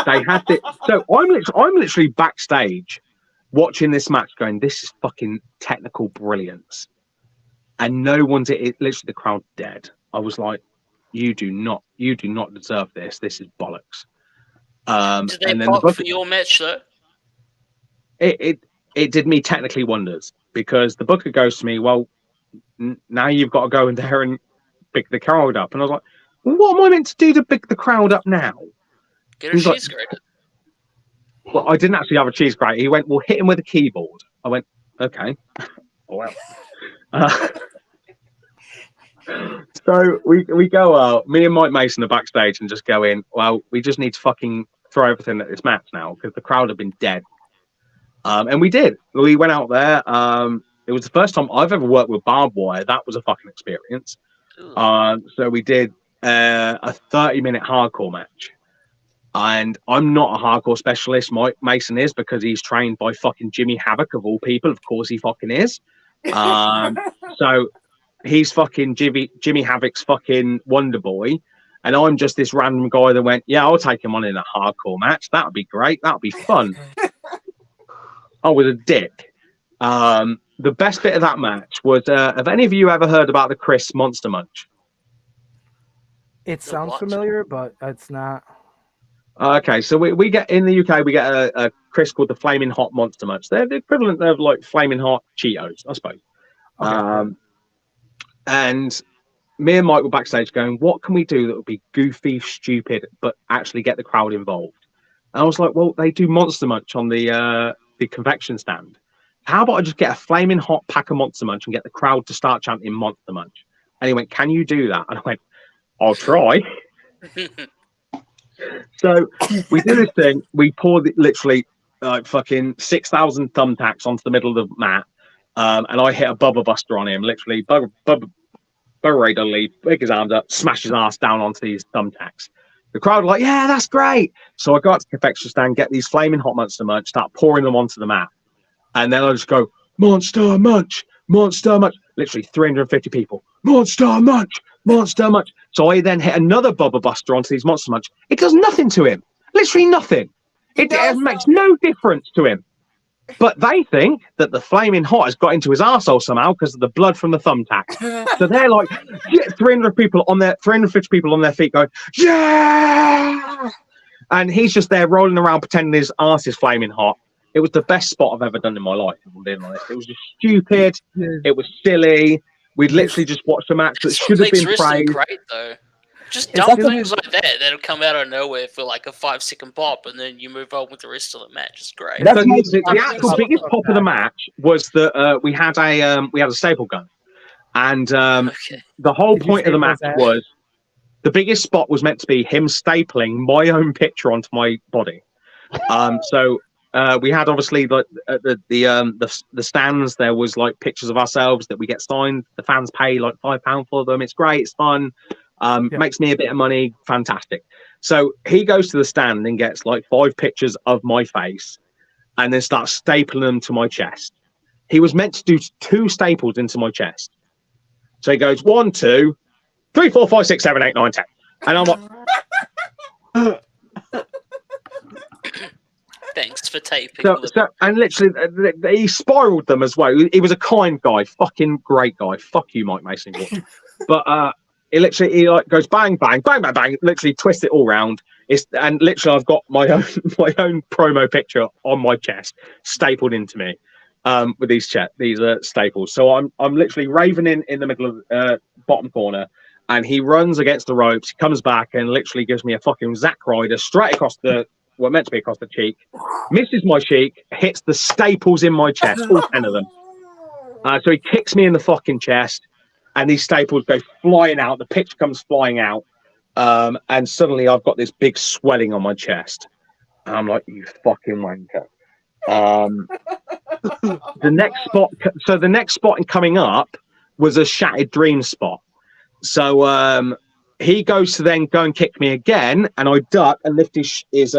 L: they had to. So I'm literally backstage watching this match, going, "This is fucking technical brilliance." And no one's it. Literally, the crowd dead. I was like, "You do not deserve this. This is bollocks."
N: Did they
L: and then
N: pop for your match though?
L: It did me technically wonders, because the booker goes to me, "Well, now you've got to go in there and pick the crowd up." And I was like, "Well, what am I meant to do to pick the crowd up now?"
N: Get a cheese grater.
L: Well, I didn't actually have a cheese grater. He went, "Well, hit him with a keyboard." I went, "Okay." Well. So we go out. Me and Mike Mason are backstage and just go in. Well, we just need to fucking throw everything at this match now, because the crowd have been dead. And we did. We went out there. It was the first time I've ever worked with barbed wire. That was a fucking experience. So we did a 30-minute hardcore match. And I'm not a hardcore specialist. Mike Mason is, because he's trained by fucking Jimmy Havoc of all people. Of course he fucking is. So he's fucking Jimmy Havoc's fucking Wonder Boy. And I'm just this random guy that went, "Yeah, I'll take him on in a hardcore match. That would be great. That would be fun." I was a dick. the best bit of that match was, have any of you ever heard about the Chris Monster Munch?
B: It sounds familiar, but it's not.
L: Okay, so we get in the UK, we get a Chris called the Flaming Hot Monster Munch. They're the equivalent of like Flaming Hot Cheetos, I suppose.
B: Okay,
L: And me and Mike were backstage going, what can we do that would be goofy, stupid, but actually get the crowd involved? And I was like, well, they do Monster Munch on the convection stand. How about I just get a flaming hot pack of Monster Munch and get the crowd to start chanting Monster Munch? And he went, can you do that? And I went, I'll try. So we do this thing. We pour literally fucking 6,000 thumbtacks onto the middle of the mat. And I hit a Bubba Buster on him. Literally, Bubba Ray Dudley, pick his arms up, smash his ass down onto these thumbtacks. The crowd were like, yeah, that's great. So I go out to the confection stand, get these flaming hot Monster Munch, start pouring them onto the mat. And then I just go, Monster Munch, Monster Munch. Literally 350 people. Monster Munch, Monster Munch. So I then hit another Bubba Buster onto these Monster Munch. It does nothing to him. Literally nothing. It makes no difference to him. But they think that the flaming hot has got into his arsehole somehow because of the blood from the thumbtack. So they're like, 350 people on their feet going, yeah! And he's just there rolling around pretending his arse is flaming hot. It was the best spot I've ever done in my life, if I'm being honest. It was just stupid. It was silly. We'd literally just watched a match that should have been praised.
N: Great, though. Just dumb things like that that'll come out of nowhere for like a 5-second pop, and then you move on with the rest of the match. It's great.
L: So the actual biggest pop of the match was that we had a staple gun, and the whole point of the match was the biggest spot was meant to be him stapling my own picture onto my body. So we had obviously like the stands. There was like pictures of ourselves that we get signed. The fans pay like £5 for them. It's great. It's fun. Makes me a bit of money. Fantastic. So he goes to the stand and gets like 5 pictures of my face and then starts stapling them to my chest. He was meant to do 2 staples into my chest. So he goes 1, 2, 3, 4, 5, 6, 7, 8, 9, 10. And I'm like,
N: thanks for taping.
L: And literally, he spiraled them as well. He was a kind guy, fucking great guy. Fuck you, Mike Mason. But he like goes bang, bang, bang, bang, bang. Literally twists it all round. And literally, I've got my own promo picture on my chest stapled into me with these staples. So I'm literally raving in the middle of bottom corner, and he runs against the ropes. He comes back and literally gives me a fucking Zack Ryder straight across meant to be across the cheek, misses my cheek, hits the staples in my chest, all 10 of them. So he kicks me in the fucking chest, and these staples go flying out. The pitch comes flying out, and suddenly I've got this big swelling on my chest. And I'm like, you fucking wanker. The next spot in coming up was a Shattered Dream spot. So he goes to then go and kick me again, and I duck and lift his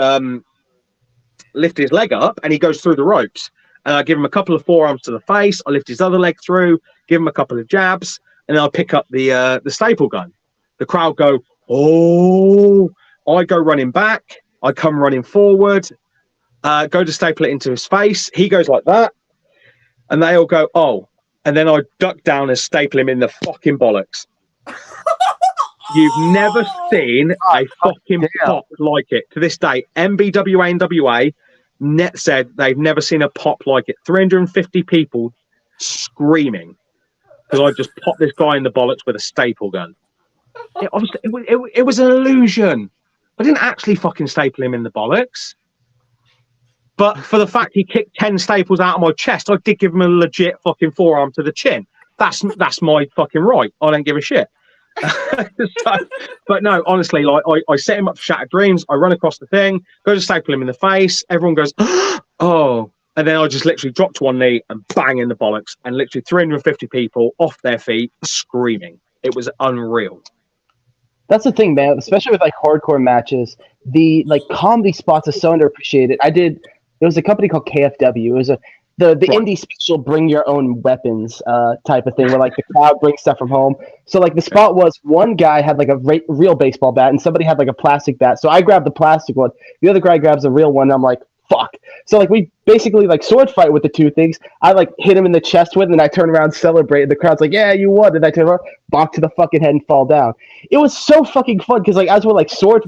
L: leg up, and he goes through the ropes. And I give him a couple of forearms to the face. I lift his other leg through, give him a couple of jabs, and then I pick up the staple gun. The crowd go, oh! I go running back. I come running forward. Go to staple it into his face. He goes like that, and they all go, oh! And then I duck down and staple him in the fucking bollocks. You've never seen a fucking pop like it. To this day, MBWA and WA said they've never seen a pop like it. 350 people screaming because I just popped this guy in the bollocks with a staple gun. It was an illusion. I didn't actually fucking staple him in the bollocks. But for the fact he kicked 10 staples out of my chest, I did give him a legit fucking forearm to the chin. That's my fucking right. I don't give a shit. But no, honestly, like I set him up for Shattered Dreams. I run across the thing, go to staple him in the face. Everyone goes, oh, and then I just literally drop to one knee and bang in the bollocks, and literally 350 people off their feet screaming. It was unreal.
O: That's the thing, man. Especially with like hardcore matches, the like comedy spots are so underappreciated. It was a company called KFW. It was the indie special bring your own weapons type of thing where like the crowd brings stuff from home. So like the spot was one guy had like a real baseball bat and somebody had like a plastic bat. So I grabbed the plastic one. The other guy grabs a real one. And I'm like, fuck. So like we basically like sword fight with the two things. I like hit him in the chest with, and I turn around, celebrate, and the crowd's like, "Yeah, you won!" And I turn around, bonk to the fucking head, and fall down. It was so fucking fun because like as we're like sword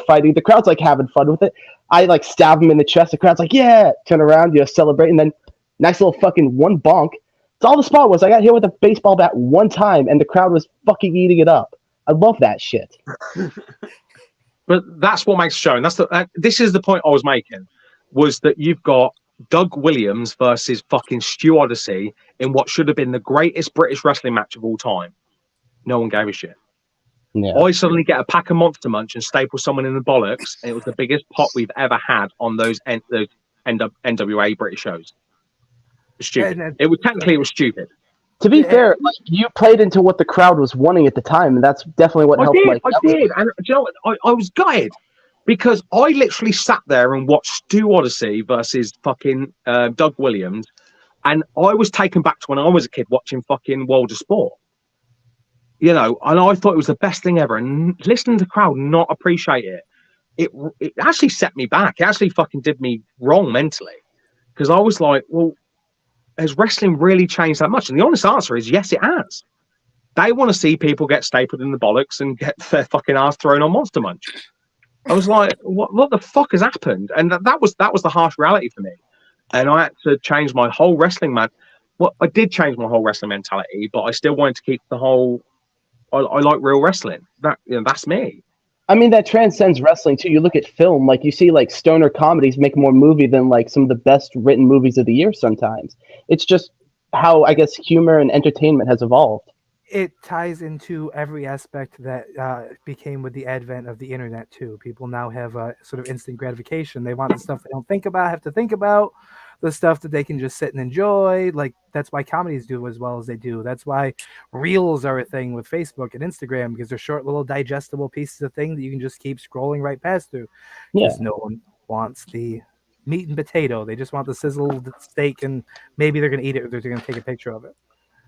O: fighting, the crowd's like having fun with it. I like stab him in the chest. The crowd's like, "Yeah!" Turn around, celebrate, and then nice little fucking one bonk. That's all the spot was. I got hit with a baseball bat one time, and the crowd was fucking eating it up. I love that shit.
L: But that's what makes a show, and this is the point I was making, was that you've got Doug Williams versus fucking Stu Odyssey in what should have been the greatest British wrestling match of all time. No one gave a shit.
O: Yeah.
L: I suddenly get a pack of Monster Munch and staple someone in the bollocks, and it was the biggest pop we've ever had on those NWA British shows. It was stupid. It was stupid.
O: To be fair, like, you played into what the crowd was wanting at the time, and that's definitely what helped.
L: I did. And do you know what? I was gutted because I literally sat there and watched Stu Odyssey versus fucking Doug Williams, and I was taken back to when I was a kid watching fucking World of Sport. You know, and I thought it was the best thing ever. And listening to the crowd not appreciate it actually set me back. It actually fucking did me wrong mentally because I was like, well, has wrestling really changed that much? And the honest answer is yes, it has. They want to see people get stapled in the bollocks and get their fucking ass thrown on Monster Munch. I was like, what the fuck has happened? And that was the harsh reality for me. And I had to change my whole wrestling I did change my whole wrestling mentality, but I still wanted to keep the whole. I like real wrestling. That's me.
O: I mean, that transcends wrestling too. You look at film, like you see like stoner comedies make more movie than like some of the best written movies of the year sometimes. It's just how, I guess, humor and entertainment has evolved.
B: It ties into every aspect that became with the advent of the internet too. People now have a sort of instant gratification. They want the stuff they don't have to think about, the stuff that they can just sit and enjoy. Like that's why comedies do as well as they do. That's why reels are a thing with Facebook and Instagram, because they're short little digestible pieces of thing that you can just keep scrolling right past through. Because no one wants the meat and potato. They just want the sizzled steak, and maybe they're going to eat it or they're going to take a picture of it.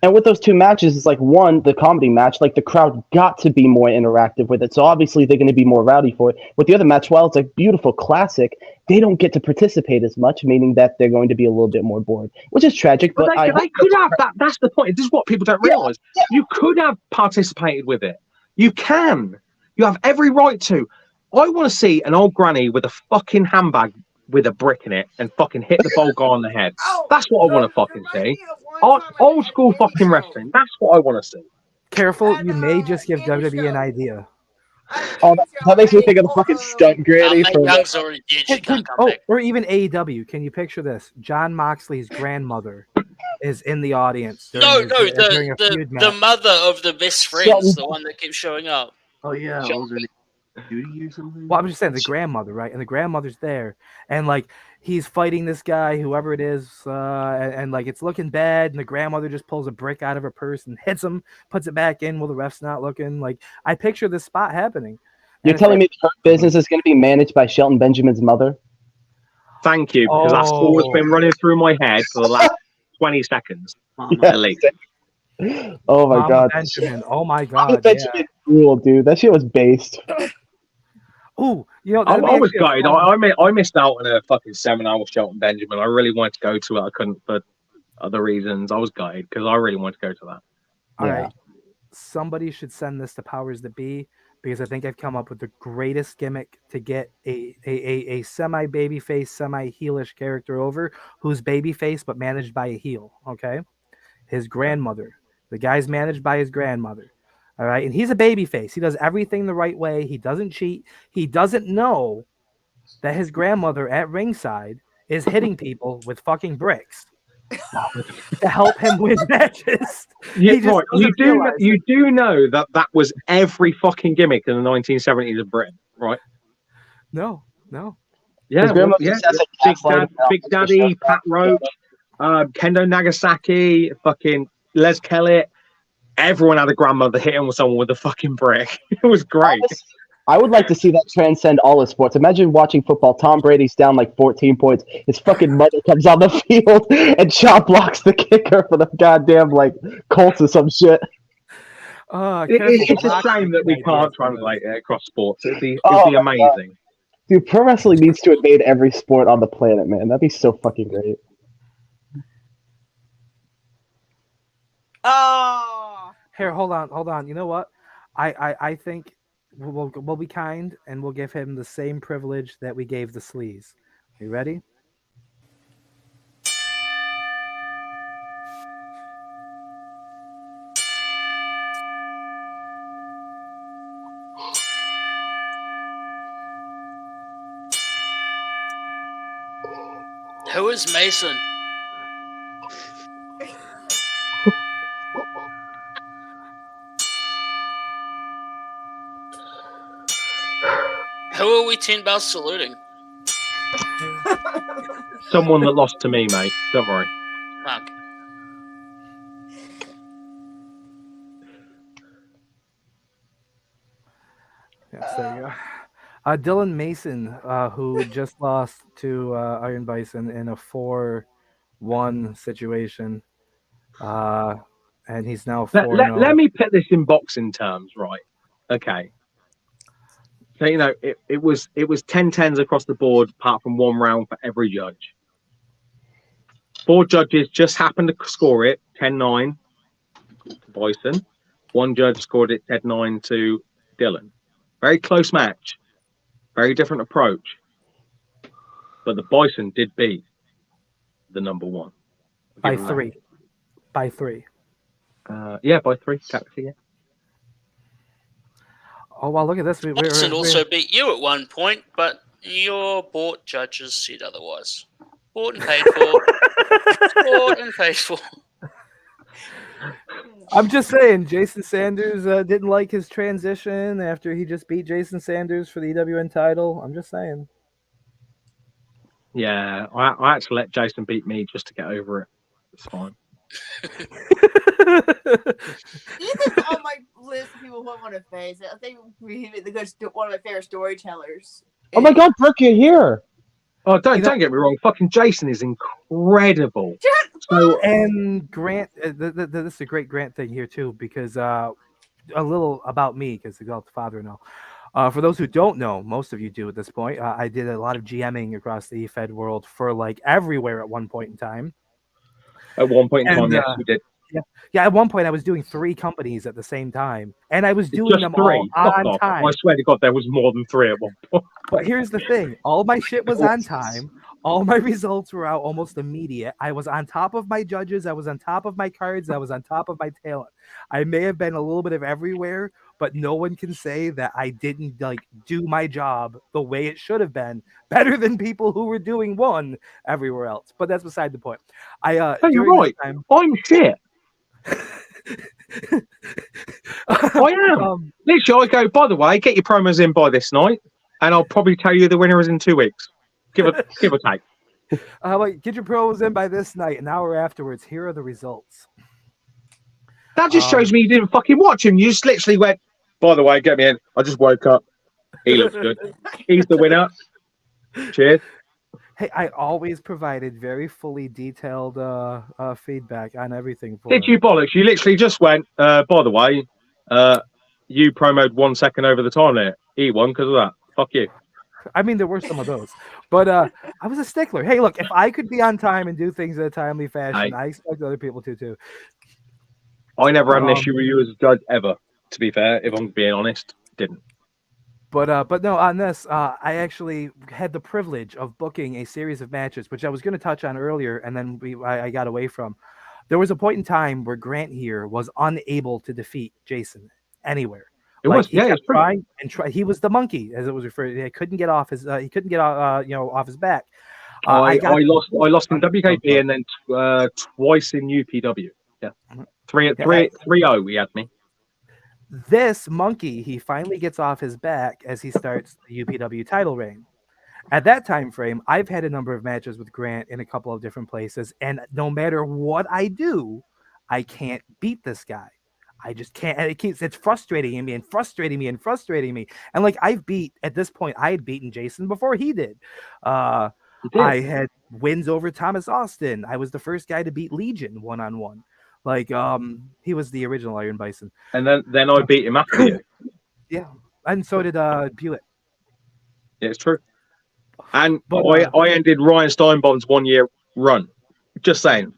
O: And with those two matches, it's like one, the comedy match, like the crowd got to be more interactive with it. So obviously they're going to be more rowdy for it. With the other match, while it's a beautiful classic, they don't get to participate as much, meaning that they're going to be a little bit more bored, which is tragic. But
L: they could have that. That's the point. This is what people don't realize. Yeah. You could have participated with it. You can. You have every right to. I want to see an old granny with a fucking handbag with a brick in it and fucking hit the bold guy on the head. That's what I want to fucking see. Old school fucking wrestling. That's what I want to see.
B: Careful, you may just give WWE an idea.
O: Oh, that makes me think of the fucking stunt granny from.
B: Or even AEW. Can you picture this? John Moxley's grandmother is in the audience.
N: The mother of the best friends, the one that keeps showing up.
G: Oh yeah, Judy or something.
B: Well, I'm just saying the grandmother, right? And the grandmother's there, and like he's fighting this guy, whoever it is, and like it's looking bad, and the grandmother just pulls a brick out of her purse and hits him, puts it back in while the ref's not looking. Like I picture this spot happening.
O: You're telling me the business is going to be managed by Shelton Benjamin's mother?
L: Thank you, because that's always been running through my head for the last 20 seconds at least.
O: Oh my god!
B: Benjamin. Oh my god!
O: Mama Benjamin, cool, dude. That shit was based.
B: Oh, you know,
L: I was gutted. I missed out on a fucking seminar with Shelton Benjamin. I really wanted to go to it. I couldn't for other reasons. I was gutted because I really wanted to go to that.
B: All right. Somebody should send this to Powers That Be, because I think I've come up with the greatest gimmick to get a semi-babyface, semi-heelish character over who's babyface but managed by a heel, okay? His grandmother. The guy's managed by his grandmother. All right, and he's a babyface. He does everything the right way. He doesn't cheat. He doesn't know that his grandmother at ringside is hitting people with fucking bricks to help him win matches.
L: You do know that was every fucking gimmick in the 1970s of Britain, right?
B: No.
L: Yeah, Big Daddy, Pat Roach, Kendo Nagasaki, fucking Les Kelly. Everyone had a grandmother hitting someone with a fucking brick. It was great.
O: I would like to see that transcend all of sports. Imagine watching football. Tom Brady's down like 14 points. His fucking mother comes on the field and chop blocks the kicker for the goddamn like Colts or some shit.
L: It's a shame that we can't translate it across sports. It'd be amazing.
O: Dude, pro wrestling needs to invade every sport on the planet, man. That'd be so fucking great.
C: Oh.
B: Here, hold on. You know what? I think we'll be kind and we'll give him the same privilege that we gave the sleaze. You ready?
N: Who is Mason? Who are we 10 bells saluting?
L: Someone that lost to me, mate. Don't worry.
N: Fuck.
B: Yes, there you go. Dylan Mason, who just lost to Iron Bison in a 4-1 situation. And he's now 4-0.
L: Let me put this in boxing terms, right? Okay. So, you know, it was 10-10s across the board, apart from one round for every judge. 4 judges just happened to score it 10-9 to Bison. One judge scored it 10-9 to Dylan. Very close match. Very different approach. But the Bison did beat the number one.
B: By 3. By 3.
L: Yeah, by 3. Technically, yeah.
B: Oh, well, look at this.
N: Watson also beat you at one point, but your bought judges said otherwise. Bought and paid for. Bought and paid for.
B: I'm just saying, Jason Sanders didn't like his transition after he just beat Jason Sanders for the EWN title. I'm just saying.
L: Yeah, I actually let Jason beat me just to get over it. It's fine.
C: You think on my list of people who I want to face, I think one of my favorite storytellers.
O: Oh my God, Brooke, you're here.
L: Oh, don't get me wrong. Fucking Jason is incredible.
B: So, and Grant, this is a great Grant thing here too, because a little about me, because Exalted Father and all. For those who don't know, most of you do at this point. I did a lot of GMing across the EFED world for like everywhere at one point in time.
L: At one point in time, yes, we did.
B: Yeah. At one point, I was doing 3 companies at the same time, and I was doing them
L: 3.
B: all on time.
L: I swear to God, there was more than 3 at one point.
B: But here's the thing: all my shit was on time. All my results were out almost immediate. I was on top of my judges. I was on top of my cards. I was on top of my talent. I may have been a little bit of everywhere, but no one can say that I didn't do my job the way it should have been, better than people who were doing one everywhere else. But that's beside the point.
L: You're right. I'm shit. I am. Literally, I go, by the way, get your promos in by this night, and I'll probably tell you the winner is in 2 weeks. Give or take.
B: Get your pros in by this night. An hour afterwards, here are the results.
L: That just shows me you didn't fucking watch him. You just literally went, by the way, get me in. I just woke up. He looks good. He's the winner. Cheers.
B: Hey, I always provided very fully detailed feedback on everything.
L: Did you bollocks? You literally just went, by the way, you promoted 1 second over the time there. He won because of that. Fuck you.
B: I mean, there were some of those, but I was a stickler. Hey, look, if I could be on time and do things in a timely fashion, I expect other people to too.
L: I never had an issue with you as a judge ever. To be fair, if I'm being honest, didn't.
B: But no, on this, I actually had the privilege of booking a series of matches, which I was going to touch on earlier, and then I got away from. There was a point in time where Grant here was unable to defeat Jason anywhere. He kept trying and try. He was the monkey, as it was referred to. He couldn't get off his. He couldn't get off his back.
L: I lost in WKP and then twice in UPW. Yeah, 3-0. He had me.
B: This monkey, he finally gets off his back as he starts the UPW title reign. At that time frame, I've had a number of matches with Grant in a couple of different places, and no matter what I do, I can't beat this guy. I just can't. And it's frustrating me and frustrating me and frustrating me. And like at this point, I had beaten Jason before he did. I had wins over Thomas Austin. I was the first guy to beat Legion 1-on-1. He was the original Iron Bison.
L: And then I beat him after you.
B: Yeah. And so did Buick.
L: Yeah, it's true. And
B: But,
L: I ended Ryan Steinbaum's 1 year run. Just saying.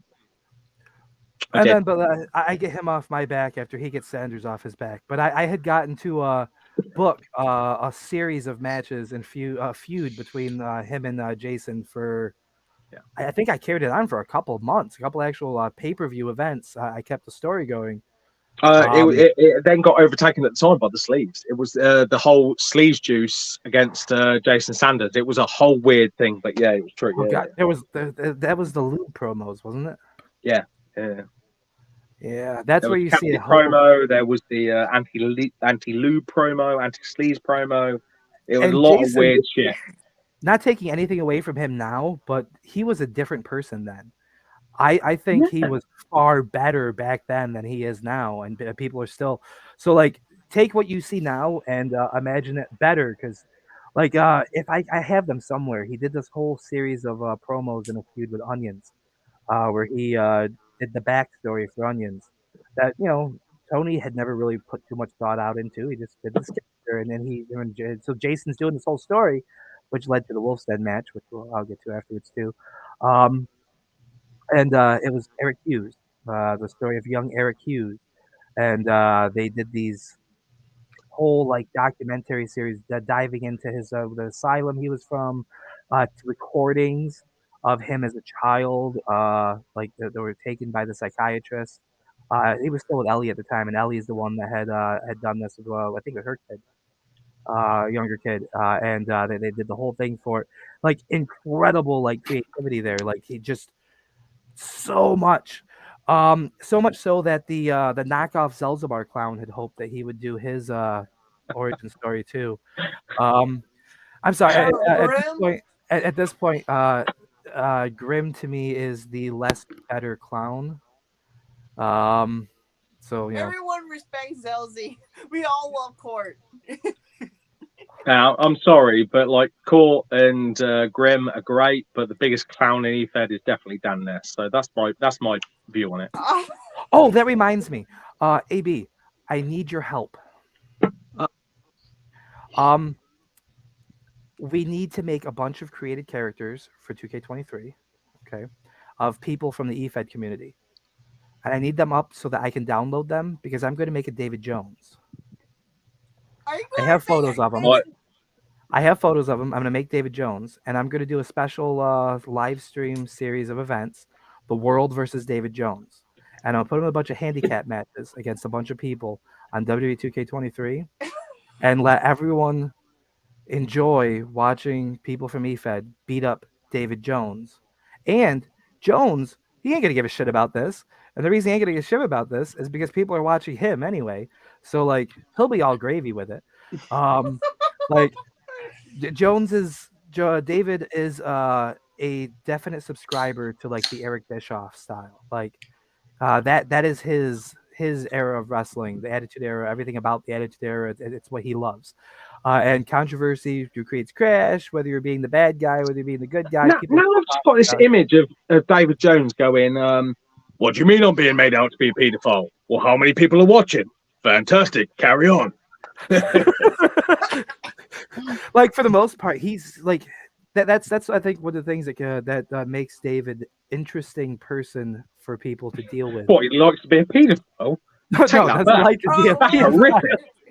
B: I get him off my back after he gets Sanders off his back. But I had gotten to book a series of matches and feud between him and Jason for.
L: Yeah.
B: I think I carried it on for a couple of months, a couple actual pay-per-view events. I kept the story going.
L: It then got overtaken at the time by the sleeves. It was the whole sleeves juice against Jason Sanders. It was a whole weird thing, but yeah, it was true.
B: Oh
L: Yeah,
B: God, there was that was the lube promos, wasn't it?
L: yeah.
B: Yeah, that's
L: There
B: where
L: was
B: you see
L: Captain
B: a whole
L: promo. There was the anti-lube promo, anti-sleaze promo. It was a
B: and
L: lot of
B: Jason.
L: weird shit.
B: Not taking anything away from him now, but he was a different person then. I think he was far better back then than he is now, and people are still so like take what you see now and imagine it better because like if I have them somewhere, he did this whole series of promos in a feud with Onions, where he did the backstory for Onions that Tony had never really put too much thought out into. He just did this character, and then so Jason's doing this whole story, which led to the Wolf's Den match, which I'll get to afterwards too. And it was Eric Hughes, the story of young Eric Hughes, and they did these whole like documentary series diving into his the asylum he was from, to recordings of him as a child, like that were taken by the psychiatrist. He was still with Ellie at the time, and Ellie's the one that had done this as well. I think with her kid, younger kid, and they did the whole thing for it. Like incredible like creativity there. Like he just so much. So much so that the knockoff Zelzabar clown had hoped that he would do his origin story too. I'm sorry. At this point, Grim to me is the less better clown. So
C: everyone respects Zelzy. We all love Court.
L: Now, I'm sorry, but like Court and Grim are great, but the biggest clown in EFED is definitely Dan Ness. So that's my view on it.
B: Oh, that reminds me, AB, I need your help. We need to make a bunch of created characters for 2K23, okay, of people from the EFED community, and I need them up so that I can download them because I'm going to make a David Jones. I have photos of him. I have photos of him. I'm going to make David Jones, and I'm going to do a special live stream series of events, The World versus David Jones. And I'll put him in a bunch of handicap matches against a bunch of people on WWE 2K23 and let everyone enjoy watching people from EFED beat up David Jones. And Jones, he ain't going to give a shit about this. And the reason he ain't going to give a shit about this is because people are watching him anyway. So, like, he'll be all gravy with it. Like, David is a definite subscriber to like the Eric Bischoff style. Like that is his era of wrestling, the Attitude Era, everything about the Attitude Era. It's what he loves. And controversy creates crash, whether you're being the bad guy, whether you're being the good guy.
L: Now I've just got this image of David Jones going, what do you mean I'm being made out to be a paedophile? Well, how many people are watching? Fantastic. Carry on.
B: Like for the most part, he's like that's I think one of the things that makes David interesting person for people to deal with.
L: What, he likes to be a paedophile?
B: No, doesn't like to be a
L: paedophile.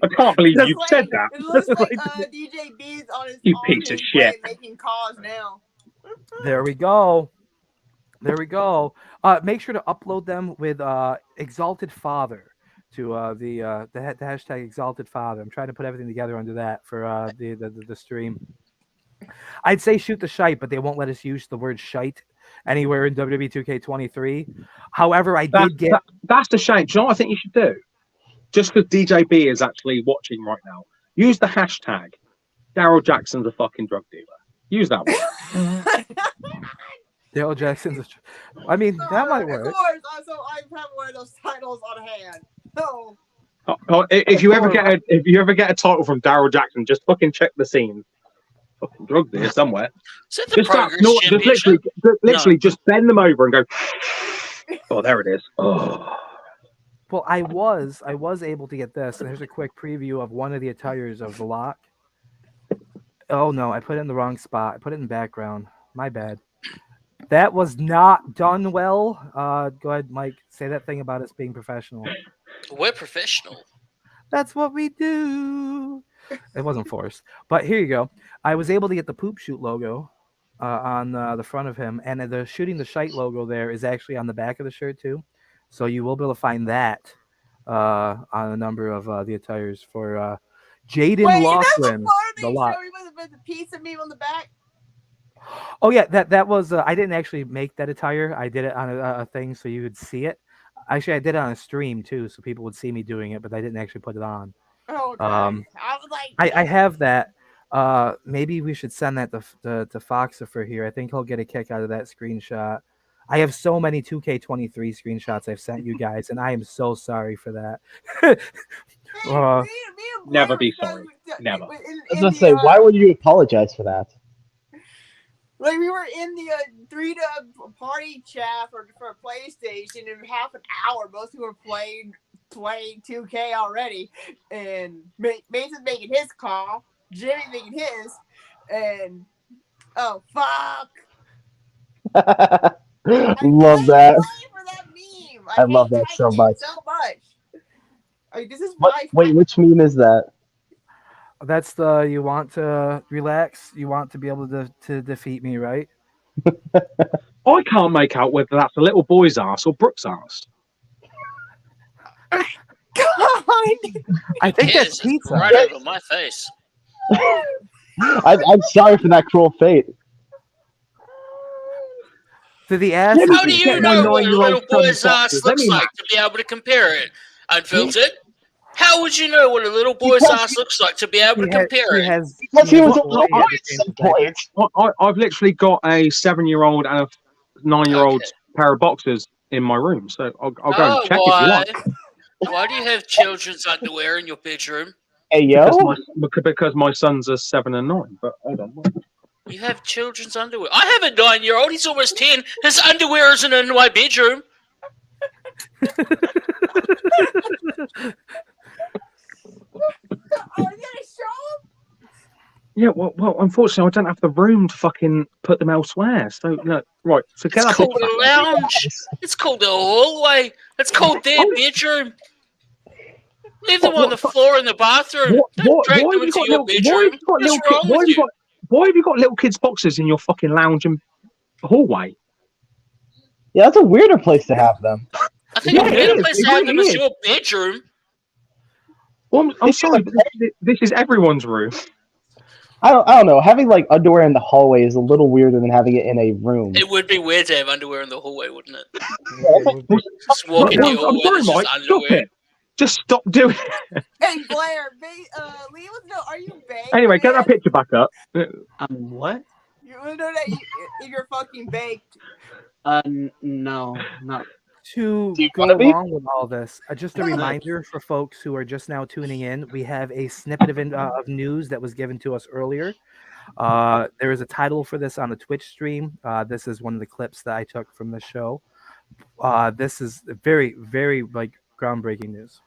L: I can't believe you said that.
C: It looks like DJ B's on his,
L: you piece of shit.
C: Making calls now.
B: There we go. Make sure to upload them with Exalted Father to the hashtag Exalted Father. I'm trying to put everything together under that for the stream. I'd say shoot the shite, but they won't let us use the word shite anywhere in WWE 2K23. However,
L: that's the shame. Do you know what I think you should do? Just because DJ B is actually watching right now, use the hashtag Daryl Jackson's a fucking drug dealer. Use that one.
B: Daryl Jackson's I mean, that might work.
C: Of course. Also, I have one of those titles on hand. So.
L: If you ever get a title from Daryl Jackson, just fucking check the scene. Fucking drug dealer somewhere.
N: Just
L: literally, just bend them over and go. Oh, there it is. Oh.
B: Well, I was able to get this, and here's a quick preview of one of the attires of the Lock. Oh no, I put it in the wrong spot. I put it in background. My bad. That was not done well. Go ahead, Mike. Say that thing about us being professional.
N: We're professional.
B: That's what we do. It wasn't forced, but here you go. I was able to get the poop shoot logo on the front of him, and the shooting the shite logo there is actually on the back of the shirt too. So you will be able to find that on a number of the attires for Jaden
C: Wait, is that the
B: Laughlin.
C: photo
B: The
C: they
B: lot.
C: showed me with the pizza meme on the back?
B: Oh yeah, that was. I didn't actually make that attire. I did it on a thing so you would see it. Actually, I did it on a stream too, so people would see me doing it, but I didn't actually put it on.
C: Oh, okay. I was like,
B: I have that. Maybe we should send that to Foxifer here. I think he'll get a kick out of that screenshot. I have so many 2K23 screenshots I've sent you guys, and I am so sorry for that.
L: Never be sorry. Never.
O: I was gonna say, why would you apologize for that?
C: Like we were in the 3-to party chat for PlayStation in half an hour. Most people were playing 2K already, and Mason's making his call, Jimmy's making his, and oh fuck!
O: Love that.
C: For that meme.
O: I love that so much.
C: So much. Like, this is
O: Wait, which meme is that?
B: That's the you want to relax, you want to be able to defeat me, right?
L: I can't make out whether that's a little boy's ass or Brooke's ass.
C: God!
B: I think that's
N: It's
B: pizza.
N: right over my face.
O: I'm sorry for that cruel fate.
B: To the ass.
N: How do you know what a little boy's ass looks like to be able to compare it? Unfiltered? How would you know what a little boy's ass looks like to be able to compare it?
O: Because he was a little boy at some point.
L: I've literally got a 7-year-old and a 9-year-old pair of boxers in my room, so I'll go and check if you want.
N: Why do you have children's underwear in your bedroom?
O: Hey, yo.
L: Because my sons are 7 and 9. But hold on.
N: You have children's underwear. I have a 9-year-old. He's almost 10. His underwear isn't in my bedroom.
L: Yeah, well, unfortunately, I don't have the room to fucking put them elsewhere. So, no, right. So
N: It's called a lounge. It's called a hallway. It's called their bedroom. Leave them on the floor in the bathroom. Don't drag them into your bedroom. What's wrong with you?
L: Why have you got little kids' boxes in your fucking lounge and hallway?
O: Yeah, that's a weirder place to have them.
N: I think a better place to have them is your bedroom.
L: Well, I'm sorry, but this is everyone's room.
O: I don't know. Having like underwear in the hallway is a little weirder than having it in a room.
N: It would be weird to have underwear in the hallway, wouldn't it? Just walk in the hallway.
L: I'm sorry,
N: There's
L: Mike.
N: just
L: Stop
N: underwear.
L: it. Just stop doing it.
C: Hey Blair, Lee wants to know: are you baked?
L: Anyway, get that picture back up.
G: What?
C: You want to know that if you're fucking baked?
G: No, not.
B: To go along with all this, just a reminder for folks who are just now tuning in, we have a snippet of news that was given to us earlier. There is a title for this on the Twitch stream. This is one of the clips that I took from the show. This is very, very groundbreaking news.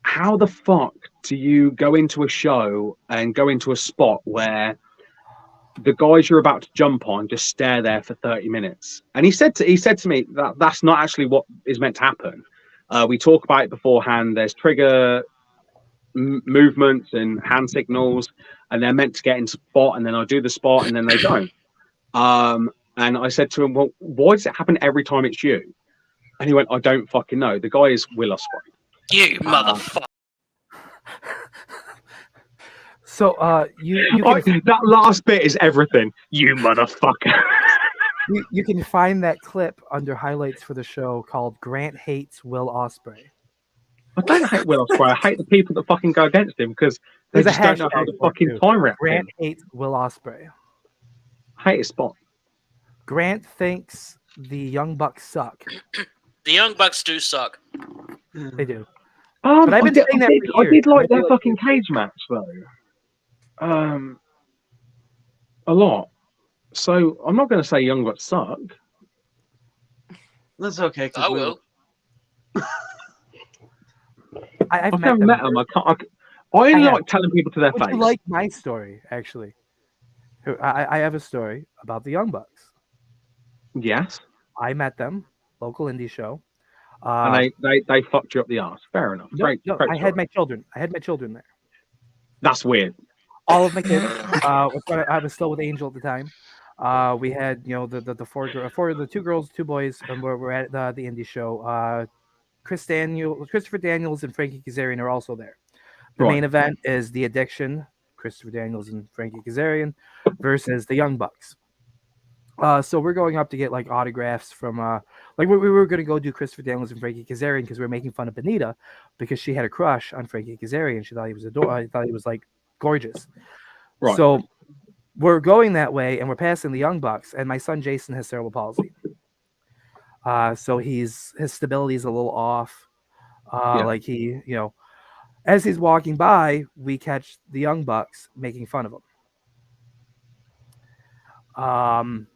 L: How the fuck do you go into a show and go into a spot where the guys you're about to jump on just stare there for 30 minutes? And he said to me that that's not actually what is meant to happen. We talk about it beforehand. There's trigger movements and hand signals, and they're meant to get into spot, and then I do the spot, and then they don't. And I said to him, well, why does it happen every time it's you? And he went, I don't fucking know. The guy is Will Ospreay.
N: You motherfucker.
B: So you can...
L: that last bit is everything. You motherfucker.
B: You can find that clip under highlights for the show called Grant Hates Will Ospreay.
L: I don't hate Will Ospreay. I hate the people that fucking go against him because they
B: There's
L: just don't know how to fucking time rep
B: Grant
L: him.
B: hates Will Ospreay.
L: Hate his spot.
B: Grant thinks the Young Bucks suck.
N: The Young Bucks do suck.
B: They do.
L: But
B: I've been saying that for years.
L: I did like their fucking cage match though. A lot. So I'm not going to say Young Bucks suck.
G: That's okay.
N: I will.
L: I've never met them. I
B: have.
L: like telling people to their
B: Would
L: face.
B: you like my story, actually? I have a story about the Young Bucks.
L: Yes.
B: I met them, local indie show.
L: And they fucked you up the arse. Fair enough.
B: No,
L: Great.
B: no,
L: Great
B: I
L: story.
B: had my children. I had my children there.
L: That's weird.
B: All of my kids. I was still with Angel at the time. We had the two girls, two boys, and we're at the indie show. Christopher Daniels, and Frankie Kazarian are also there. The
L: Right.
B: main event is The Addiction, Christopher Daniels and Frankie Kazarian, versus the Young Bucks. So we're going up to get like autographs from we were going to go do Christopher Daniels and Frankie Kazarian because we were making fun of Benita because she had a crush on Frankie Kazarian. She thought he was thought he was like gorgeous.
L: Right.
B: So we're going that way and we're passing the Young Bucks, and my son Jason has cerebral palsy. So his stability is a little off. Like he, as he's walking by, we catch the Young Bucks making fun of him.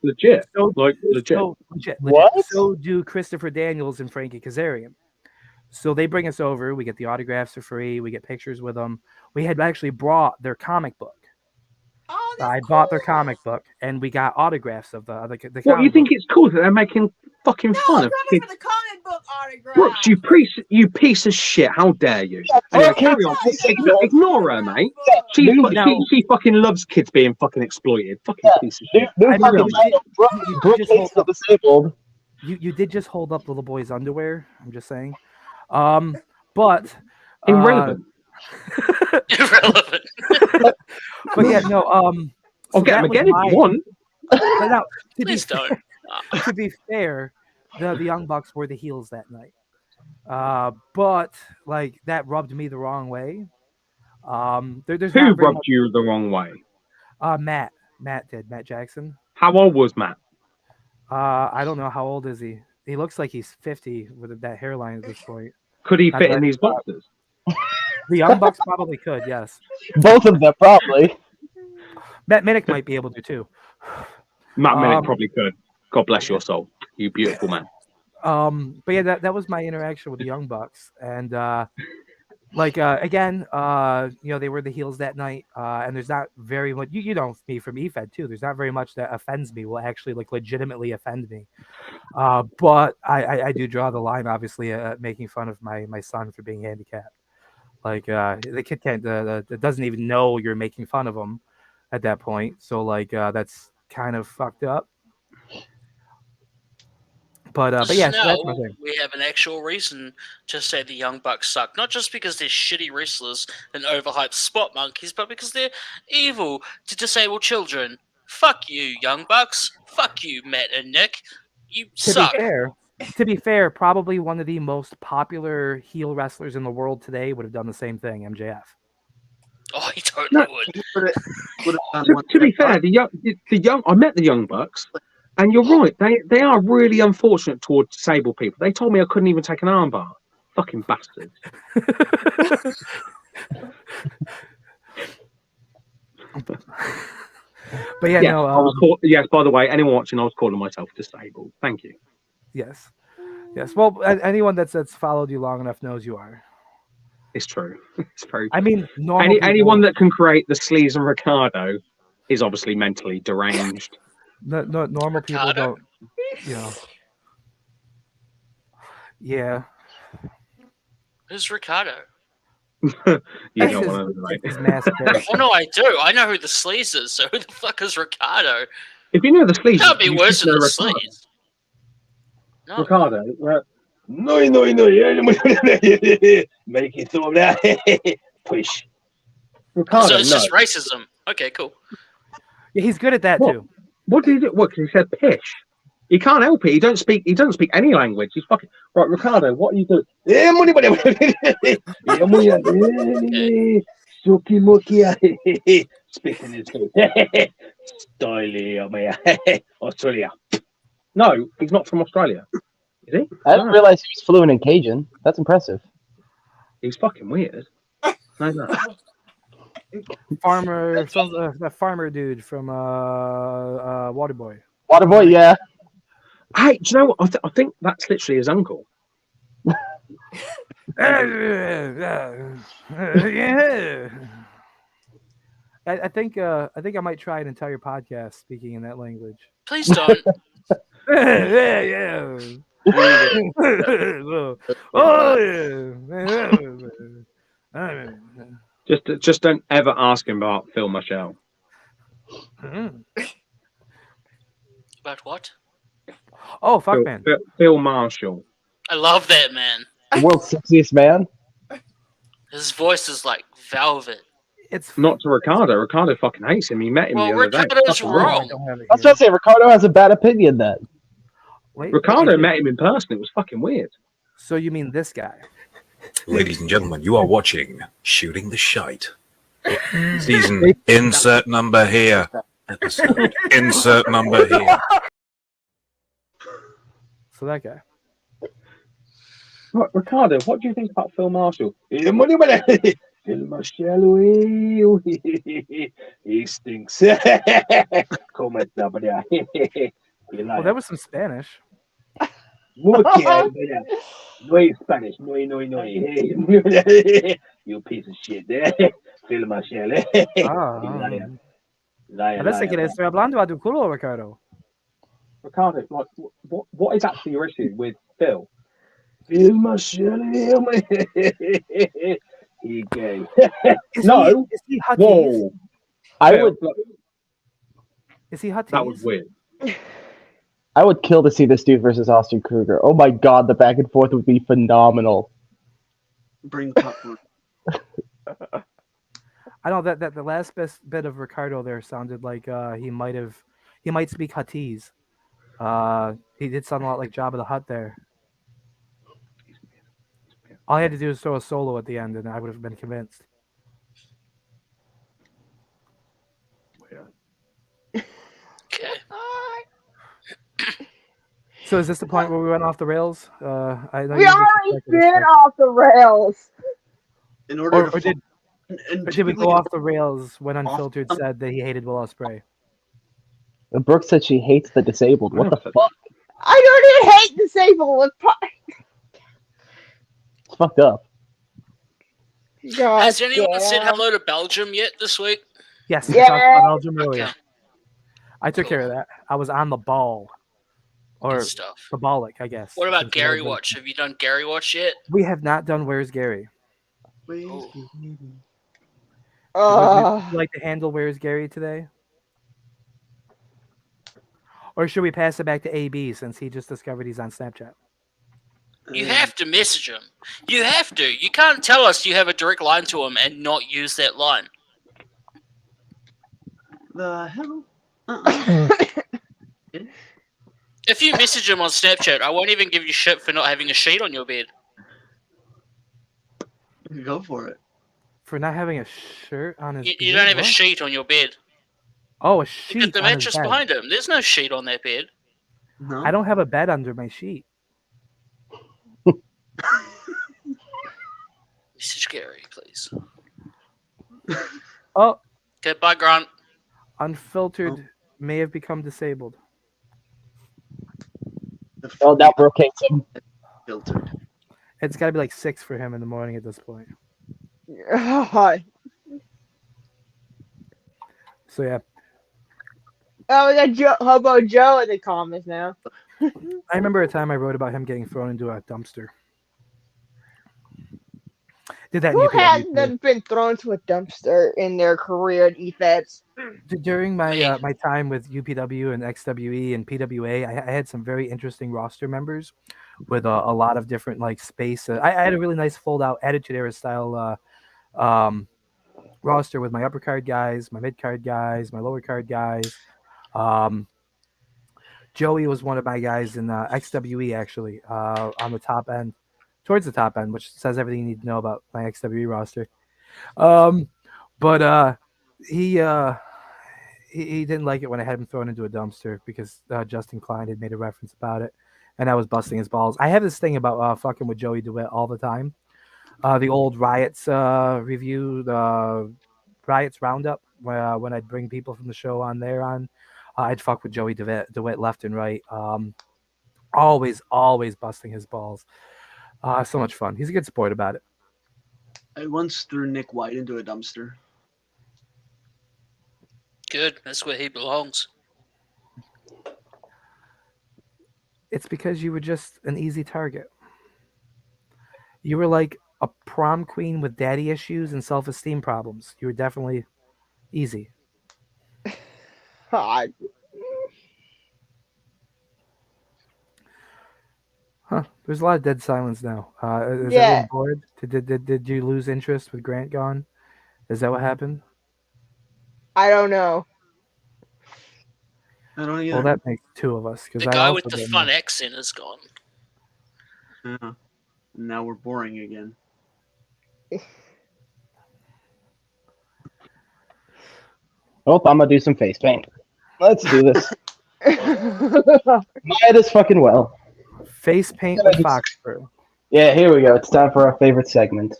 L: Legit. Legit.
B: Legit.
O: What?
B: So do Christopher Daniels and Frankie Kazarian. So they bring us over. We get the autographs for free. We get pictures with them. We had actually brought their comic book.
C: Oh, that's
B: I
C: cool.
B: bought their comic book, and we got autographs of the
L: What,
B: comic
L: you think
B: book.
L: it's cool that they're making fucking fun of
C: Coming
L: kids?
C: for the comic book autograph.
L: Brooks, you piece of shit. How dare you? Anyway, carry on. Ignore her, mate. She fucking loves kids being fucking exploited. Fucking piece of shit.
O: Brooke hates the disabled.
B: You did just hold up little boy's underwear. I'm just saying. But
L: irrelevant.
N: Irrelevant.
B: But yeah, no.
L: I'll get him again if you want.
B: But now,
N: Please don't.
B: To be fair, the Young Bucks were the heels that night. But like that rubbed me the wrong way. There's
L: Who
B: not very
L: rubbed
B: much-
L: you the wrong way?
B: Matt did. Matt Jackson.
L: How old was Matt?
B: I don't know how old is he. He looks like he's 50 with that hairline at this point.
L: Could he
B: Not
L: fit
B: that-
L: in these boxes?
B: The Young Bucks probably could, yes.
O: Both of them probably.
B: Matt Minnick might be able to too.
L: Matt Minnick probably could. God bless your soul, you beautiful man.
B: But yeah, that was my interaction with the Young Bucks, and again, they were the heels that night, and there's not very much. You know me from EFED too. There's not very much that offends me. Will actually legitimately offend me. But I do draw the line, obviously, at making fun of my son for being handicapped. Like the kid can't, doesn't even know you're making fun of him at that point. So that's kind of fucked up. But yeah, so
N: now
B: that's my thing.
N: we have an actual reason to say the Young Bucks suck. Not just because they're shitty wrestlers and overhyped spot monkeys, but because they're evil to disabled children. Fuck you, Young Bucks. Fuck you, Matt and Nick. You suck.
B: To be fair, probably one of the most popular heel wrestlers in the world today would have done the same thing, MJF.
N: Oh, he totally would.
L: To be fair, the young, I met the Young Bucks, and you're right. They are really unfortunate towards disabled people. They told me I couldn't even take an armbar. Fucking bastards.
B: But yeah, no.
L: I was yes, by the way, anyone watching, I was calling myself disabled. Thank you.
B: Yes. Well, anyone that's followed you long enough knows you are.
L: It's true. It's very.
B: I mean, normal
L: anyone that can create the Sleaze and Ricardo is obviously mentally deranged.
B: Normal people don't. Yeah.
N: Who's Ricardo?
L: You don't want to, right?
N: Oh no, I do. I know who the Sleaze is. So who the fuck is Ricardo?
L: If you know the Sleaze,
N: That'd be worse than the Sleaze. No.
L: Ricardo.
P: No, make it so that push.
L: Ricardo,
N: So it's just racism. Okay, cool.
B: Yeah, he's good at that too.
L: What did he do? What? Because he said pish. He can't help it. He doesn't speak any language. He's fucking right. Ricardo, what are you doing?
P: Speaking his style, Australia.
L: No, he's not from Australia. Is he?
O: I didn't realize he was fluent in Cajun. That's impressive.
L: He's fucking weird. No.
B: Farmer, that farmer dude from Waterboy.
O: Waterboy, yeah.
L: Hey, do you know what? I think that's literally his uncle.
B: Yeah. I think I might try an entire podcast speaking in that language.
N: Please don't.
B: Yeah. Oh yeah.
L: Just don't ever ask him about Phil Michelle.
N: About what?
B: Oh fuck, man.
L: Phil Marshall.
N: I love that man.
O: The world's sexiest man.
N: His voice is like velvet.
B: It's
L: not to Ricardo. Ricardo fucking hates him. He met him the other day.
N: Ricardo's
L: Fucking
N: wrong.
L: weird.
O: I was trying to say Ricardo has a bad opinion then.
L: Ricardo met him in person. It was fucking weird.
B: So you mean this guy?
Q: Ladies and gentlemen, you are watching Shooting the Shite. Season insert number here. Episode insert number here.
B: So that guy.
L: Right, Ricardo, what do you think about Phil Marshall? Phil Marshall, he stinks. Come on,
B: Well, that was some Spanish.
P: No hay Spanish. No. You piece of shit. Phil Marshall.
B: Parece que le estoy hablando a tu culo, Ricardo.
L: Ricardo, like, what is actually your issue with Phil?
P: Phil Marshall. He gay.
L: No.
B: Is he hot?
L: Whoa.
O: I would.
B: Is he hot?
L: That was weird.
O: I would kill to see this dude versus Austin Kruger. Oh my god, the back and forth would be phenomenal.
G: Bring popcorn.
B: I know that the last bit of Ricardo there sounded like he might speak Huttese. He did sound a lot like Jabba the Hutt there. All I had to do was throw a solo at the end, and I would have been convinced.
N: Okay.
B: So is this the point where we went off the rails? I know
C: We already been off the rails.
G: In order
B: or
G: to
B: did we go off the rails when Unfiltered said that he hated Will Ospreay?
O: And Brooke said she hates the disabled. What the fuck?
C: I don't even hate disabled.
O: It's fucked up.
C: God
N: Has anyone
C: damn.
N: said hello to Belgium yet this week?
B: Yes, we
C: Yeah.
B: talked about Belgium earlier.
N: Okay.
B: I took care of that. I was on the ball. Or
N: Good stuff.
B: the ballic, I guess.
N: What about
B: Since
N: Gary
B: we had-
N: Watch? Have you done Gary Watch yet?
B: We have not done Where's Gary. Would you like to handle Where's Gary today? Or should we pass it back to AB since he just discovered he's on Snapchat?
N: You have to message him. You have to. You can't tell us you have a direct line to him and not use that line.
G: The hell?
N: If you message him on Snapchat, I won't even give you shit for not having a sheet on your bed.
G: Go for it.
B: For not having a shirt on his
N: You
B: bed?
N: don't have a
B: What?
N: sheet on your bed.
B: Oh, a sheet.
N: Look at the
B: on his
N: mattress
B: bed.
N: behind him. There's no sheet on that bed.
G: No.
B: I don't have a bed under my sheet.
N: Message Gary, please.
B: Oh,
N: Okay, bye, Grant.
B: Unfiltered may have become disabled.
O: Oh, now Brooke hates him.
G: Filtered.
B: It's got to be like 6 for him in the morning at this point. So yeah,
C: Oh, we got Hobo Joe in the comments now.
B: I remember a time I wrote about him getting thrown into a dumpster. Did that in
C: Who
B: UPW
C: hasn't been thrown to a dumpster in their career at EFEDS?
B: During my my time with UPW and XWE and PWA, I had some very interesting roster members with a lot of different like space. I had a really nice fold out Attitude Era style roster with my upper card guys, my mid card guys, my lower card guys. Joey was one of my guys in XWE actually on the top end, towards the top end, which says everything you need to know about my XWE roster. But he didn't like it when I had him thrown into a dumpster because Justin Klein had made a reference about it, and I was busting his balls. I have this thing about fucking with Joey DeWitt all the time. The old Riots review, the Riots Roundup, when I'd bring people from the show on there I'd fuck with Joey DeWitt left and right. Always busting his balls. So much fun. He's a good sport about it.
G: I once threw Nick White into a dumpster.
N: Good. That's where he belongs.
B: It's because you were just an easy target. You were like a prom queen with daddy issues and self-esteem problems. You were definitely easy.
C: God.
B: Huh. There's a lot of dead silence now. Is
C: Yeah.
B: everyone bored? Did you lose interest with Grant gone? Is that what happened?
C: I don't know.
G: I don't either.
B: Well, that makes two of us.
N: The guy with the fun accent is gone.
G: Yeah. Now we're boring again.
O: Oh, I'm gonna do some face paint. Let's do this. Might as fucking well.
B: Face paint with Foxfur.
O: Yeah, here we go. It's time for our favorite segment.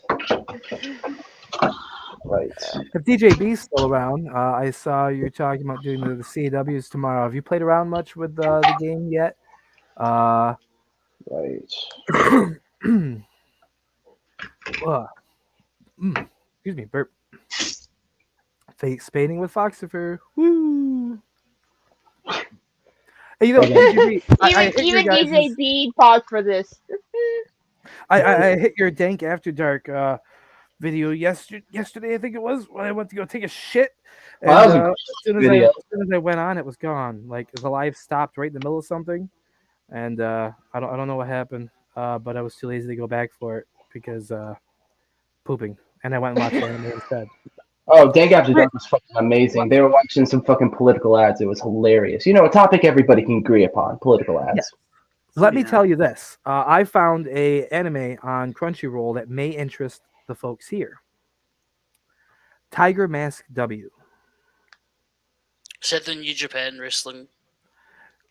O: Right.
B: If DJB's still around, I saw you're talking about doing the CAWs tomorrow. Have you played around much with the game yet?
O: Right.
B: Excuse me, burp. Face painting with Foxifer. Woo! Hey, you know, DJB, I hit your
C: Even
B: guys'
C: DJB paused for this.
B: I hit your Dank After Dark video yesterday, I think it was, when I went to go take a shit. And
O: Well, that was a
B: as soon
O: video.
B: as I went on, it was gone. Like the live stopped right in the middle of something, and I don't know what happened. But I was too lazy to go back for it because pooping, and I went and watched anime instead.
O: Oh, Dank After Dark was fucking amazing. They were watching some fucking political ads. It was hilarious. You know, a topic everybody can agree upon: political ads.
B: Yes. Let me tell you this. I found a anime on Crunchyroll that may interest the folks here. Tiger Mask W.
N: Is that the New Japan Wrestling?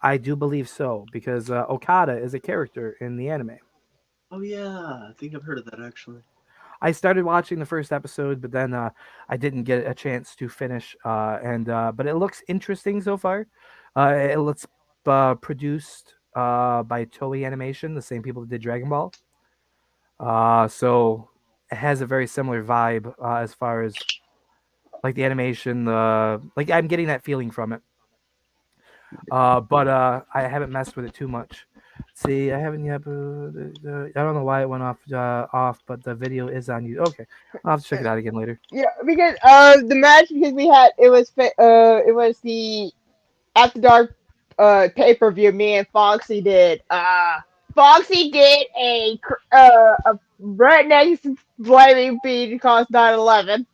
B: I do believe so, because Okada is a character in the anime.
G: Oh yeah, I think I've heard of that actually.
B: I started watching the first episode, but then I didn't get a chance to finish. But it looks interesting so far. It looks produced by Toei Animation, the same people that did Dragon Ball. So it has a very similar vibe as far as like the animation. Like I'm getting that feeling from it. But I haven't messed with it too much. See, I haven't yet. I don't know why it went off, but the video is on you. Okay, I'll have to check it out again later.
C: Yeah, because the match because we had it was the After Dark pay-per-view me and Foxy did. Foxy did a redneck blaming beat because 9/11.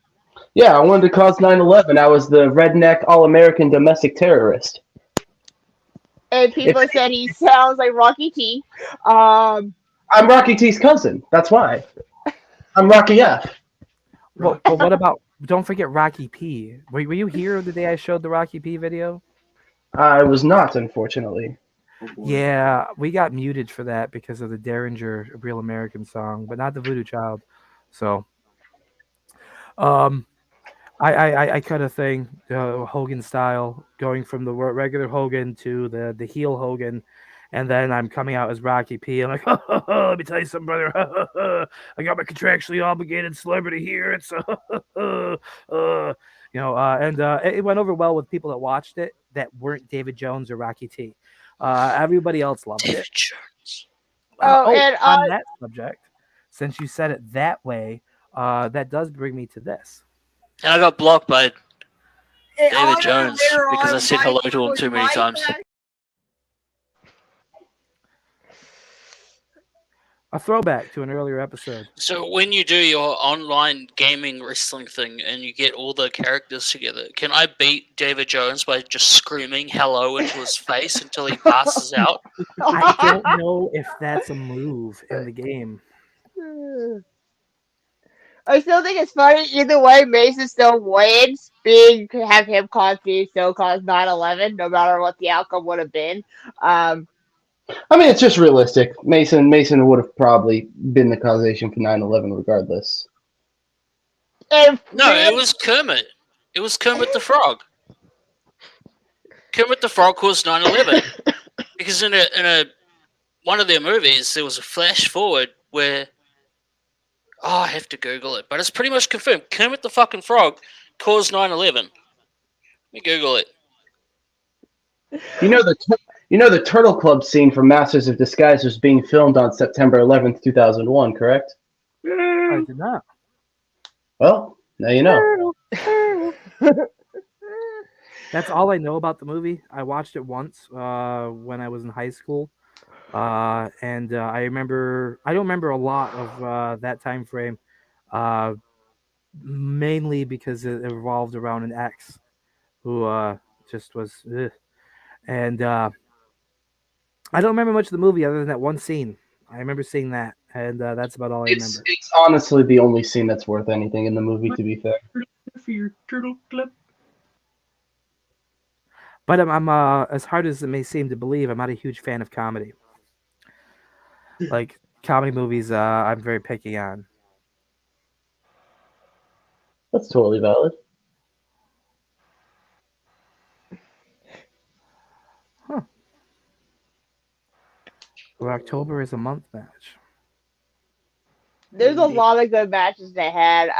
O: Yeah, I wanted to cause 9/11. I was the redneck all-American domestic terrorist.
C: And people said he sounds like Rocky T.
O: I'm Rocky T's cousin. That's why. I'm Rocky F.
B: Well, what about? Don't forget Rocky P. Were you here the day I showed the Rocky P video?
O: I was not, unfortunately.
B: Yeah, we got muted for that because of the Derringer Real American song, but not the Voodoo Child. So, I cut a thing, Hogan style, going from the regular Hogan to the heel Hogan, and then I'm coming out as Rocky P. I'm like, let me tell you something, brother. I got my contractually obligated celebrity here. It's it went over well with people that watched it that weren't David Jones or Rocky T. Everybody else loved
N: David
B: it.
N: Jones.
C: And
B: on that subject, since you said it that way, that does bring me to this.
N: And I got blocked by
C: Hey,
N: David Jones because I said hello to him too many times.
B: A throwback to an earlier episode.
N: So when you do your online gaming wrestling thing and you get all the characters together, can I beat David Jones by just screaming hello into his face until he passes out?
B: I don't know if that's a move in the game.
C: I still think it's funny. Either way, Mason still wins. Have him cause being still cause 9/11, no matter what the outcome would have been.
O: I mean, it's just realistic. Mason would have probably been the causation for 9/11 regardless.
N: No, it was Kermit. It was Kermit the Frog. Kermit the Frog caused 9/11 because in one of their movies there was a flash forward where I have to Google it, but it's pretty much confirmed. Kermit the fucking Frog caused 9/11. Let me Google it.
O: You know the Turtle Club scene from Masters of Disguise was being filmed on September 11th, 2001, correct?
B: I did not.
O: Well, now you know.
B: That's all I know about the movie. I watched it once when I was in high school, and I remember. I don't remember a lot of that time frame, mainly because it revolved around an ex who just was, ugh. And I don't remember much of the movie other than that one scene. I remember seeing that, and that's about all I remember.
O: It's honestly the only scene that's worth anything in the movie, to be fair.
G: For your turtle clip.
B: But I'm as hard as it may seem to believe, I'm not a huge fan of comedy. Like comedy movies, I'm very picky on.
O: That's totally valid.
B: Huh. Well, October is a month match.
C: There's a lot of good matches they had.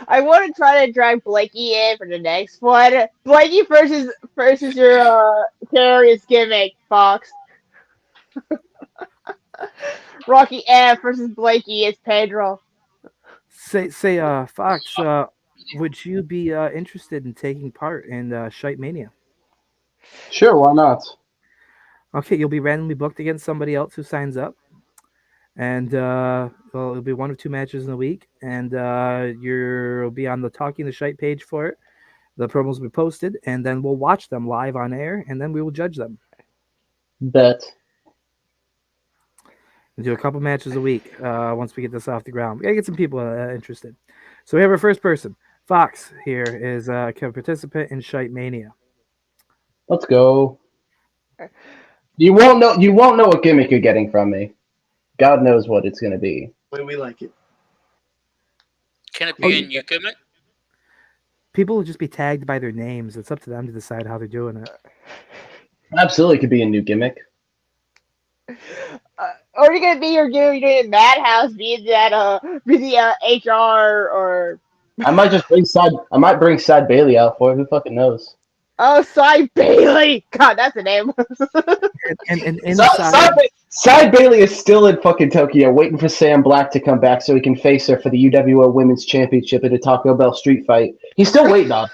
C: I want to try to drag Blakey in for the next one. Blakey versus your Curious gimmick, Fox. Rocky F versus Blakey is Pedro.
B: Say, Fox, would you be interested in taking part in Shite Mania?
O: Sure, why not?
B: Okay, you'll be randomly booked against somebody else who signs up. And well, it'll be 1 or 2 matches in a week, and you'll be on the Talking the Shite page for it. The promos will be posted, and then we'll watch them live on air, and then we will judge them.
O: Bet.
B: We'll do a couple matches a week once we get this off the ground. We gotta get some people interested. So we have our first person. Fox here is a participant in Shite Mania.
O: Let's go. You won't know what gimmick you're getting from me. God knows what it's gonna be.
G: The way we like it.
N: Can it be a new gimmick?
B: People will just be tagged by their names. It's up to them to decide how they're doing it.
O: Absolutely could be a new gimmick.
C: Or you're gonna be you're doing Madhouse, be the HR or.
O: I might bring Sad Bailey out for it. Who fucking knows?
C: Oh, Cy Bailey! God, that's a name.
B: and inside...
O: Cy Bailey is still in fucking Tokyo, waiting for Sam Black to come back so he can face her for the UWO Women's Championship in a Taco Bell street fight. He's still waiting on.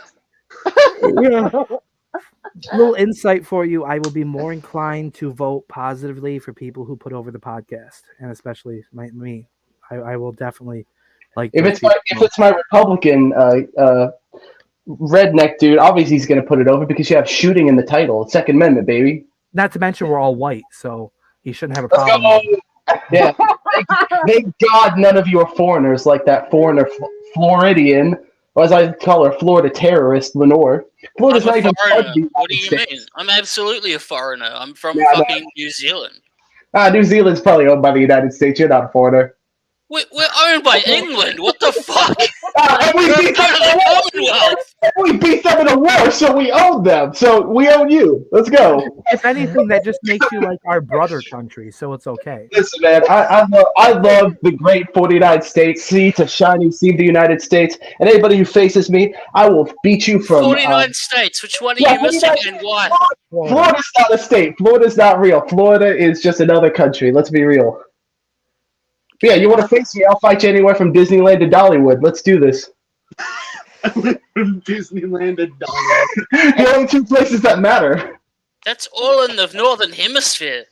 B: Little insight for you: I will be more inclined to vote positively for people who put over the podcast, and especially me. I will definitely like.
O: If it's my Republican redneck dude, obviously he's gonna put it over because you have shooting in the title. Second Amendment, baby.
B: Not to mention we're all white, so he shouldn't have a problem.
O: Yeah. Thank God none of you are foreigners like that foreigner Floridian, or as I call her, Florida terrorist, Lenore. Florida's not even part of the
N: What do you
O: United
N: mean?
O: States.
N: I'm absolutely a foreigner. I'm from fucking New Zealand.
O: New Zealand's probably owned by the United States. You're not a foreigner.
N: We're owned by England. What the fuck?
O: And we beat them in a war, so we own them. So we own you. Let's go.
B: If anything, that just makes you like our brother country, so it's okay.
O: Listen, man, I love the great 49 states. Sea to shining sea of the United States. And anybody who faces me, I will beat you from
N: 49 states. Which one are you missing and why?
O: Florida's not a state. Florida's not real. Florida is just another country. Let's be real. Yeah, you want to face me? I'll fight you anywhere from Disneyland to Dollywood. Let's do this.
G: From Disneyland to Dollywood.
O: The only 2 places that matter.
N: That's all in the northern hemisphere.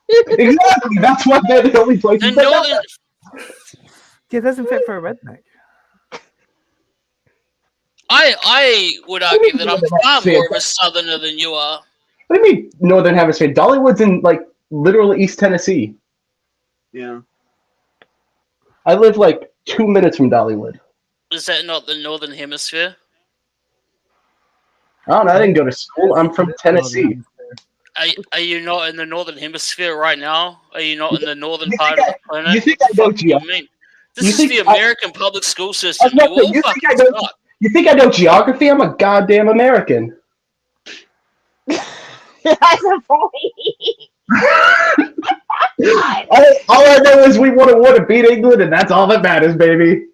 O: Exactly. That's why they're the only places that matter.
B: It doesn't fit for a redneck.
N: I would argue that I'm far more of a southerner than you are.
O: What do you mean, Northern Hemisphere? Dollywood's in, like, literally East Tennessee.
G: Yeah.
O: I live, like, 2 minutes from Dollywood.
N: Is that not the northern hemisphere?
O: I don't know. I didn't go to school. I'm from Tennessee.
N: Are you not in the northern hemisphere right now? Are you not in the northern part of the planet?
O: You think I know geography?
N: This is the American public school system. You
O: think I know geography? I'm a goddamn American.
C: That's a point.
O: All I know is we would have beat England, and that's all that matters, baby.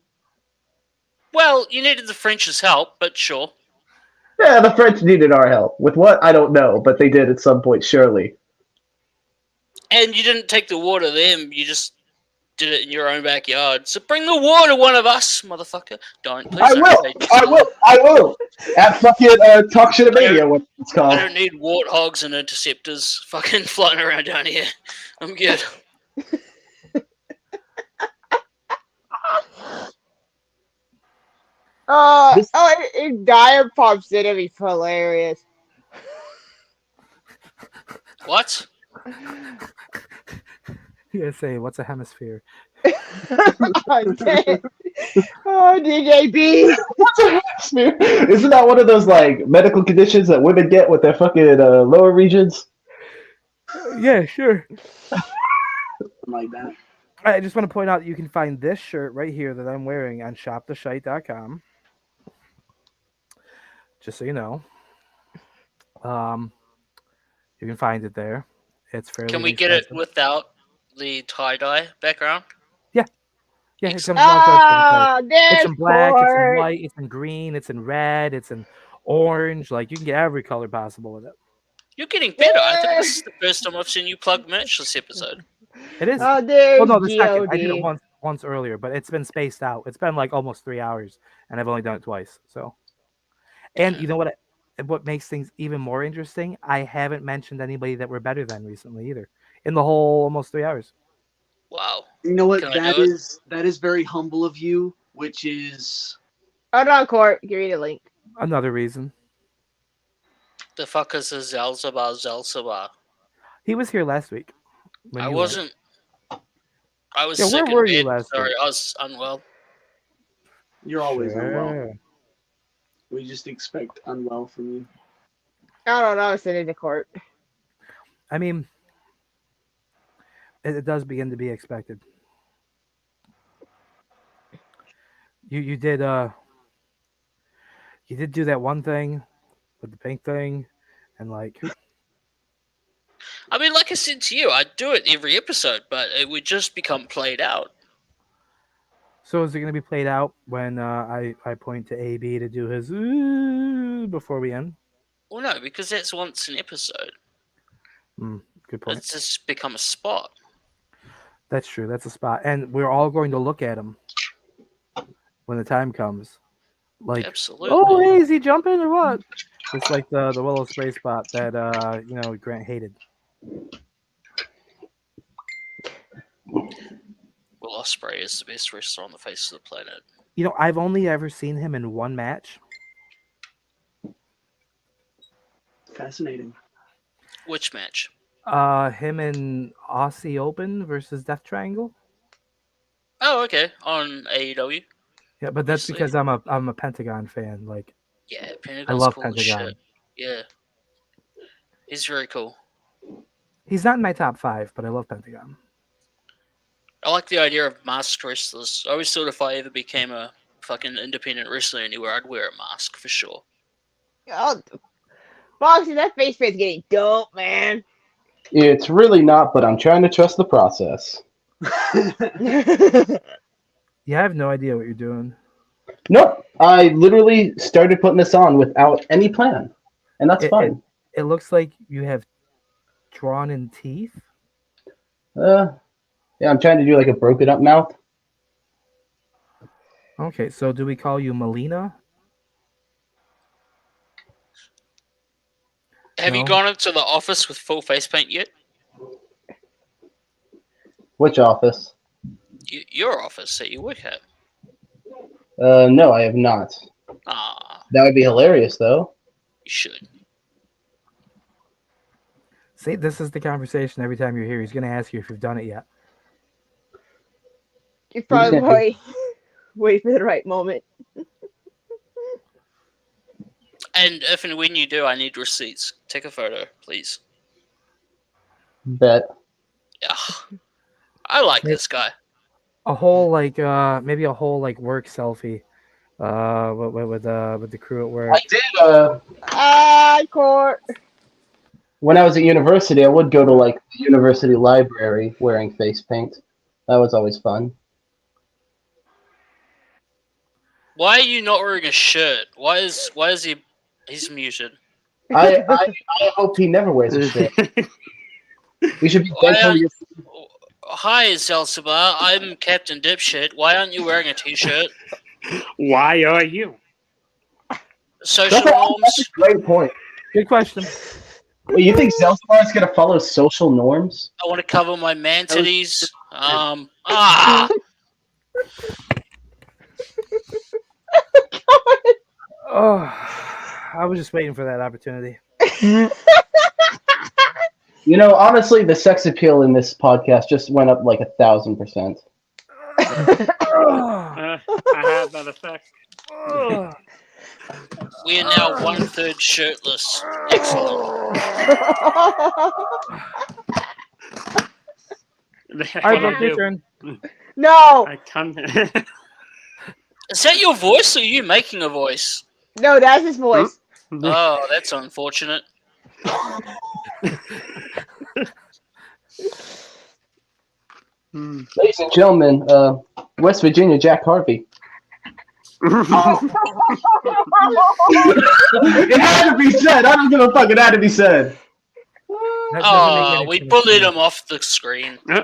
N: Well, you needed the French's help, but sure.
O: Yeah, the French needed our help. With what? I don't know, but they did at some point, surely.
N: And you didn't take the war to them, you just did it in your own backyard. So bring the war to one of us, motherfucker. Don't, please don't.
O: I will. At fucking Talk Shit Mania, what it's called.
N: I don't need warthogs and interceptors fucking flying around down here. I'm good.
C: If Dyer pops in, it'd be hilarious.
N: What?
B: You say, what's a hemisphere?
C: Okay. Oh, DJB.
O: What's a hemisphere? Isn't that one of those like medical conditions that women get with their fucking lower regions?
B: Yeah, sure.
G: Like that.
B: I just want to point out that you can find this shirt right here that I'm wearing on shoptheshite.com. Just so you know. You can find it there. It's fairly
N: Can we get it without the tie-dye background?
B: Yeah, it's in
C: It's
B: in black, it's in white, it's in green, it's in red, it's in orange. Like, you can get every color possible with it.
N: You're getting better. I think this is the first time I've seen you plug merch this episode.
B: It is.
C: Oh, there's
B: Well, no, the second. I did
C: GOD.
B: it once earlier, but it's been spaced out. It's been like almost 3 hours, and I've only done it twice. So, and you know what? What makes things even more interesting? I haven't mentioned anybody that we're better than recently either. In the whole almost 3 hours.
N: Wow.
G: You know what?
N: Can I
G: That
N: do it?
G: is very humble of you, which is
C: Hold on, Court. Give me the link.
B: Another reason.
N: The fuck is a Zelzaba?
B: He was here last week. when
N: I
B: you
N: wasn't. I was
B: Yeah,
N: sick
B: where were
N: in
B: you
N: bed.
B: last
N: Sorry,
B: week?
N: I was unwell.
G: you're always unwell.
B: Sure.
G: We just expect unwell from you.
C: I don't know. Send it to Court.
B: I mean, it does begin to be expected. You did do that one thing with the pink thing, and like
N: I mean, like I said to you, I'd do it every episode, but it would just become played out.
B: so is it going to be played out when I point to AB to do his before we end?
N: Well, no, because that's once an episode.
B: Good point.
N: It's just become a spot.
B: That's true. That's a spot, and we're all going to look at him when the time comes. Like,
N: Absolutely.
B: oh, hey, is he jumping or what? It's like the Willow spray spot that Grant hated.
N: Will Ospreay is the best wrestler on the face of the planet.
B: You know, I've only ever seen him in one match.
G: Fascinating.
N: Which match?
B: Him in Aussie Open versus Death Triangle.
N: Oh, okay. On AEW.
B: Yeah, but that's
N: Obviously.
B: because I'm a Pentagon fan. Like,
N: Yeah,
B: I
N: Pentagon's
B: love
N: cool as
B: Pentagon.
N: shit. Yeah. He's very cool.
B: He's not in my top 5, but I love Pentagon.
N: I like the idea of masked wrestlers. I always thought if I ever became a fucking independent wrestler anywhere, I'd wear a mask for sure.
C: Oh, Foxy, that face paint's getting dope, man.
O: It's really not, but I'm trying to trust the process.
B: Yeah, I have no idea what you're doing.
O: Nope. I literally started putting this on without any plan. And that's fine.
B: It looks like you have drawn in teeth.
O: Yeah, I'm trying to do like a broken up mouth.
B: Okay, so do we call you Melina?
N: Have you
B: No.
N: gone into the office with full face paint yet?
O: Which office?
N: Your office that you work at.
O: No, I have not.
N: Ah,
O: That would be hilarious, though.
N: you should.
B: See, this is the conversation every time you're here. He's going to ask you if you've done it yet.
C: You probably wait for the right moment.
N: And if and when you do, I need receipts. Take a photo, please.
O: Bet.
N: Yeah. I like this guy.
B: A whole maybe a whole work selfie, with the crew at work.
O: I did.
C: Court.
O: when I was at university, I would go to like the university library wearing face paint. That was always fun.
N: Why are you not wearing a shirt? Why is he? He's muted.
O: I hope he never wears a shirt. You should be thankful.
N: Hi, Zalsabar. I'm Captain Dipshit. Why aren't you wearing a t-shirt?
R: Why are you?
N: Social
O: That's
N: norms.
O: a great point.
B: Good question.
O: Wait, you think Zelstar is going to follow social norms?
N: I want to cover my man titties.
B: Oh, I was just waiting for that opportunity.
O: You know, honestly, the sex appeal in this podcast just went up like 1,000%.
R: I have that effect.
N: We are now 1/3 shirtless. Excellent.
B: All right, Brooke, your turn.
C: No.
R: I can't.
N: Is that your voice, or are you making a voice?
C: No, that's his voice.
N: Oh, that's unfortunate.
O: Ladies and gentlemen, West Virginia Jack Harvey. It had to be said. I don't give a fuck. It had to be said.
N: Oh, we bullied him off the screen.
R: There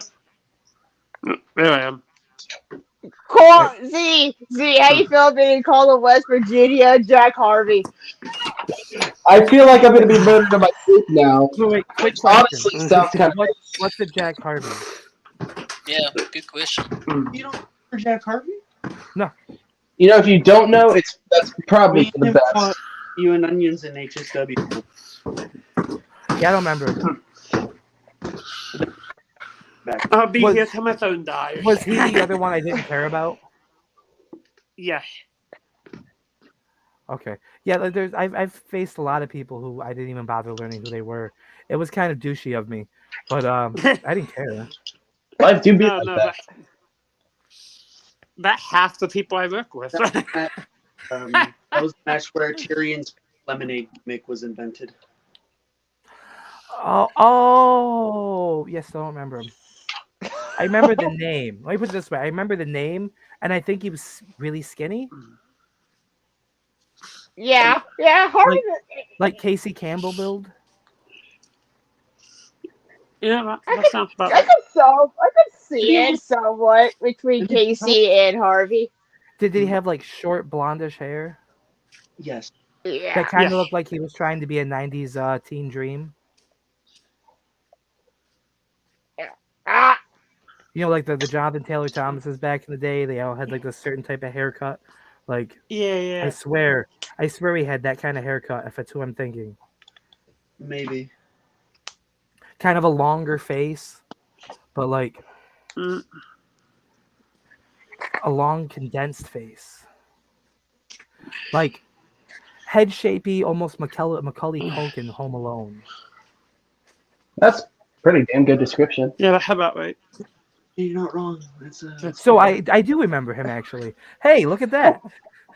R: I am.
C: Z, how you feel being called a West Virginia Jack Harvey?
O: I feel like I'm going to be murdered in my sleep now.
B: Wait, quick
O: Honestly, sounds kind of.
B: What's the Jack Harvey?
N: Yeah, good question.
G: You don't remember Jack Harvey?
B: No.
O: You know, if you don't know, that's probably for the best.
G: You and Onions in HSW.
B: Yeah, I don't remember.
R: I'll be here till my phone dies.
B: Was he the other one I didn't care about?
R: Yeah.
B: Okay. Yeah, like I've faced a lot of people who I didn't even bother learning who they were. It was kind of douchey of me, but I didn't care.
O: Life do be
R: No,
O: like
R: no,
O: that.
R: That half the people I work with.
G: That was the match where Tyrion's lemonade gimmick was invented.
B: Oh, yes, I don't remember him. I remember the name. Let me put it this way: I remember the name, and I think he was really skinny.
C: Yeah, Harvey.
B: Like Casey Campbell build.
R: Yeah, that sounds about
C: I could see it somewhat between Casey and Harvey.
B: Did he have like short blondish hair?
G: Yes.
C: Yeah.
B: That kind of looked like he was trying to be a '90s teen dream. You know, like the Jonathan Taylor Thomases back in the day, they all had like a certain type of haircut. Like,
R: yeah.
B: I swear he had that kind of haircut. If that's who I'm thinking.
G: Maybe.
B: Kind of a longer face, but like a long condensed face. Like head shapey, almost Macaulay Culkin Home Alone.
O: That's pretty damn good description.
R: Yeah, how about right?
G: You're not wrong.
B: So I do remember him actually. Hey, look at that.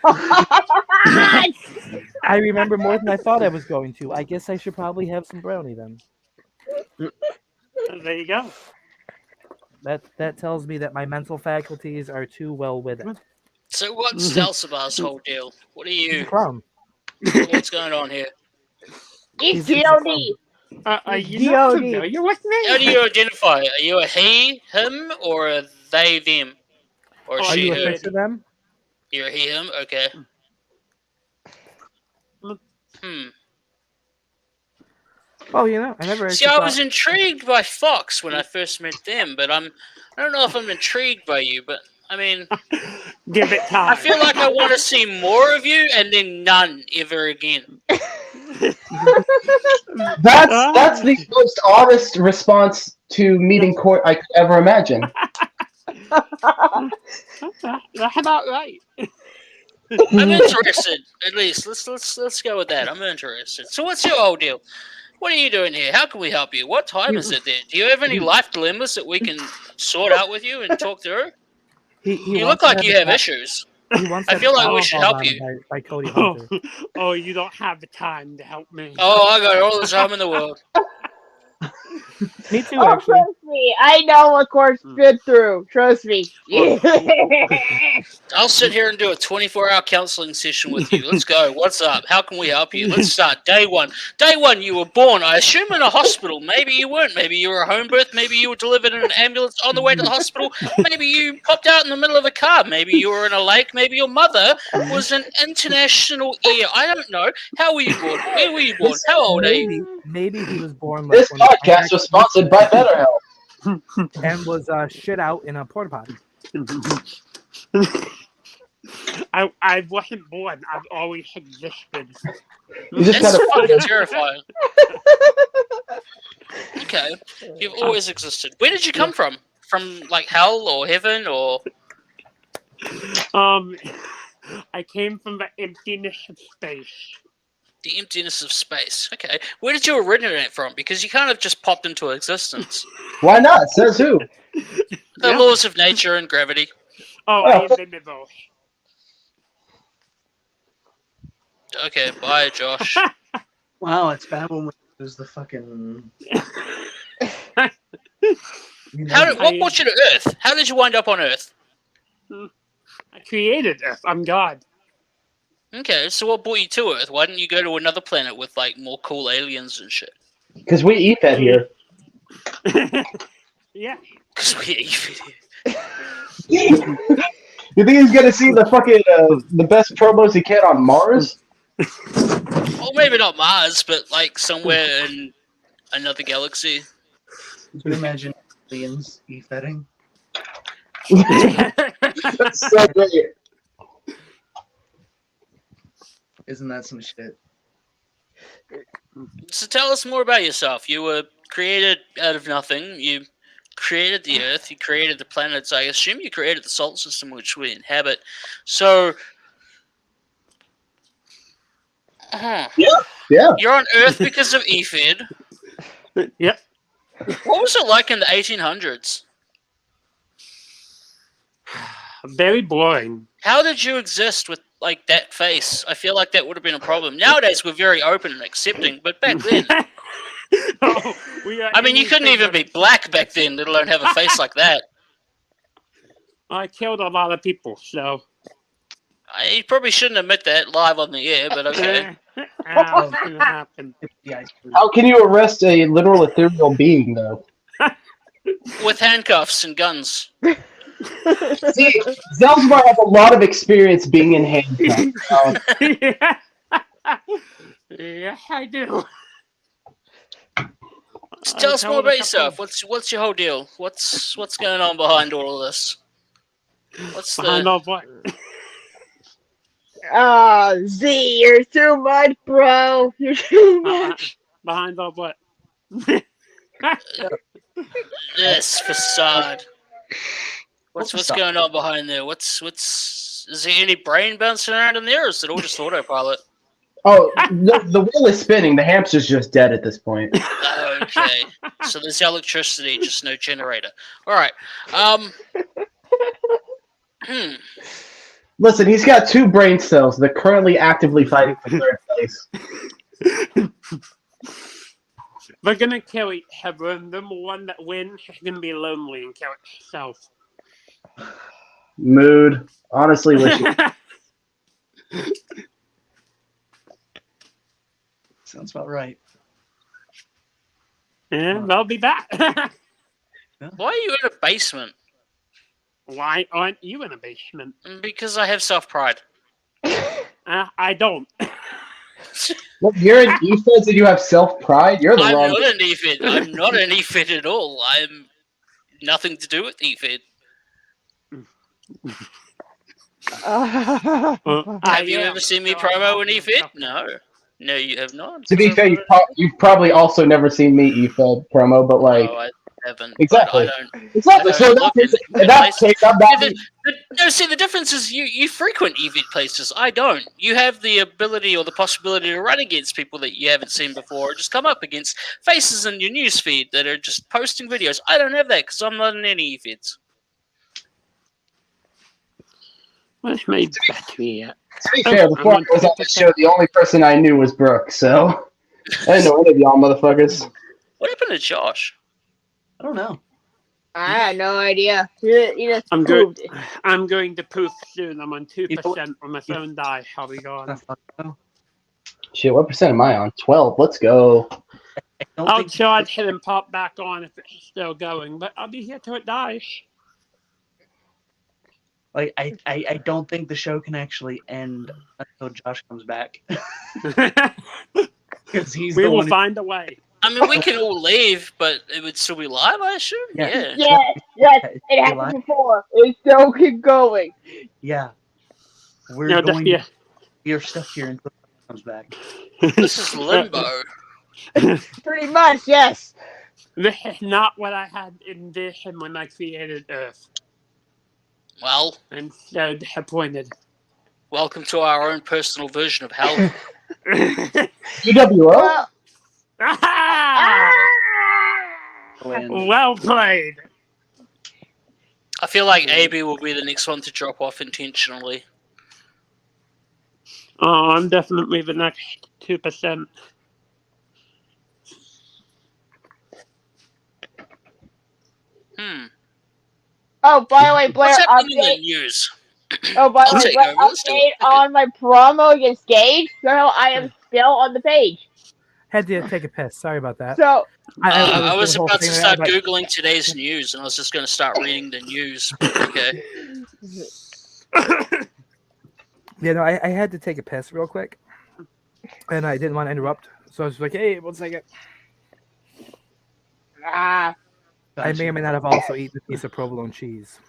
B: I remember more than I thought I was going to. I guess I should probably have some brownie then.
R: There you go.
B: That tells me that my mental faculties are too well with it.
N: So what's Delsabar's whole deal? What are you? What's going on here?
C: It's G.O.D.
R: Are you not familiar with me?
N: How do you identify? Are you a he, him, or a they, them? Or
B: Are
N: she,
B: you a
N: her?
B: fix of them?
N: You're a he, him? Okay.
B: Oh, you know, I never
N: See, I was intrigued by Fox when I first met them, but I don't know if I'm intrigued by you, but I mean,
R: give it time.
N: I feel like I want to see more of you and then none ever again.
O: That's the most honest response to meeting court I could ever imagine.
R: That's about right.
N: I'm interested, at least. Let's go with that. I'm interested. So, what's your whole deal? What are you doing here? How can we help you? What time is it there? Do you have any life dilemmas that we can sort out with you and talk through? You look like you have issues. I feel like we should help you.
B: By Cody Hunter.
R: Oh, you don't have the time to help me.
N: Oh, I got all the time in the world.
R: Me too,
S: Oh,
R: actually.
S: trust me, I know what Court's been through. Trust me.
N: I'll sit here and do a 24-hour counseling session with you. Let's go. What's up? How can we help you? Let's start. Day one. Day one, you were born, I assume, in a hospital. Maybe you weren't. Maybe you were a home birth. Maybe you were delivered in an ambulance on the way to the hospital. Maybe you popped out in the middle of a car. Maybe you were in a lake. Maybe your mother was an international air. I don't know. How were you born? Where were you born? How old are you?
B: Maybe he was born.
O: This
B: when the
O: podcast was sponsored by BetterHelp.
B: and was shit out in a porta potty.
R: I wasn't born. I've always existed.
N: That's fucking terrifying. Okay, you've always existed. Where did you come from? From like hell or heaven or?
R: I came from the emptiness of space.
N: The emptiness of space. Okay, where did you originate from? Because you kind of just popped into existence.
O: Why not? Says who?
N: The laws of nature and gravity.
R: Oh, I invented those.
N: Okay, bye, Josh.
G: Wow, it's bad when we lose the fucking.
N: What brought you to Earth? How did you wind up on Earth?
R: I created Earth. I'm God.
N: Okay, so what brought you to Earth? Why didn't you go to another planet with like more cool aliens and shit?
O: Because we eat that here.
R: Yeah.
N: Because we eat it.
O: You think he's gonna see the fucking the best promos he can on Mars?
N: Well, maybe not Mars, but like somewhere in another galaxy.
G: Can you imagine aliens e-fetting?
O: That's so great.
G: Isn't that some shit?
N: So tell us more about yourself. You were created out of nothing. You created the Earth. You created the planets. I assume you created the solar system which we inhabit. So,
O: yeah.
N: You're on Earth because of Ephid.
R: Yep.
N: What was it like in the 1800s?
R: Very boring.
N: How did you exist with like that face? I feel like that would have been a problem. Nowadays we're very open and accepting, but back then, I mean, you couldn't even be black back then, let alone have a face like that.
R: I killed a lot of people, so.
N: You probably shouldn't admit that live on the air, but okay.
R: How happen?
O: How can you arrest a literal ethereal being, though?
N: With handcuffs and guns.
O: See, Zelzbar has a lot of experience being in handcuffs.
R: Yes, I do.
N: Tell us more about yourself. What's your whole deal? What's going on behind all of this? What's
R: Behind all what?
S: Z, you're too much, bro. You're too much.
R: Behind all what?
N: This facade. What's going on behind there? Is there any brain bouncing around in there, or is it all just autopilot?
O: Oh, the wheel is spinning. The hamster's just dead at this point.
N: Okay. So there's electricity, just no generator. All right.
O: Listen, he's got 2 brain cells. They're currently actively fighting for third place.
R: We're gonna kill each other, and the one that wins is gonna be lonely and kill itself.
O: Mood. Honestly, wish it.
G: Sounds about right.
R: And I'll be back.
N: Why are you in a basement?
R: Why aren't you in a basement?
N: Because I have self-pride.
R: I don't.
O: Look, you're an EFED and you have self-pride? You're the
N: I'm
O: wrong...
N: not an EFED. I'm not an EFED at all. I'm nothing to do with EFED. Have you ever seen me promo an EFED? No. No, you have not.
O: To be fair, you've probably also never seen me EFED promo, but like...
N: No, I haven't.
O: Exactly.
N: Exactly.
O: So in that case, I'm not...
N: No, see, the difference is you frequent EVID places. I don't. You have the ability or the possibility to run against people that you haven't seen before, or just come up against faces in your newsfeed that are just posting videos. I don't have that because I'm not in any EVIDs.
R: Where's my battery at?
O: To be fair, before I was on the show, the only person I knew was Brooke, so... I didn't know any of y'all motherfuckers.
N: What happened to Josh?
G: I don't know.
S: I had no idea. You just
R: I'm
S: proved
R: going.
S: it.
R: I'm going to poof soon. I'm on 2% on my phone die. I'll be gone.
O: Shit, what percent am I on? 12. Let's go.
R: I'll charge him and pop back on if it's still going, but I'll be here till it dies.
G: Like I don't think the show can actually end until Josh comes back. Because he's
R: We
G: the
R: will
G: one.
R: find a way.
N: I mean, we can all leave, but it would still be live, I assume?
G: Yeah.
S: Yes, it happened before. It still keep going.
G: Yeah. We're
R: No,
G: going
R: yeah.
G: to you're stuck here until he comes back.
N: This is limbo.
S: Pretty much, yes.
R: This is not what I had envisioned when I created Earth.
N: Well,
R: I'm so disappointed.
N: welcome to our own personal version of hell.
O: UWO?
R: Well played.
N: I feel like AB will be the next one to drop off intentionally.
R: Oh, I'm definitely the next 2%.
S: Oh, by the way, Blair,
N: What's happening in the
S: update.
N: news?
S: Oh, by the
N: I'll
S: way,
N: take
S: Blair,
N: over. Let's do
S: update
N: it.
S: on my promo against Gage. So I am still on the page.
B: Had to take a piss. Sorry about that.
S: So
N: I was
B: doing the whole
N: about to
B: thing
N: start
B: there, but-
N: Googling today's news, and I was just going to start reading the news. Okay.
B: Yeah, no, I had to take a piss real quick, and I didn't want to interrupt, so I was like, "Hey, 1 second." I may or may not have also eaten a piece of provolone cheese.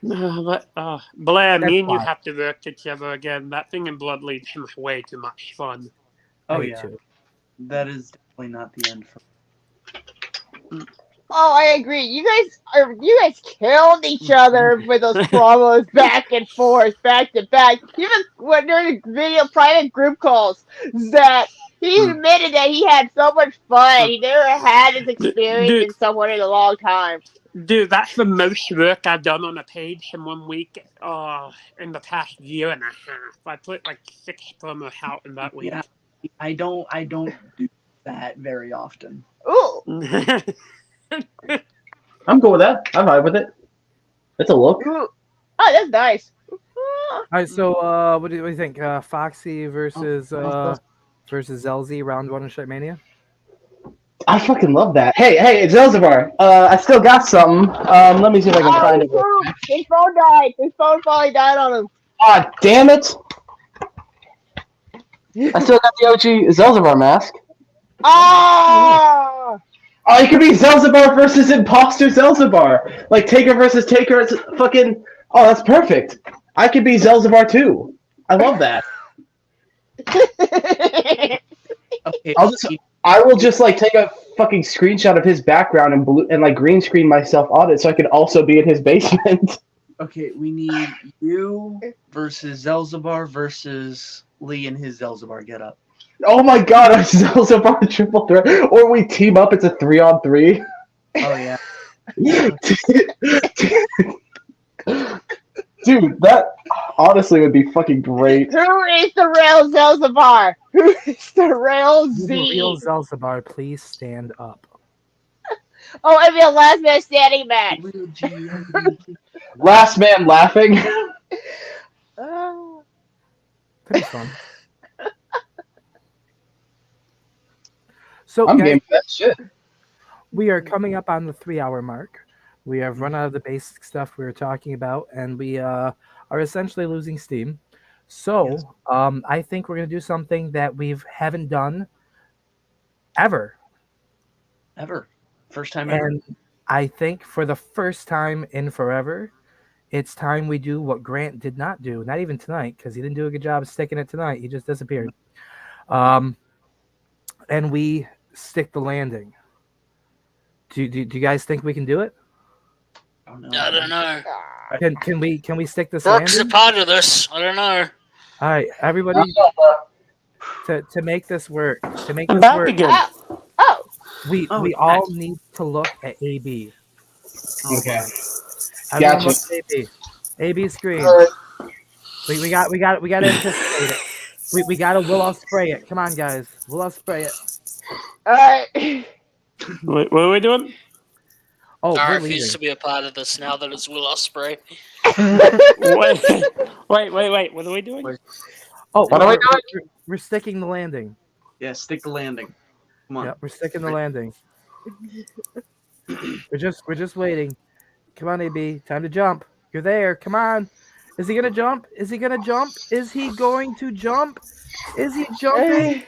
R: Blair, me and you
B: why.
R: have to work together again. That thing in Bloodlead is way too much fun.
G: Oh
B: Me
G: yeah.
B: too.
G: That is definitely not the end for
S: oh, I agree. You guys killed each other with those promos back and forth, back to back. Even when during video private group calls, that he admitted that he had so much fun. He never had this experience in someone in a long time.
R: Dude, that's the most work I've done on a page in 1 week in the past year and a half. I put like 6 promos out in that week.
G: Yeah. I don't do that very often.
S: Ooh.
O: I'm cool with that. I'm vibe with it. It's a look.
S: Ooh. Oh, that's nice.
B: All right, so what do you think? Foxy versus LZ round 1 of Shitmania?
O: I fucking love that. Hey, it's Elzevir. I still got something. Let me see if I can find it.
S: His phone died. His phone finally died on him.
O: Ah, damn it! I still got the OG Zelzibor mask.
S: Ah!
O: Oh, it could be Zelzibor versus Imposter Zelzibor. Like Taker versus Taker. It's fucking. Oh, that's perfect. I could be Zelzibor too. I love that.
G: Okay.
O: I will just like take a fucking screenshot of his background and like green screen myself on it so I can also be in his basement.
G: Okay, we need you versus Zelzabar versus Lee and his Zelzabar getup.
O: Oh my god, a Zelzibor triple threat. Or we team up, it's a 3-on-3.
G: Oh yeah.
O: Dude, that honestly would be fucking great.
S: Who is the real Zelzabar? Who is the real Z?
B: Real Zelzabar, please stand up.
S: Oh, it'd be a last man standing match.
O: Last man laughing.
B: Pretty fun. So,
O: I'm
B: guys,
O: game for that shit.
B: we are coming up on the 3-hour mark. We have run out of the basic stuff we were talking about, and we are essentially losing steam. So, I think we're going to do something that we haven't done ever.
G: First time ever.
B: And I think for the first time in forever, it's time we do what Grant did not do. Not even tonight, because he didn't do a good job of sticking it tonight. He just disappeared. And we stick the landing. Do you guys think we can do it?
N: I don't know.
B: Can we stick this
N: Brooks
B: landing?
N: a part of this. I don't know.
B: All right, everybody, to make this work, we all need to look at AB.
O: Okay.
B: Everyone
O: Gotcha.
B: look at AB. AB screen. We got to anticipate it. We got to Willow spray it. Come on, guys. Willow spray it.
S: Alright.
R: What are we doing?
B: Oh,
N: I
B: we're
N: refuse
B: leaving.
N: to be a part of this now that it's Will Ospreay.
R: Wait. What are we doing?
B: Oh,
L: What are we
B: we're sticking the landing.
G: Yeah, stick the landing. Come on.
B: Yeah, we're sticking the landing. We're just waiting. Come on, AB. Time to jump. You're there. Come on. Is he gonna jump? Is he gonna jump? Is he going to jump? Is he jumping?